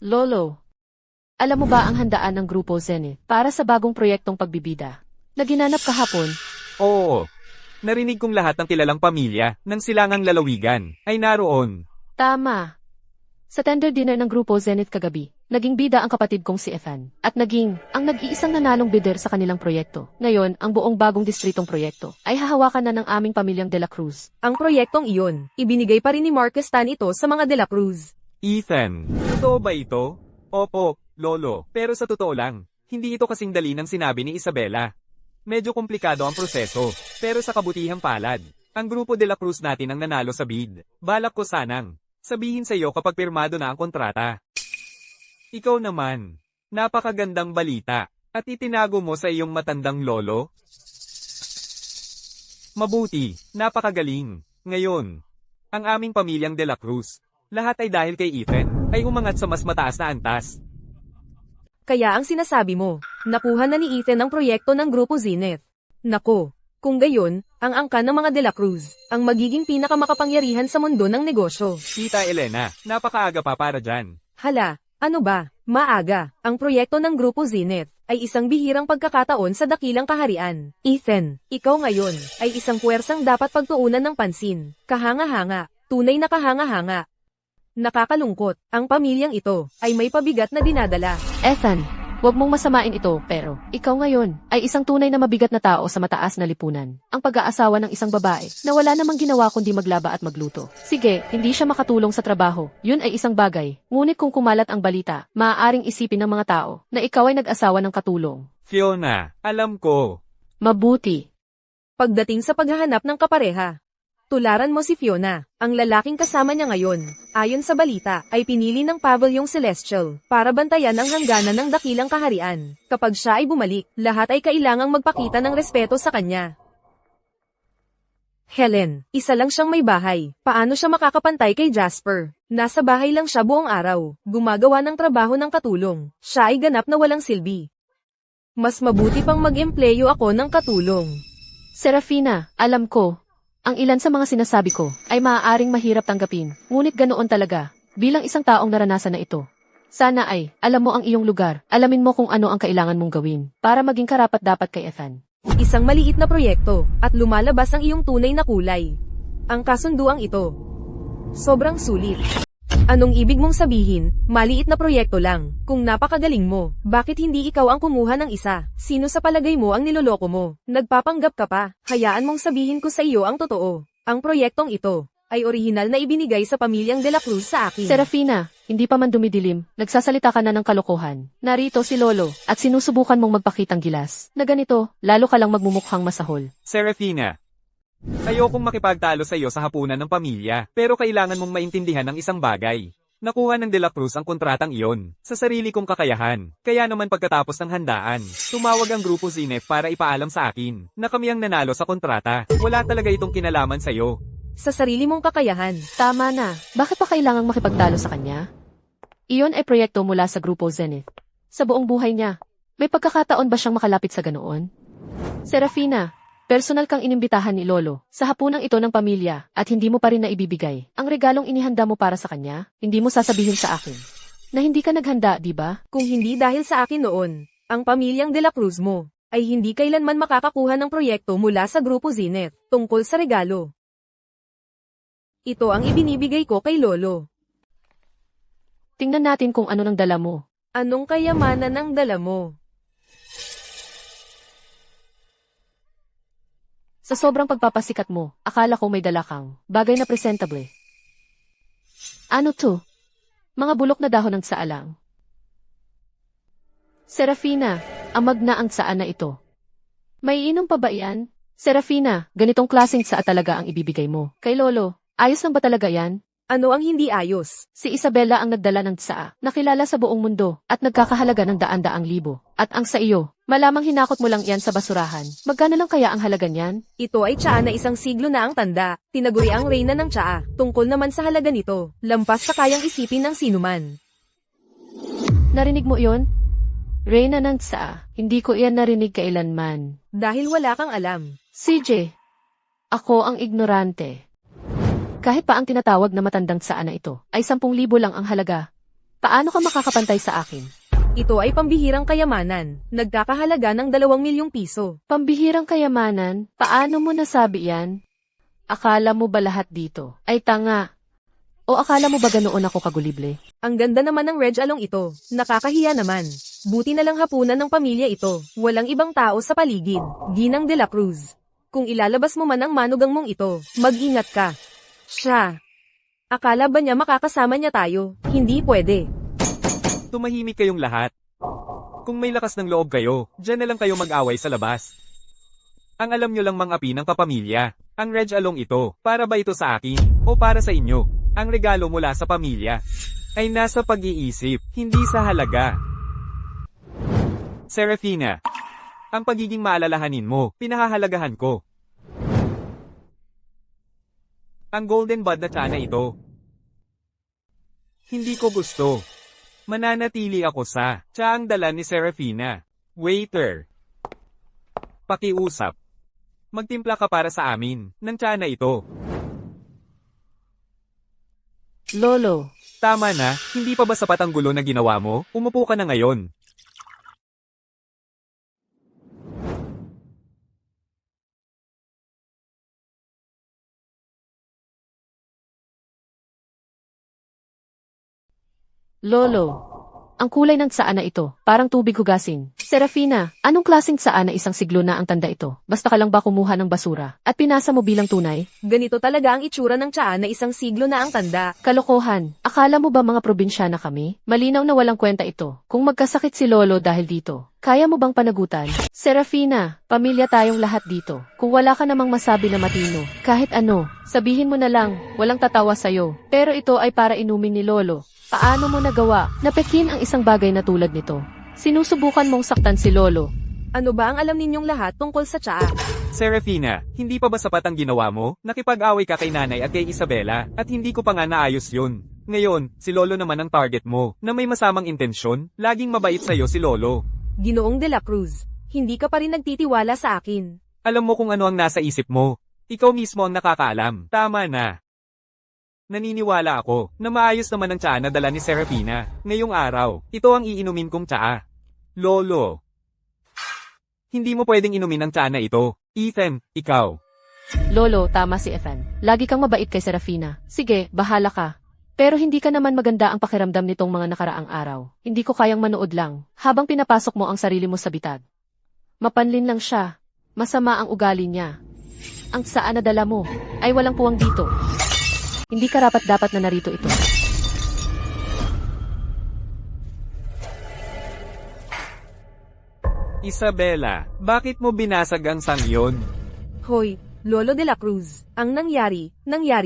Lolo, alam mo ba ang handaan ng Grupo Zenith para sa bagong proyektong pagbibida na ginanap kahapon? Oo. Narinig kong lahat ng kilalang pamilya ng silangang lalawigan ay naroon. Tama. Sa tender dinner ng Grupo Zenith kagabi, naging bida ang kapatid kong si Ethan, at naging ang nag-iisang nanalong bidder sa kanilang proyekto. Ngayon, ang buong bagong distritong proyekto ay hahawakan na ng aming pamilyang De La Cruz. Ang proyektong iyon, ibinigay pa rin ni Marcos Tan ito sa mga de la Cruz. Ethan, totoo ba ito? Opo, Lolo, pero sa totoo lang, hindi ito kasing dali ng sinabi ni Isabela. Medyo komplikado ang proseso, pero sa kabutihang palad, ang grupo De La Cruz natin ang nanalo sa bid. Balak ko sanang sabihin sa iyo kapag pirmado na ang kontrata. Ikaw naman, napakagandang balita, at itinago mo sa iyong matandang lolo? Mabuti, napakagaling. Ngayon, ang aming pamilyang De La Cruz, lahat ay dahil kay Ethan, ay umangat sa mas mataas na antas. Kaya ang sinasabi mo, nakuha na ni Ethan ang proyekto ng Grupo Zenith. Nako, kung gayon, ang angkan ng mga De La Cruz, ang magiging pinakamakapangyarihan sa mundo ng negosyo. Tita Elena, napakaaga pa para dyan. Hala, ano ba? Maaga, ang proyekto ng Grupo Zenith ay isang bihirang pagkakataon sa dakilang kaharian. Ethan, ikaw ngayon ay isang puwersang dapat pagtuunan ng pansin. Kahanga-hanga, tunay na kahanga-hanga. Nakakalungkot, ang pamilyang ito ay may pabigat na dinadala. Ethan, huwag mong masamain ito, pero ikaw ngayon ay isang tunay na mabigat na tao sa mataas na lipunan. Ang pag-aasawa ng isang babae na wala namang ginawa kundi maglaba at magluto. Sige, hindi siya makatulong sa trabaho. Yun ay isang bagay. Ngunit kung kumalat ang balita, maaaring isipin ng mga tao na ikaw ay nag-asawa ng katulong. Fiona, alam ko. Mabuti. Pagdating sa paghahanap ng kapareha, tularan mo si Fiona, ang lalaking kasama niya ngayon. Ayon sa balita, ay pinili ng Paviliong Celestial para bantayan ang hangganan ng dakilang kaharian. Kapag siya ay bumalik, lahat ay kailangang magpakita ng respeto sa kanya. Helen, isa lang siyang may bahay. Paano siya makakapantay kay Jasper? Nasa bahay lang siya buong araw, gumagawa ng trabaho ng katulong. Siya ay ganap na walang silbi. Mas mabuti pang mag-empleyo ako ng katulong. Serafina, alam ko, ang ilan sa mga sinasabi ko ay maaaring mahirap tanggapin, ngunit ganoon talaga, bilang isang taong naranasan na ito. Sana ay, alam mo ang iyong lugar, alamin mo kung ano ang kailangan mong gawin, para maging karapat-dapat kay Ethan. Isang maliit na proyekto, at lumalabas ang iyong tunay na kulay. Ang kasunduang ito. Sobrang sulit. Anong ibig mong sabihin? Maliit na proyekto lang. Kung napakagaling mo, bakit hindi ikaw ang kumuha ng isa? Sino sa palagay mo ang niloloko mo? Nagpapanggap ka pa. Hayaan mong sabihin ko sa iyo ang totoo. Ang proyektong ito ay orihinal na ibinigay sa pamilyang De La Cruz sa akin. Serafina, hindi pa man dumidilim, nagsasalita ka na ng kalokohan. Narito si Lolo, at sinusubukan mong magpakitang gilas. Na ganito, lalo ka lang magmumukhang masahol. Serafina, ayokong makipagtalo sa iyo sa hapunan ng pamilya, pero kailangan mong maintindihan ng isang bagay. Nakuha ng De La Cruz ang kontratang iyon, sa sarili kong kakayahan. Kaya naman pagkatapos ng handaan, tumawag ang Grupo Zenith para ipaalam sa akin, na kami ang nanalo sa kontrata. Wala talaga itong kinalaman sa iyo. Sa sarili mong kakayahan. Tama na, bakit pa kailangang makipagtalo sa kanya? Iyon ay proyekto mula sa Grupo Zenith. Sa buong buhay niya, may pagkakataon ba siyang makalapit sa ganoon? Serafina, personal kang inimbitahan ni Lolo sa hapunang ito ng pamilya at hindi mo pa rin naibibigay ang regalong inihanda mo para sa kanya. Hindi mo sasabihin sa akin na hindi ka naghanda, di ba? Kung hindi dahil sa akin noon, ang pamilyang De La Cruz mo ay hindi kailanman makakakuha ng proyekto mula sa Grupo Zenith tungkol sa regalo. Ito ang ibinibigay ko kay Lolo. Tingnan natin kung ano nang dala mo. Anong kayamanan ang dala mo? Sa sobrang pagpapasikat mo, akala ko may dala kang bagay na presentable. Ano to? Mga bulok na dahon ng saalang. Serafina, amag na ang tsaa na ito. May inom pa ba iyan? Serafina, ganitong klaseng tsaa talaga ang ibibigay mo. Kay Lolo, ayos lang ba talaga yan? Ano ang hindi ayos? Si Isabella ang nagdala ng tsaa, nakilala sa buong mundo, at nagkakahalaga ng daan-daang libo. At ang sa iyo, malamang hinakot mo lang yan sa basurahan. Magkano lang kaya ang halaga niyan? Ito ay tsaa na isang siglo na ang tanda. Tinaguri ang reyna ng tsaa. Tungkol naman sa halaga nito, lampas sa kayang isipin ng sinuman. Narinig mo iyon? Reyna ng tsaa, hindi ko iyan narinig kailanman. Dahil wala kang alam. CJ, ako ang ignorante. Kahit pa ang tinatawag na matandang tsaa na ito, ay 10,000 lang ang halaga. Paano ka makakapantay sa akin? Ito ay pambihirang kayamanan, nagkakahalaga ng 2,000,000 piso. Pambihirang kayamanan? Paano mo nasabi yan? Akala mo ba lahat dito ay tanga? O akala mo ba ganoon ako kagulible? Ang ganda naman ng Reg Along ito, nakakahiya naman. Buti na lang hapunan ng pamilya ito, walang ibang tao sa paligid. Ginang De La Cruz. Kung ilalabas mo man ang manugang mong ito, mag-ingat ka. Siya. Akala ba niya makakasama niya tayo? Hindi pwede. Tumahimik kayong lahat. Kung may lakas ng loob kayo, dyan na lang kayo mag-away sa labas. Ang alam nyo lang mang-api ng kapamilya, ang Reg Along ito, para ba ito sa akin, o para sa inyo? Ang regalo mula sa pamilya, ay nasa pag-iisip, hindi sa halaga. Serafina, ang pagiging maalalahanin mo, pinahahalagahan ko. Ang golden bud na tsaa na ito. Hindi ko gusto. Mananatili ako sa tsaang dala ni Serafina. Waiter. Pakiusap. Magtimpla ka para sa amin ng tsaa na ito. Lolo, Tama na, hindi pa ba sapat ang gulo na ginawa mo? Umupo ka na ngayon. Lolo, ang kulay ng tsaa na ito, parang tubig hugasin. Serafina, anong klaseng tsaa na isang siglo na ang tanda ito? Basta ka lang ba kumuha ng basura at pinasa mo bilang tunay? Ganito talaga ang itsura ng tsaa na isang siglo na ang tanda. Kalokohan, akala mo ba mga probinsyana kami? Malinaw na walang kwenta ito. Kung magkasakit si Lolo dahil dito, kaya mo bang panagutan? Serafina, pamilya tayong lahat dito. Kung wala ka namang masabi na matino, kahit ano, sabihin mo na lang, walang tatawa sa'yo. Pero ito ay para inumin ni Lolo. Paano mo nagawa na pekin ang isang bagay na tulad nito? Sinusubukan mong saktan si Lolo. Ano ba ang alam ninyong lahat tungkol sa tsaa? Serafina, hindi pa ba sapat ang ginawa mo? Nakipag-away ka kay nanay at kay Isabela, at hindi ko pa nga naayos yun. Ngayon, si Lolo naman ang target mo, na may masamang intensyon, laging mabait sa'yo si Lolo. Ginoong de la Cruz, hindi ka pa rin nagtitiwala sa akin. Alam mo kung ano ang nasa isip mo. Ikaw mismo ang nakakaalam. Tama na. Naniniwala ako na maayos naman ang tsaa na dala ni Serafina. Ngayong araw, ito ang iinumin kong tsaa. Lolo. Hindi mo pwedeng inumin ang tsaa na ito. Ethan, ikaw. Lolo, tama si Ethan. Lagi kang mabait kay Serafina. Sige, bahala ka. Pero hindi ka naman maganda ang pakiramdam nitong mga nakaraang araw. Hindi ko kayang manood lang, habang pinapasok mo ang sarili mo sa bitad. Mapanlin lang siya. Masama ang ugali niya. Ang tsaa na dala mo ay walang puwang dito. Hindi karapat-dapat na narito ito. Isabela, bakit mo binasag ang sangyon? Hoy, Lolo de la Cruz, ang nangyari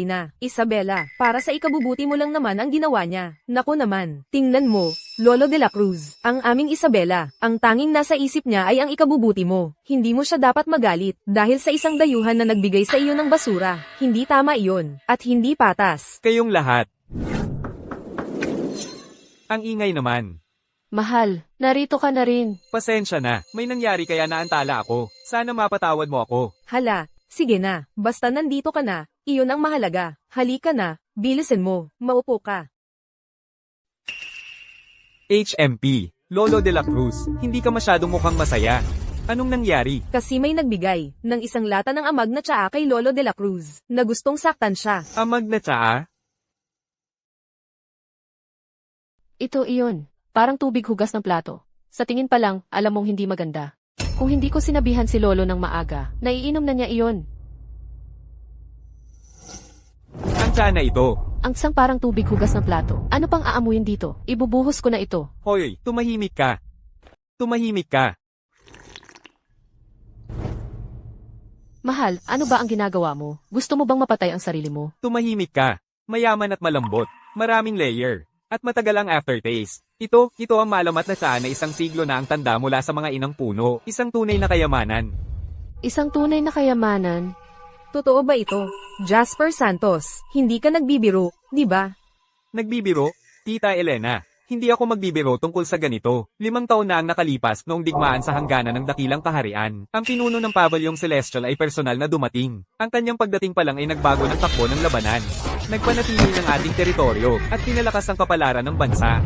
na. Isabela, para sa ikabubuti mo lang naman ang ginawa niya. Naku naman, tingnan mo, Lolo de la Cruz, ang aming Isabela, ang tanging nasa isip niya ay ang ikabubuti mo. Hindi mo siya dapat magalit, dahil sa isang dayuhan na nagbigay sa iyo ng basura. Hindi tama iyon, at hindi patas. Kayong lahat. Ang ingay naman. Mahal, narito ka na rin. Pasensya na, may nangyari kaya naantala ako. Sana mapatawad mo ako. Hala, sige na, basta nandito ka na, iyon ang mahalaga. Halika na, bilisin mo, maupo ka. HMP, Lolo de la Cruz, hindi ka masyadong mukhang masaya. Anong nangyari? Kasi may nagbigay ng isang lata ng amag na tsaa kay Lolo de la Cruz, na gustong saktan siya. Amag na tsaa? Ito iyon. Parang tubig hugas ng plato. Sa tingin pa lang, alam mong hindi maganda. Kung hindi ko sinabihan si Lolo ng maaga, naiinom na niya iyon. Ang tsaa na ito. Ang sang parang tubig hugas ng plato. Ano pang aamuyin dito? Ibubuhos ko na ito. Hoy, tumahimik ka. Tumahimik ka. Mahal, ano ba ang ginagawa mo? Gusto mo bang mapatay ang sarili mo? Tumahimik ka. Mayaman at malambot. Maraming layer. At matagal ang aftertaste. Ito ang malamat na tsaa na isang siglo na ang tanda mula sa mga inang puno. Isang tunay na kayamanan. Isang tunay na kayamanan. Totoo ba ito? Jasper Santos, hindi ka nagbibiro, di ba? Nagbibiro? Tita Elena, hindi ako magbibiro tungkol sa ganito. 5 taon na ang nakalipas noong digmaan sa hangganan ng dakilang kaharian. Ang pinuno ng Pabalyong Celestial ay personal na dumating. Ang kanyang pagdating pa lang ay nagbago ng takbo ng labanan. Nagpanatili ng ating teritoryo at pinalakas ang kapalaran ng bansa.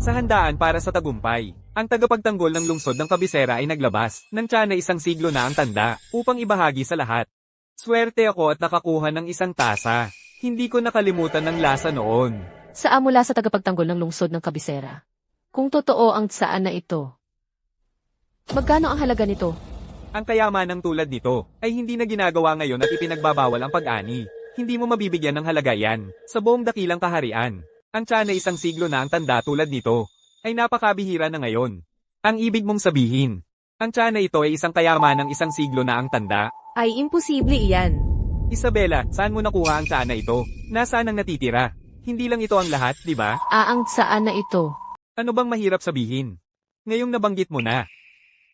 Sa handaan para sa tagumpay, ang tagapagtanggol ng lungsod ng Kabisera ay naglabas ng tsaa na isang siglo na ang tanda upang ibahagi sa lahat. Swerte ako at nakakuha ng isang tasa. Hindi ko nakalimutan ng lasa noon. Saa mula sa tagapagtanggol ng lungsod ng Kabisera. Kung totoo ang tsaa na ito. Magkano ang halaga nito? Ang kayamanang tulad nito ay hindi na ginagawa ngayon at ipinagbabawal ang pag-ani. Hindi mo mabibigyan ng halaga yan sa buong dakilang kaharian. Ang tsaa na isang siglo na ang tanda tulad nito ay napakabihira na ngayon. Ang ibig mong sabihin, ang tsaa na ito ay isang kayamanang isang siglo na ang tanda? Ay imposible iyan. Isabela, saan mo nakuha ang tsaa na ito? Nasaan ang natitira? Hindi lang ito ang lahat, di ba? Ang tsaa na ito. Ano bang mahirap sabihin? Ngayong nabanggit mo na.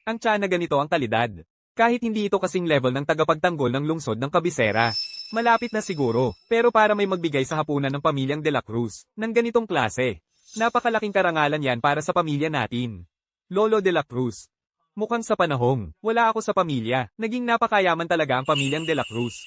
Ang tsaa na ganito ang kalidad. Kahit hindi ito kasing level ng tagapagtanggol ng lungsod ng Kabisera. Malapit na siguro, pero para may magbigay sa hapunan ng pamilyang De La Cruz, ng ganitong klase. Napakalaking karangalan yan para sa pamilya natin. Lolo De La Cruz. Mukhang sa panahong, wala ako sa pamilya, naging napakayaman talaga ang pamilyang De La Cruz.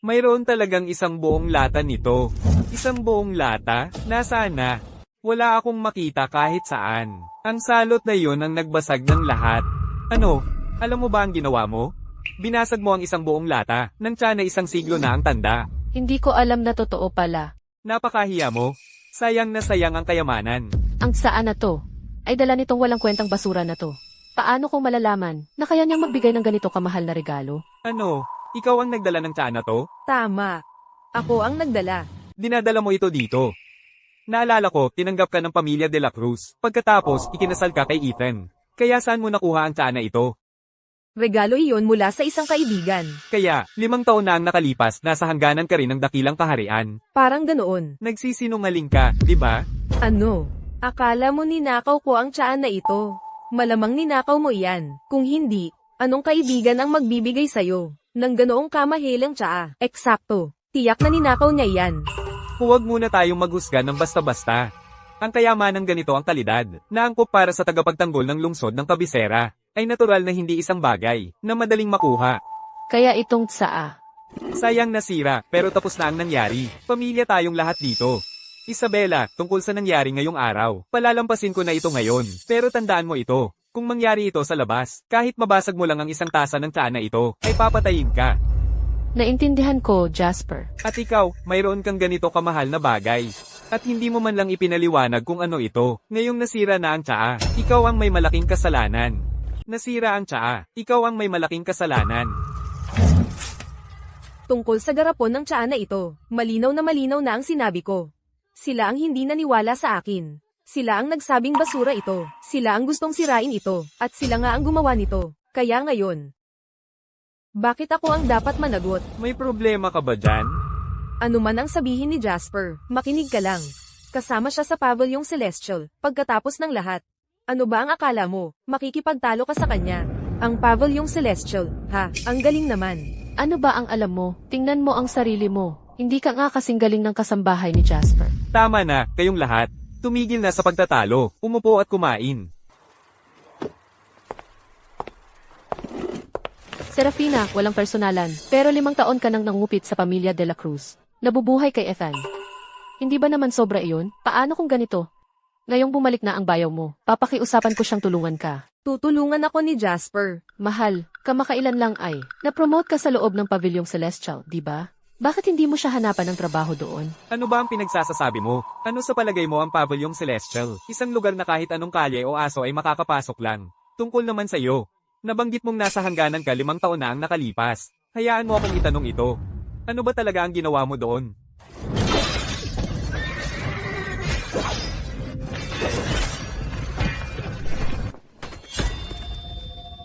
Mayroon talagang isang buong lata nito. Isang buong lata? Nasaan na? Wala akong makita kahit saan. Ang salot na yun ang nagbasag ng lahat. Ano? Alam mo ba ang ginawa mo? Binasag mo ang isang buong lata, ng tsaa na isang siglo na ang tanda. Hindi ko alam na totoo pala. Napakahiya mo. Sayang na sayang ang kayamanan. Ang tsaa na to ay dala nitong walang kwentang basura na to. Paano kung malalaman na kaya niyang magbigay ng ganito kamahal na regalo? Ano? Ikaw ang nagdala ng tsaa na to? Tama. Ako ang nagdala. Dinadala mo ito dito. Naalala ko, tinanggap ka ng pamilya De La Cruz. Pagkatapos, ikinasal ka kay Ethan. Kaya saan mo nakuha ang tsaa na ito? Regalo iyon mula sa isang kaibigan. Kaya, 5 taon na ang nakalipas, nasa hangganan ka rin ng dakilang kaharian. Parang ganoon. Nagsisinungaling ka, di ba? Ano? Akala mo ninakaw ko ang tsaa na ito? Malamang ninakaw mo iyan. Kung hindi, Anong kaibigan ang magbibigay sa'yo ng ganoong kamahilang tsaa? Eksakto. Tiyak na ninakaw niya yan. Huwag muna tayong maghusga ng basta-basta. Ang kayamanang ganito ang kalidad, na angkop para sa tagapagtanggol ng lungsod ng Kabisera, ay natural na hindi isang bagay, na madaling makuha. Kaya itong tsaa. Sayang nasira, pero tapos na ang nangyari. Pamilya tayong lahat dito. Isabela, tungkol sa nangyari ngayong araw, palalampasin ko na ito ngayon. Pero tandaan mo ito, kung mangyari ito sa labas, kahit mabasag mo lang ang isang tasa ng tsaa na ito, ay papatayin ka. Naintindihan ko, Jasper. At ikaw, mayroon kang ganito kamahal na bagay. At hindi mo man lang ipinaliwanag kung ano ito. Ngayong nasira na ang tsaa, ikaw ang may malaking kasalanan. Nasira ang tsaa, ikaw ang may malaking kasalanan. Tungkol sa garapon ng tsaa na ito, malinaw na ang sinabi ko. Sila ang hindi naniwala sa akin. Sila ang nagsabing basura ito. Sila ang gustong sirain ito. At sila nga ang gumawa nito. Kaya ngayon, bakit ako ang dapat managot? May problema ka ba dyan? Ano man ang sabihin ni Jasper, makinig ka lang. Kasama siya sa Paviliong Celestial, pagkatapos ng lahat. Ano ba ang akala mo? Makikipagtalo ka sa kanya. Ang Paviliong Celestial, ha? Ang galing naman. Ano ba ang alam mo? Tingnan mo ang sarili mo. Hindi ka nga kasing galing ng kasambahay ni Jasper. Tama na, kayong lahat. Tumigil na sa pagtatalo, umupo at kumain. Serafina, walang personalan, pero 5 taon ka nang nangupit sa pamilya de la Cruz. Nabubuhay kay Ethan. Hindi ba naman sobra iyon? Paano kung ganito? Ngayong bumalik na ang bayaw mo, papakiusapan ko siyang tulungan ka. Tutulungan ako ni Jasper. Mahal, kamakailan lang ay, na-promote ka sa loob ng Pavilyong Celestial, di ba? Bakit hindi mo siya hanapan ng trabaho doon? Ano ba ang pinagsasasabi mo? Ano sa palagay mo ang Paviliong Celestial? Isang lugar na kahit anong kalye o aso ay makakapasok lang. Tungkol naman sa iyo. Nabanggit mong nasa hangganan ka 5 taon na ang nakalipas. Hayaan mo akong itanong ito. Ano ba talaga ang ginawa mo doon?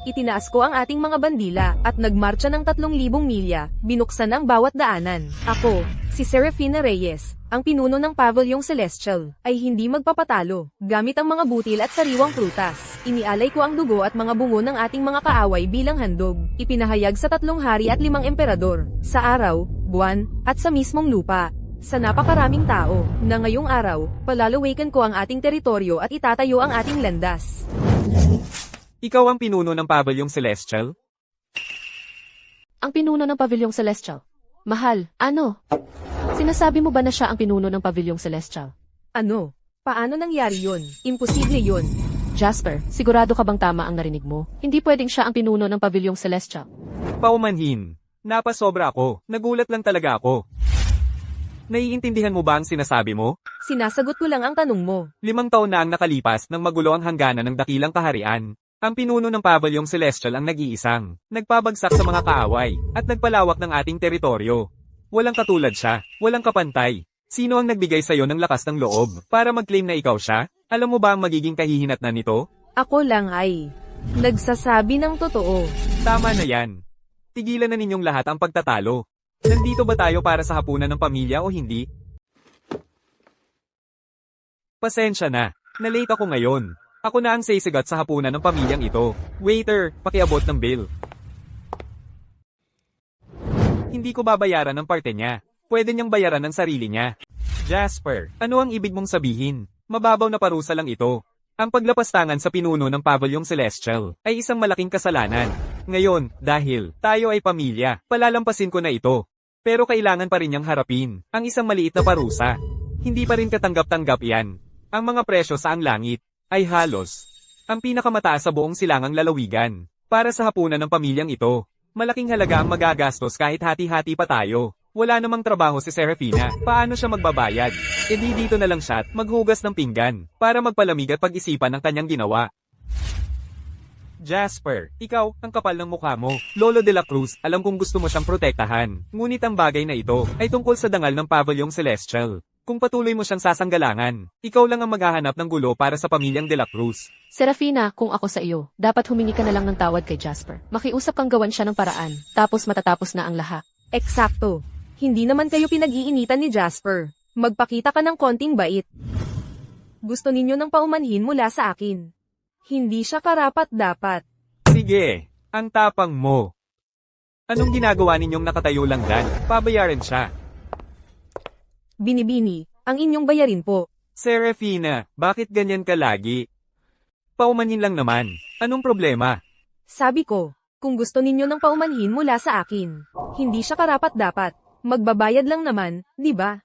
Itinaas ko ang ating mga bandila at nagmarcha ng 3,000 milya, binuksan ang bawat daanan. Ako, si Serafina Reyes, ang pinuno ng Paviliong Celestial, ay hindi magpapatalo. Gamit ang mga butil at sariwang prutas, inialay ko ang dugo at mga bungo ng ating mga kaaway bilang handog. Ipinahayag sa 3 hari at 5 emperador, sa araw, buwan, at sa mismong lupa. Sa napakaraming tao, na ngayong araw, palalawakan ko ang ating teritoryo at itatayo ang ating landas. Ikaw ang pinuno ng Paviliong Celestial? Ang pinuno ng Pavilyong Celestial. Mahal, ano? Sinasabi mo ba na siya ang pinuno ng Pavilyong Celestial? Ano? Paano nangyari yun? Imposible yun. Jasper, sigurado ka bang tama ang narinig mo? Hindi pwedeng siya ang pinuno ng Pavilyong Celestial. Paumanhin. Napasobra ako. Nagulat lang talaga ako. Naiintindihan mo ba ang sinasabi mo? Sinasagot ko lang ang tanong mo. 5 taon na ang nakalipas nang magulo ang hangganan ng dakilang kaharian. Ang pinuno ng Paviliong Celestial ang nag-iisang, nagpabagsak sa mga kaaway, at nagpalawak ng ating teritoryo. Walang katulad siya, walang kapantay. Sino ang nagbigay sa'yo ng lakas ng loob para mag-claim na ikaw siya? Alam mo ba ang magiging kahihinatnan nito? Ako lang ay nagsasabi ng totoo. Tama na yan. Tigilan na ninyong lahat ang pagtatalo. Nandito ba tayo para sa hapunan ng pamilya o hindi? Pasensya na, na-late ako ngayon. Ako na ang sisigat sa hapunan ng pamilyang ito. Waiter, pakiabot ng bill. Hindi ko babayaran ng parte niya. Pwede niyang bayaran ng sarili niya. Jasper, ano ang ibig mong sabihin? Mababaw na parusa lang ito. Ang paglapastangan sa pinuno ng Paviliong Celestial ay isang malaking kasalanan. Ngayon, dahil tayo ay pamilya, palalampasin ko na ito. Pero kailangan pa rin niyang harapin ang isang maliit na parusa. Hindi pa rin katanggap-tanggap yan. Ang mga presyo sa ang langit ay halos ang pinakamataas sa buong silangang lalawigan. Para sa hapunan ng pamilyang ito, malaking halaga ang magagastos kahit hati-hati pa tayo. Wala namang trabaho si Serafina, paano siya magbabayad? E di dito na lang siya at maghugas ng pinggan, para magpalamig at pag-isipan ang kanyang ginawa. Jasper, ikaw, ang kapal ng mukha mo. Lolo de la Cruz, alam kong gusto mo siyang protektahan. Ngunit ang bagay na ito ay tungkol sa dangal ng Paviliong Celestial. Kung patuloy mo siyang sasanggalangan, ikaw lang ang maghahanap ng gulo para sa pamilyang de la Cruz. Serafina, kung ako sa iyo, dapat humingi ka na lang ng tawad kay Jasper. Makiusap kang gawan siya ng paraan, tapos matatapos na ang lahat. Eksakto. Hindi naman kayo pinag-iinitan ni Jasper. Magpakita ka ng konting bait. Gusto ninyo ng paumanhin mula sa akin. Hindi siya karapat-dapat. Sige, Ang tapang mo. Anong ginagawa ninyong nakatayo lang dyan? Pabayaran siya. Binibini, ang inyong bayarin po. Serafina, bakit ganyan ka lagi? Paumanhin lang naman. Anong problema? Sabi ko, kung gusto ninyo ng paumanhin mula sa akin, hindi siya karapat-dapat. Magbabayad lang naman, di ba?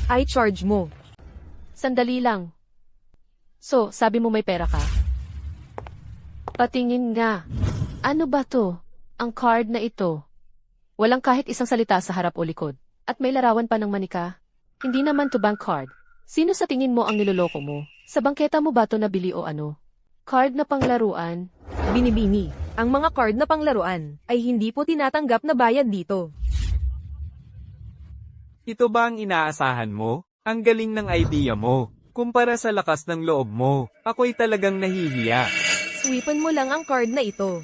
I charge mo. Sandali lang. So, sabi mo may pera ka? Patingin nga. Ano ba to? Ang card na ito. Walang kahit isang salita sa harap o likod. At may larawan pa ng manika. Hindi naman to bank card. Sino sa tingin mo ang niloloko mo? Sa bangketa mo ba to nabili o ano? Card na panglaruan? Binibini, ang mga card na panglaruan ay hindi po tinatanggap na bayad dito. Ito ba ang inaasahan mo? Ang galing ng idea mo. Kumpara sa lakas ng loob mo, ako'y talagang nahihiya. Swipan mo lang ang card na ito.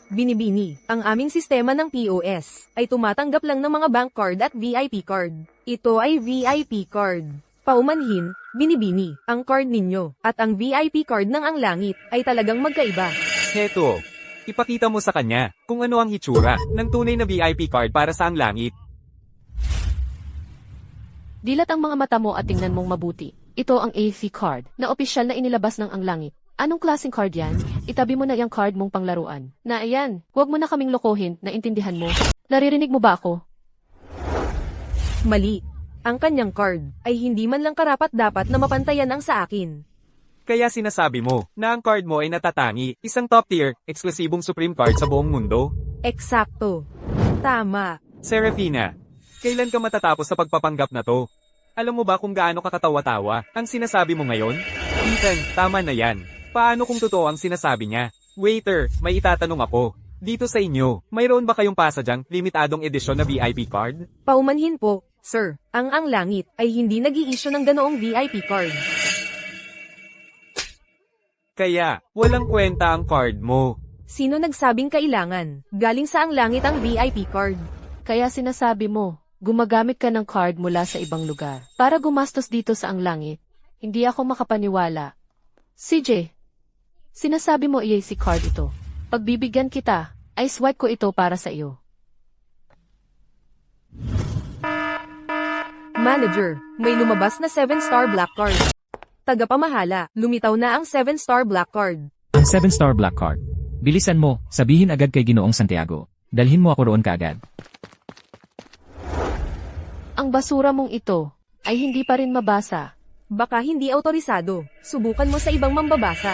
Binibini, ang aming sistema ng POS ay tumatanggap lang ng mga bank card at VIP card. Ito ay VIP card. Paumanhin, binibini, ang card ninyo at ang VIP card ng ang langit ay talagang magkaiba. Heto, ipakita mo sa kanya kung ano ang hitsura ng tunay na VIP card para sa ang langit. Dilat ang mga mata mo at tingnan mong mabuti. Ito ang AV card na opisyal na inilabas ng ang langit. Anong klaseng card yan? Itabi mo na yung card mong panglaruan. Na ayan, huwag mo na kaming lokohin, naintindihan mo. Naririnig mo ba ako? Mali. Ang kanyang card ay hindi man lang karapat-dapat na mapantayan ang sa akin. Kaya sinasabi mo na ang card mo ay natatangi, isang top tier, eksklusibong supreme card sa buong mundo? Eksakto. Tama. Serafina, kailan ka matatapos sa pagpapanggap na to? Alam mo ba kung gaano kakatawa-tawa ang sinasabi mo ngayon? Ethan, tama na yan. Paano kung totoo ang sinasabi niya? Waiter, may itatanong ako. Dito sa inyo, mayroon ba kayong pasadyang limitadong edisyon na VIP card? Paumanhin po, sir. Ang langit ay hindi nag-i-issue ng ganoong VIP card. Kaya, walang kwenta ang card mo. Sino nagsabing kailangan? Galing sa ang langit ang VIP card. Kaya sinasabi mo, gumagamit ka ng card mula sa ibang lugar para gumastos dito sa ang langit. Hindi ako makapaniwala. CJ, sinasabi mo iyay si card ito. Pagbibigyan kita, ay swipe ko ito para sa iyo. Manager, may lumabas na 7-star black card. Tagapamahala, lumitaw na ang 7-star black card. Ang 7-star black card. Bilisan mo, sabihin agad kay Ginoong Santiago. Dalhin mo ako roon kaagad. Ang basura mong ito ay hindi pa rin mabasa. Baka hindi autorisado. Subukan mo sa ibang mambabasa.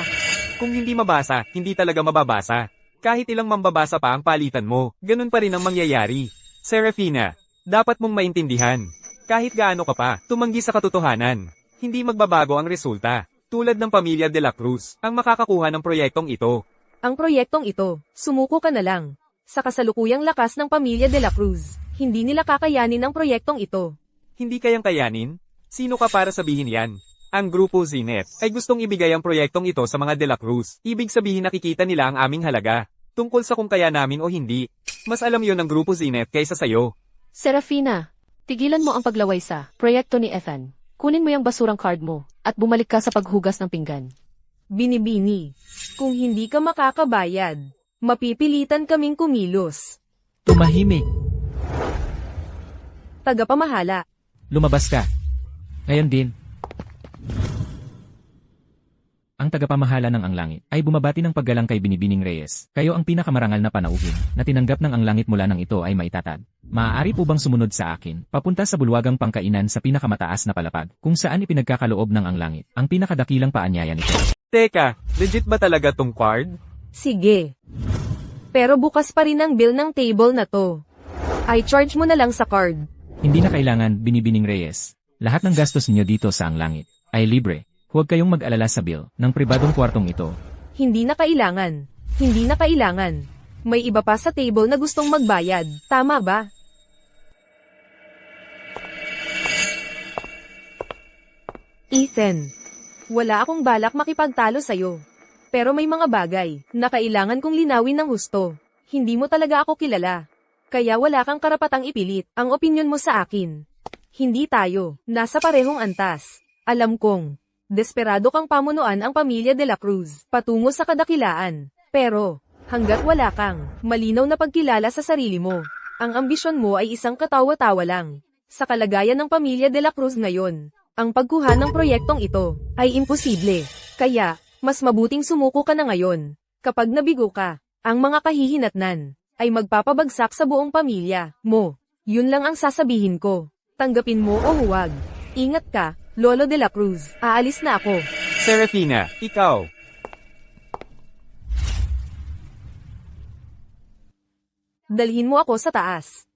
Kung hindi mabasa, hindi talaga mababasa. Kahit ilang mambabasa pa ang palitan mo, ganun pa rin ang mangyayari. Serafina, dapat mong maintindihan. Kahit gaano ka pa, tumanggi sa katotohanan. Hindi magbabago ang resulta. Tulad ng pamilya de la Cruz, ang makakakuha ng proyektong ito. Ang proyektong ito, sumuko ka na lang. Sa kasalukuyang lakas ng pamilya de la Cruz, hindi nila kakayanin ang proyektong ito. Hindi kayang kayanin? Sino ka para sabihin yan? Ang Grupo Zenith ay gustong ibigay ang proyektong ito sa mga de la Cruz. Ibig sabihin nakikita nila ang aming halaga. Tungkol sa kung kaya namin o hindi. Mas alam yon ng Grupo Zenith kaysa sayo. Serafina, tigilan mo ang paglaway sa proyekto ni Ethan. Kunin mo yung basurang card mo at bumalik ka sa paghugas ng pinggan. Binibini, kung hindi ka makakabayad, mapipilitan kaming kumilos. Tumahimik. Tagapamahala, Lumabas ka. Ngayon din. Ang tagapamahala ng ang langit ay bumabati ng paggalang kay Binibining Reyes. Kayo ang pinakamarangal na panauhin na tinanggap ng ang langit mula ng ito ay maitatag. Maaari po bang sumunod sa akin, papunta sa bulwagang pangkainan sa pinakamataas na palapag, kung saan ipinagkakaloob ng ang langit, ang pinakadakilang paanyaya nito. Teka, legit ba talaga tong card? sige. Pero bukas pa rin ang bill ng table na to. I charge mo na lang sa card. Hindi na kailangan, Binibining Reyes. Lahat ng gastos niyo dito sa ang langit ay libre. Huwag kayong mag-alala sa bill ng pribadong kwartong ito. Hindi na kailangan. Hindi na kailangan. May iba pa sa table na gustong magbayad, tama ba? Ethan, wala akong balak makipagtalo sa'yo. Pero may mga bagay na kailangan kong linawin ng husto. Hindi mo talaga ako kilala. Kaya wala kang karapatang ipilit ang opinyon mo sa akin. Hindi tayo nasa parehong antas. Alam kong Desperado kang pamunuan ang pamilya de la Cruz, patungo sa kadakilaan. Pero, hanggat wala kang malinaw na pagkilala sa sarili mo, ang ambisyon mo ay isang katawa-tawa lang. Sa kalagayan ng pamilya de la Cruz ngayon, ang pagkuha ng proyektong ito ay imposible. Kaya, mas mabuting sumuko ka na ngayon. Kapag nabigo ka, ang mga kahihinatnan ay magpapabagsak sa buong pamilya mo. Yun lang ang sasabihin ko. Tanggapin mo o huwag. Ingat ka, Lolo de la Cruz. Aalis na ako. Serafina, ikaw. Dalhin mo ako sa taas.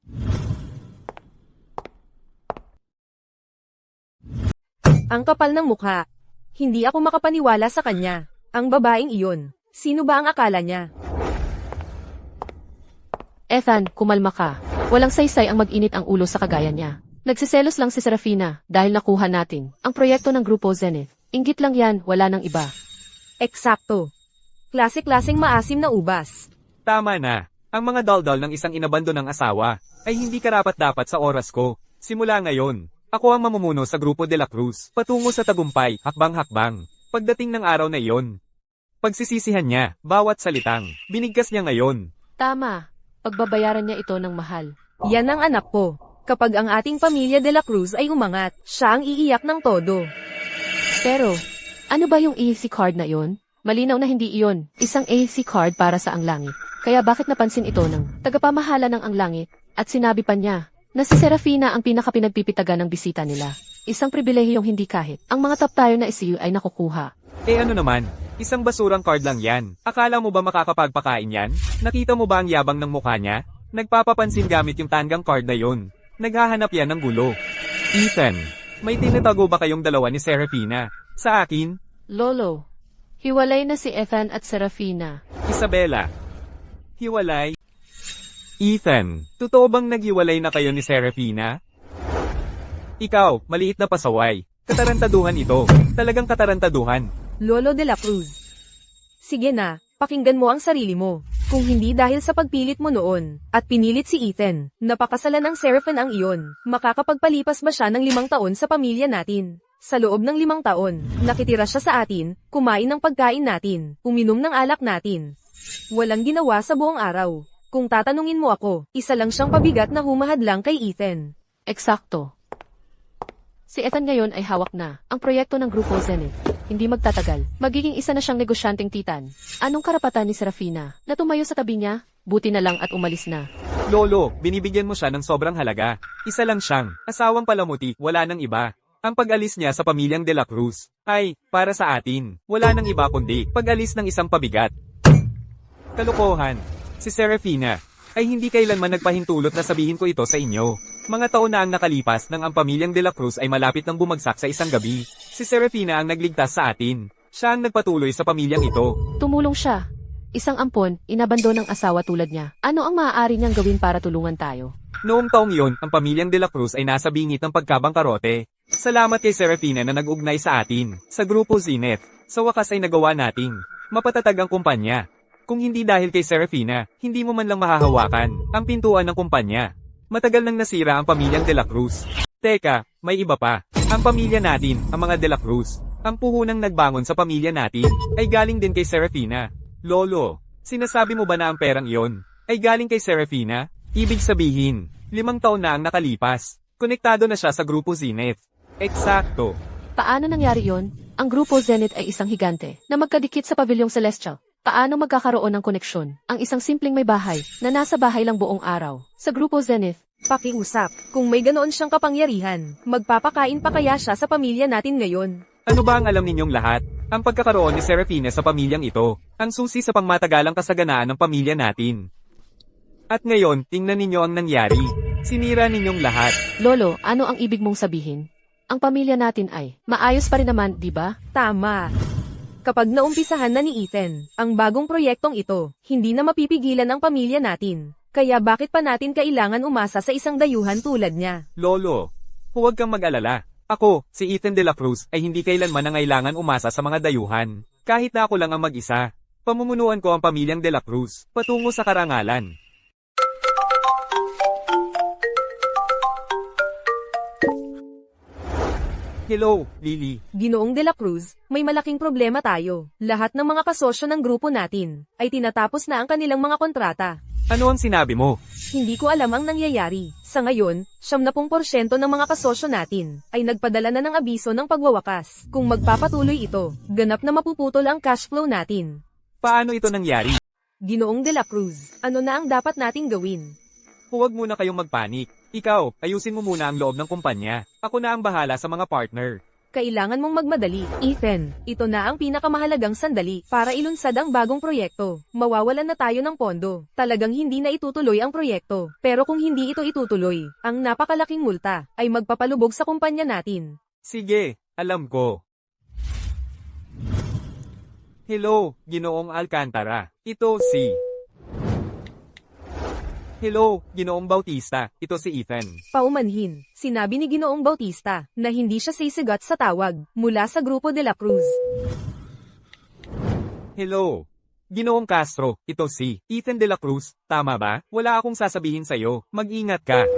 Ang kapal ng mukha. Hindi ako makapaniwala sa kanya. Ang babaeng iyon. Sino ba ang akala niya? Ethan, kumalma ka. Walang saysay ang mag-init ang ulo sa kagaya niya. Nagsiselos lang si Serafina dahil nakuha natin ang proyekto ng Grupo Zenith. Inggit lang yan, wala nang iba. Eksakto. Klase-klaseng maasim na ubas. Tama na. Ang mga daldal ng isang inabando ng asawa ay hindi karapat-dapat sa oras ko. Simula ngayon, ako ang mamumuno sa Grupo de la Cruz, patungo sa tagumpay, hakbang-hakbang. Pagdating ng araw na iyon, pagsisisihan niya, bawat salitang, binigkas niya ngayon. Tama. Pagbabayaran niya ito ng mahal. Yan ang anak ko. Kapag ang ating pamilya de la Cruz ay umangat, siya ang iiyak ng todo. Pero, ano ba yung AAC card na iyon? Malinaw na hindi iyon. Isang AAC card para sa Ang Langit. Kaya bakit napansin ito ng tagapamahala ng Ang Langit? At sinabi pa niya na si Serafina ang pinakapinagpipitagan ng bisita nila. Isang pribilehiyong hindi kahit ang mga top tier na SU ay nakukuha. Eh ano naman, isang basurang card lang yan. Akala mo ba makakapagpakain yan? Nakita mo ba ang yabang ng mukha niya? Nagpapapansin gamit yung tanggang card na yon. Naghahanap yan ng gulo. Ethan, may tinatago ba kayong dalawa ni Serafina? Sa akin? Lolo, hiwalay na si Ethan at Serafina. Isabela. Hiwalay? Ethan, totoo bang naghiwalay na kayo ni Serafina? Ikaw, maliit na pasaway. Katarantaduhan ito. Talagang katarantaduhan. Lolo de la Cruz. Sige na, pakinggan mo ang sarili mo. Kung hindi dahil sa pagpilit mo noon, at pinilit si Ethan, napakasalan ng Serafin ang iyon, makakapagpalipas ba siya ng 5 taon sa pamilya natin? Sa loob ng 5 taon, nakitira siya sa atin, kumain ng pagkain natin, uminom ng alak natin. Walang ginawa sa buong araw. Kung tatanungin mo ako, isa lang siyang pabigat na humahad lang kay Ethan. Eksakto. Si Ethan ngayon ay hawak na ang proyekto ng Grupo Zenith. Hindi magtatagal, magiging isa na siyang negosyanteng titan. Anong karapatan ni Serafina na tumayo sa tabi niya? Buti na lang at umalis na. Lolo, binibigyan mo siya ng sobrang halaga. Isa lang siyang, asawang palamuti, wala nang iba. Ang pag-alis niya sa pamilyang de la Cruz, ay, para sa atin, wala nang iba kundi, pag-alis ng isang pabigat. Kalokohan. Si Serafina, ay hindi kailanman nagpahintulot na sabihin ko ito sa inyo. Mga taon na ang nakalipas nang ang pamilyang de la Cruz ay malapit nang bumagsak sa isang gabi. Si Serafina ang nagligtas sa atin. Siya ang nagpatuloy sa pamilyang ito. Tumulong siya. Isang ampon, inabandon ng asawa tulad niya. Ano ang maaari niyang gawin para tulungan tayo? Noong taong yon, ang pamilyang de la Cruz ay nasa bingit ng pagkabangkarote. Salamat kay Serafina na nag-ugnay sa atin. Sa Grupo Zenith, sa wakas ay nagawa nating mapatatag ang kumpanya. Kung hindi dahil kay Serafina, hindi mo man lang mahahawakan ang pintuan ng kumpanya. Matagal nang nasira ang pamilyang de la Cruz. Teka, may iba pa. Ang pamilya natin, ang mga de la Cruz, ang puhunang nagbangon sa pamilya natin, ay galing din kay Serafina. Lolo, sinasabi mo ba na ang perang iyon ay galing kay Serafina? Ibig sabihin, 5 taon na ang nakalipas. Konektado na siya sa Grupo Zenith. Eksakto. Paano nangyari yon? Ang Grupo Zenith ay isang higante na magkadikit sa Pavilyong Celestial. Paano magkakaroon ng koneksyon ang isang simpleng may bahay na nasa bahay lang buong araw? Sa Grupo Zenith, Pakiusap, kung may ganoon siyang kapangyarihan, magpapakain pa kaya siya sa pamilya natin ngayon? Ano ba ang alam ninyong lahat? Ang pagkakaroon ni Serafina sa pamilyang ito, ang susi sa pangmatagalang kasaganaan ng pamilya natin. At ngayon, tingnan ninyo ang nangyari. Sinira ninyong lahat. Lolo, ano ang ibig mong sabihin? Ang pamilya natin ay maayos pa rin naman, di ba? Tama. Kapag naumpisahan na ni Ethan, ang bagong proyektong ito, hindi na mapipigilan ang pamilya natin. Kaya bakit pa natin kailangan umasa sa isang dayuhan tulad niya? Lolo, huwag kang mag-alala. Ako, si Ethan de la Cruz, ay hindi kailanman nangailangan umasa sa mga dayuhan. Kahit na ako lang ang mag-isa. Pamumunuan ko ang pamilyang de la Cruz, patungo sa karangalan. Hello, Lily. Ginoong De La Cruz, may malaking problema tayo. Lahat ng mga kasosyo ng grupo natin ay tinatapos na ang kanilang mga kontrata. Ano ang sinabi mo? Hindi ko alam ang nangyayari. Sa ngayon, 70% ng mga kasosyo natin ay nagpadala na ng abiso ng pagwawakas. Kung magpapatuloy ito, ganap na mapuputol ang cash flow natin. Paano ito nangyari? Ginoong De La Cruz, ano na ang dapat nating gawin? Huwag muna kayong magpanik. Ikaw, ayusin mo muna ang loob ng kumpanya. Ako na ang bahala sa mga partner. Kailangan mong magmadali. Ethan, ito na ang pinakamahalagang sandali para ilunsad ang bagong proyekto. Mawawalan na tayo ng pondo. Talagang hindi na itutuloy ang proyekto. Pero kung hindi ito itutuloy, ang napakalaking multa ay magpapalubog sa kumpanya natin. Sige, alam ko. Hello, Ginoong Alcantara. Ito si... Hello, Ginoong Bautista. Ito si Ethan. Paumanhin, sinabi ni Ginoong Bautista na hindi siya sisigat sa tawag mula sa grupo De La Cruz. Hello, Ginoong Castro. Ito si Ethan de la Cruz. Tama ba? Wala akong sasabihin sa'yo. Mag-ingat ka.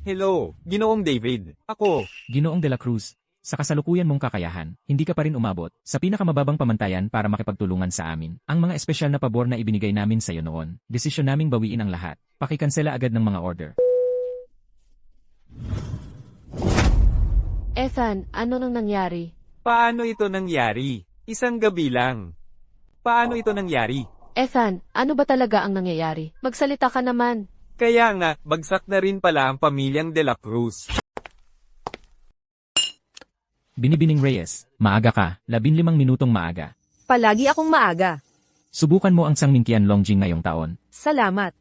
Hello, Ginoong David. Ako. Ginoong De La Cruz, sa kasalukuyan mong kakayahan, hindi ka pa rin umabot sa pinakamababang pamantayan para makipagtulungan sa amin. Ang mga espesyal na pabor na ibinigay namin sa iyo noon, desisyon naming bawiin ang lahat. Pakikansela agad ng mga order. Ethan, ano nang nangyari? Paano ito nangyari? Isang gabi lang. Paano ito nangyari? Ethan, ano ba talaga ang nangyayari? Magsalita ka naman. Kaya nga, bagsak na rin pala ang pamilyang De La Cruz. Binibining Reyes, maaga ka, 15 minutong maaga. Palagi akong maaga. Subukan mo ang Sangmingkian Longjing ngayong taon. Salamat.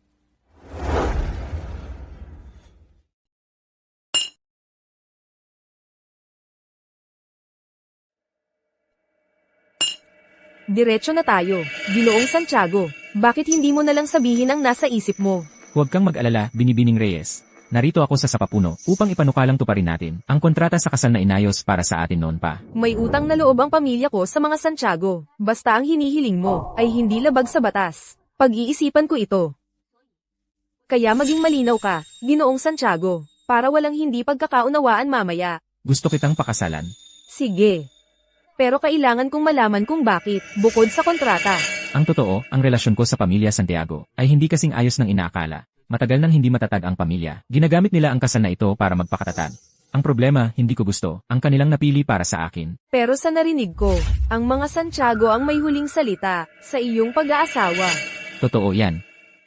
Diretso na tayo. Ginoong Santiago, bakit hindi mo nalang sabihin ang nasa isip mo? Huwag kang mag-alala, Binibining Reyes. Narito ako sa Sapapuno upang ipanukalang tuparin natin ang kontrata sa kasal na inayos para sa atin noon pa. May utang na loob ang pamilya ko sa mga Santiago. Basta ang hinihiling mo ay hindi labag sa batas. Pag-iisipan ko ito. Kaya maging malinaw ka, Ginoong Santiago, para walang hindi pagkakaunawaan mamaya. Gusto kitang pakasalan. Sige. Pero kailangan kong malaman kung bakit, bukod sa kontrata. Ang totoo, ang relasyon ko sa pamilya Santiago ay hindi kasing ayos ng inaakala. Matagal nang hindi matatag ang pamilya. Ginagamit nila ang kasal na ito para magpakatatag. Ang problema, hindi ko gusto, ang kanilang napili para sa akin. Pero sa narinig ko, ang mga Santiago ang may huling salita sa iyong pag-aasawa. Totoo yan.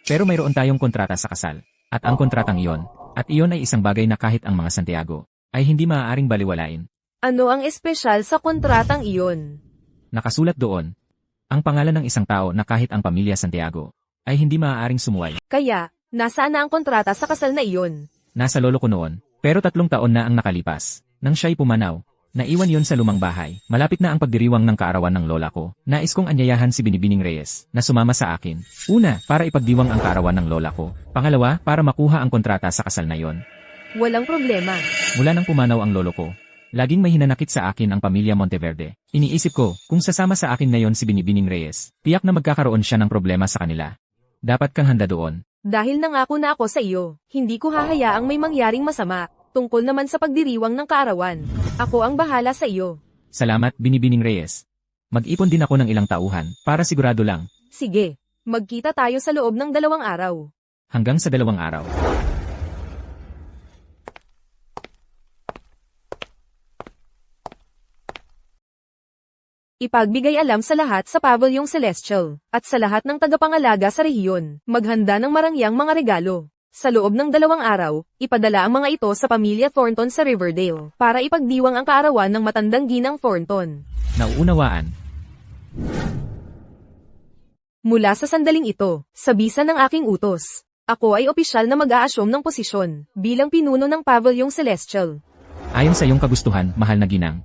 Pero mayroon tayong kontrata sa kasal. At ang kontratang iyon, at iyon ay isang bagay na kahit ang mga Santiago, ay hindi maaaring baliwalain. Ano ang espesyal sa kontratang iyon? Nakasulat doon, ang pangalan ng isang tao na kahit ang pamilya Santiago, ay hindi maaaring sumuway. Kaya, nasaan na ang kontrata sa kasal na iyon? Nasa lolo ko noon, pero 3 taon na ang nakalipas. Nang siya'y pumanaw, naiwan yon sa lumang bahay. Malapit na ang pagdiriwang ng kaarawan ng lola ko. Nais kong anyayahan si Binibining Reyes, na sumama sa akin. Una, para ipagdiwang ang kaarawan ng lola ko. Pangalawa, para makuha ang kontrata sa kasal na yon. Walang problema. Mula nang pumanaw ang lolo ko, laging may hinanakit sa akin ang pamilya Monteverde. Iniisip ko, kung sasama sa akin ngayon si Binibining Reyes, tiyak na magkakaroon siya ng problema sa kanila. Dapat kang handa doon. Dahil nangako na ako sa iyo, hindi ko hahayaang may mangyaring masama, tungkol naman sa pagdiriwang ng kaarawan. Ako ang bahala sa iyo. Salamat, Binibining Reyes. Mag-ipon din ako ng ilang tauhan, para sigurado lang. Sige, magkita tayo sa loob ng 2 araw. Hanggang sa 2 araw. Ipagbigay alam sa lahat sa Pavilyong Celestial, at sa lahat ng tagapangalaga sa rehiyon, maghanda ng marangyang mga regalo. Sa loob ng 2 araw, ipadala ang mga ito sa pamilya Thornton sa Riverdale, para ipagdiwang ang kaarawan ng matandang ginang Thornton. Nauunawaan. Mula sa sandaling ito, sa bisa ng aking utos, ako ay opisyal na mag-aasyom ng posisyon, bilang pinuno ng Pavilyong Celestial. Ayon sa iyong kagustuhan, mahal na ginang.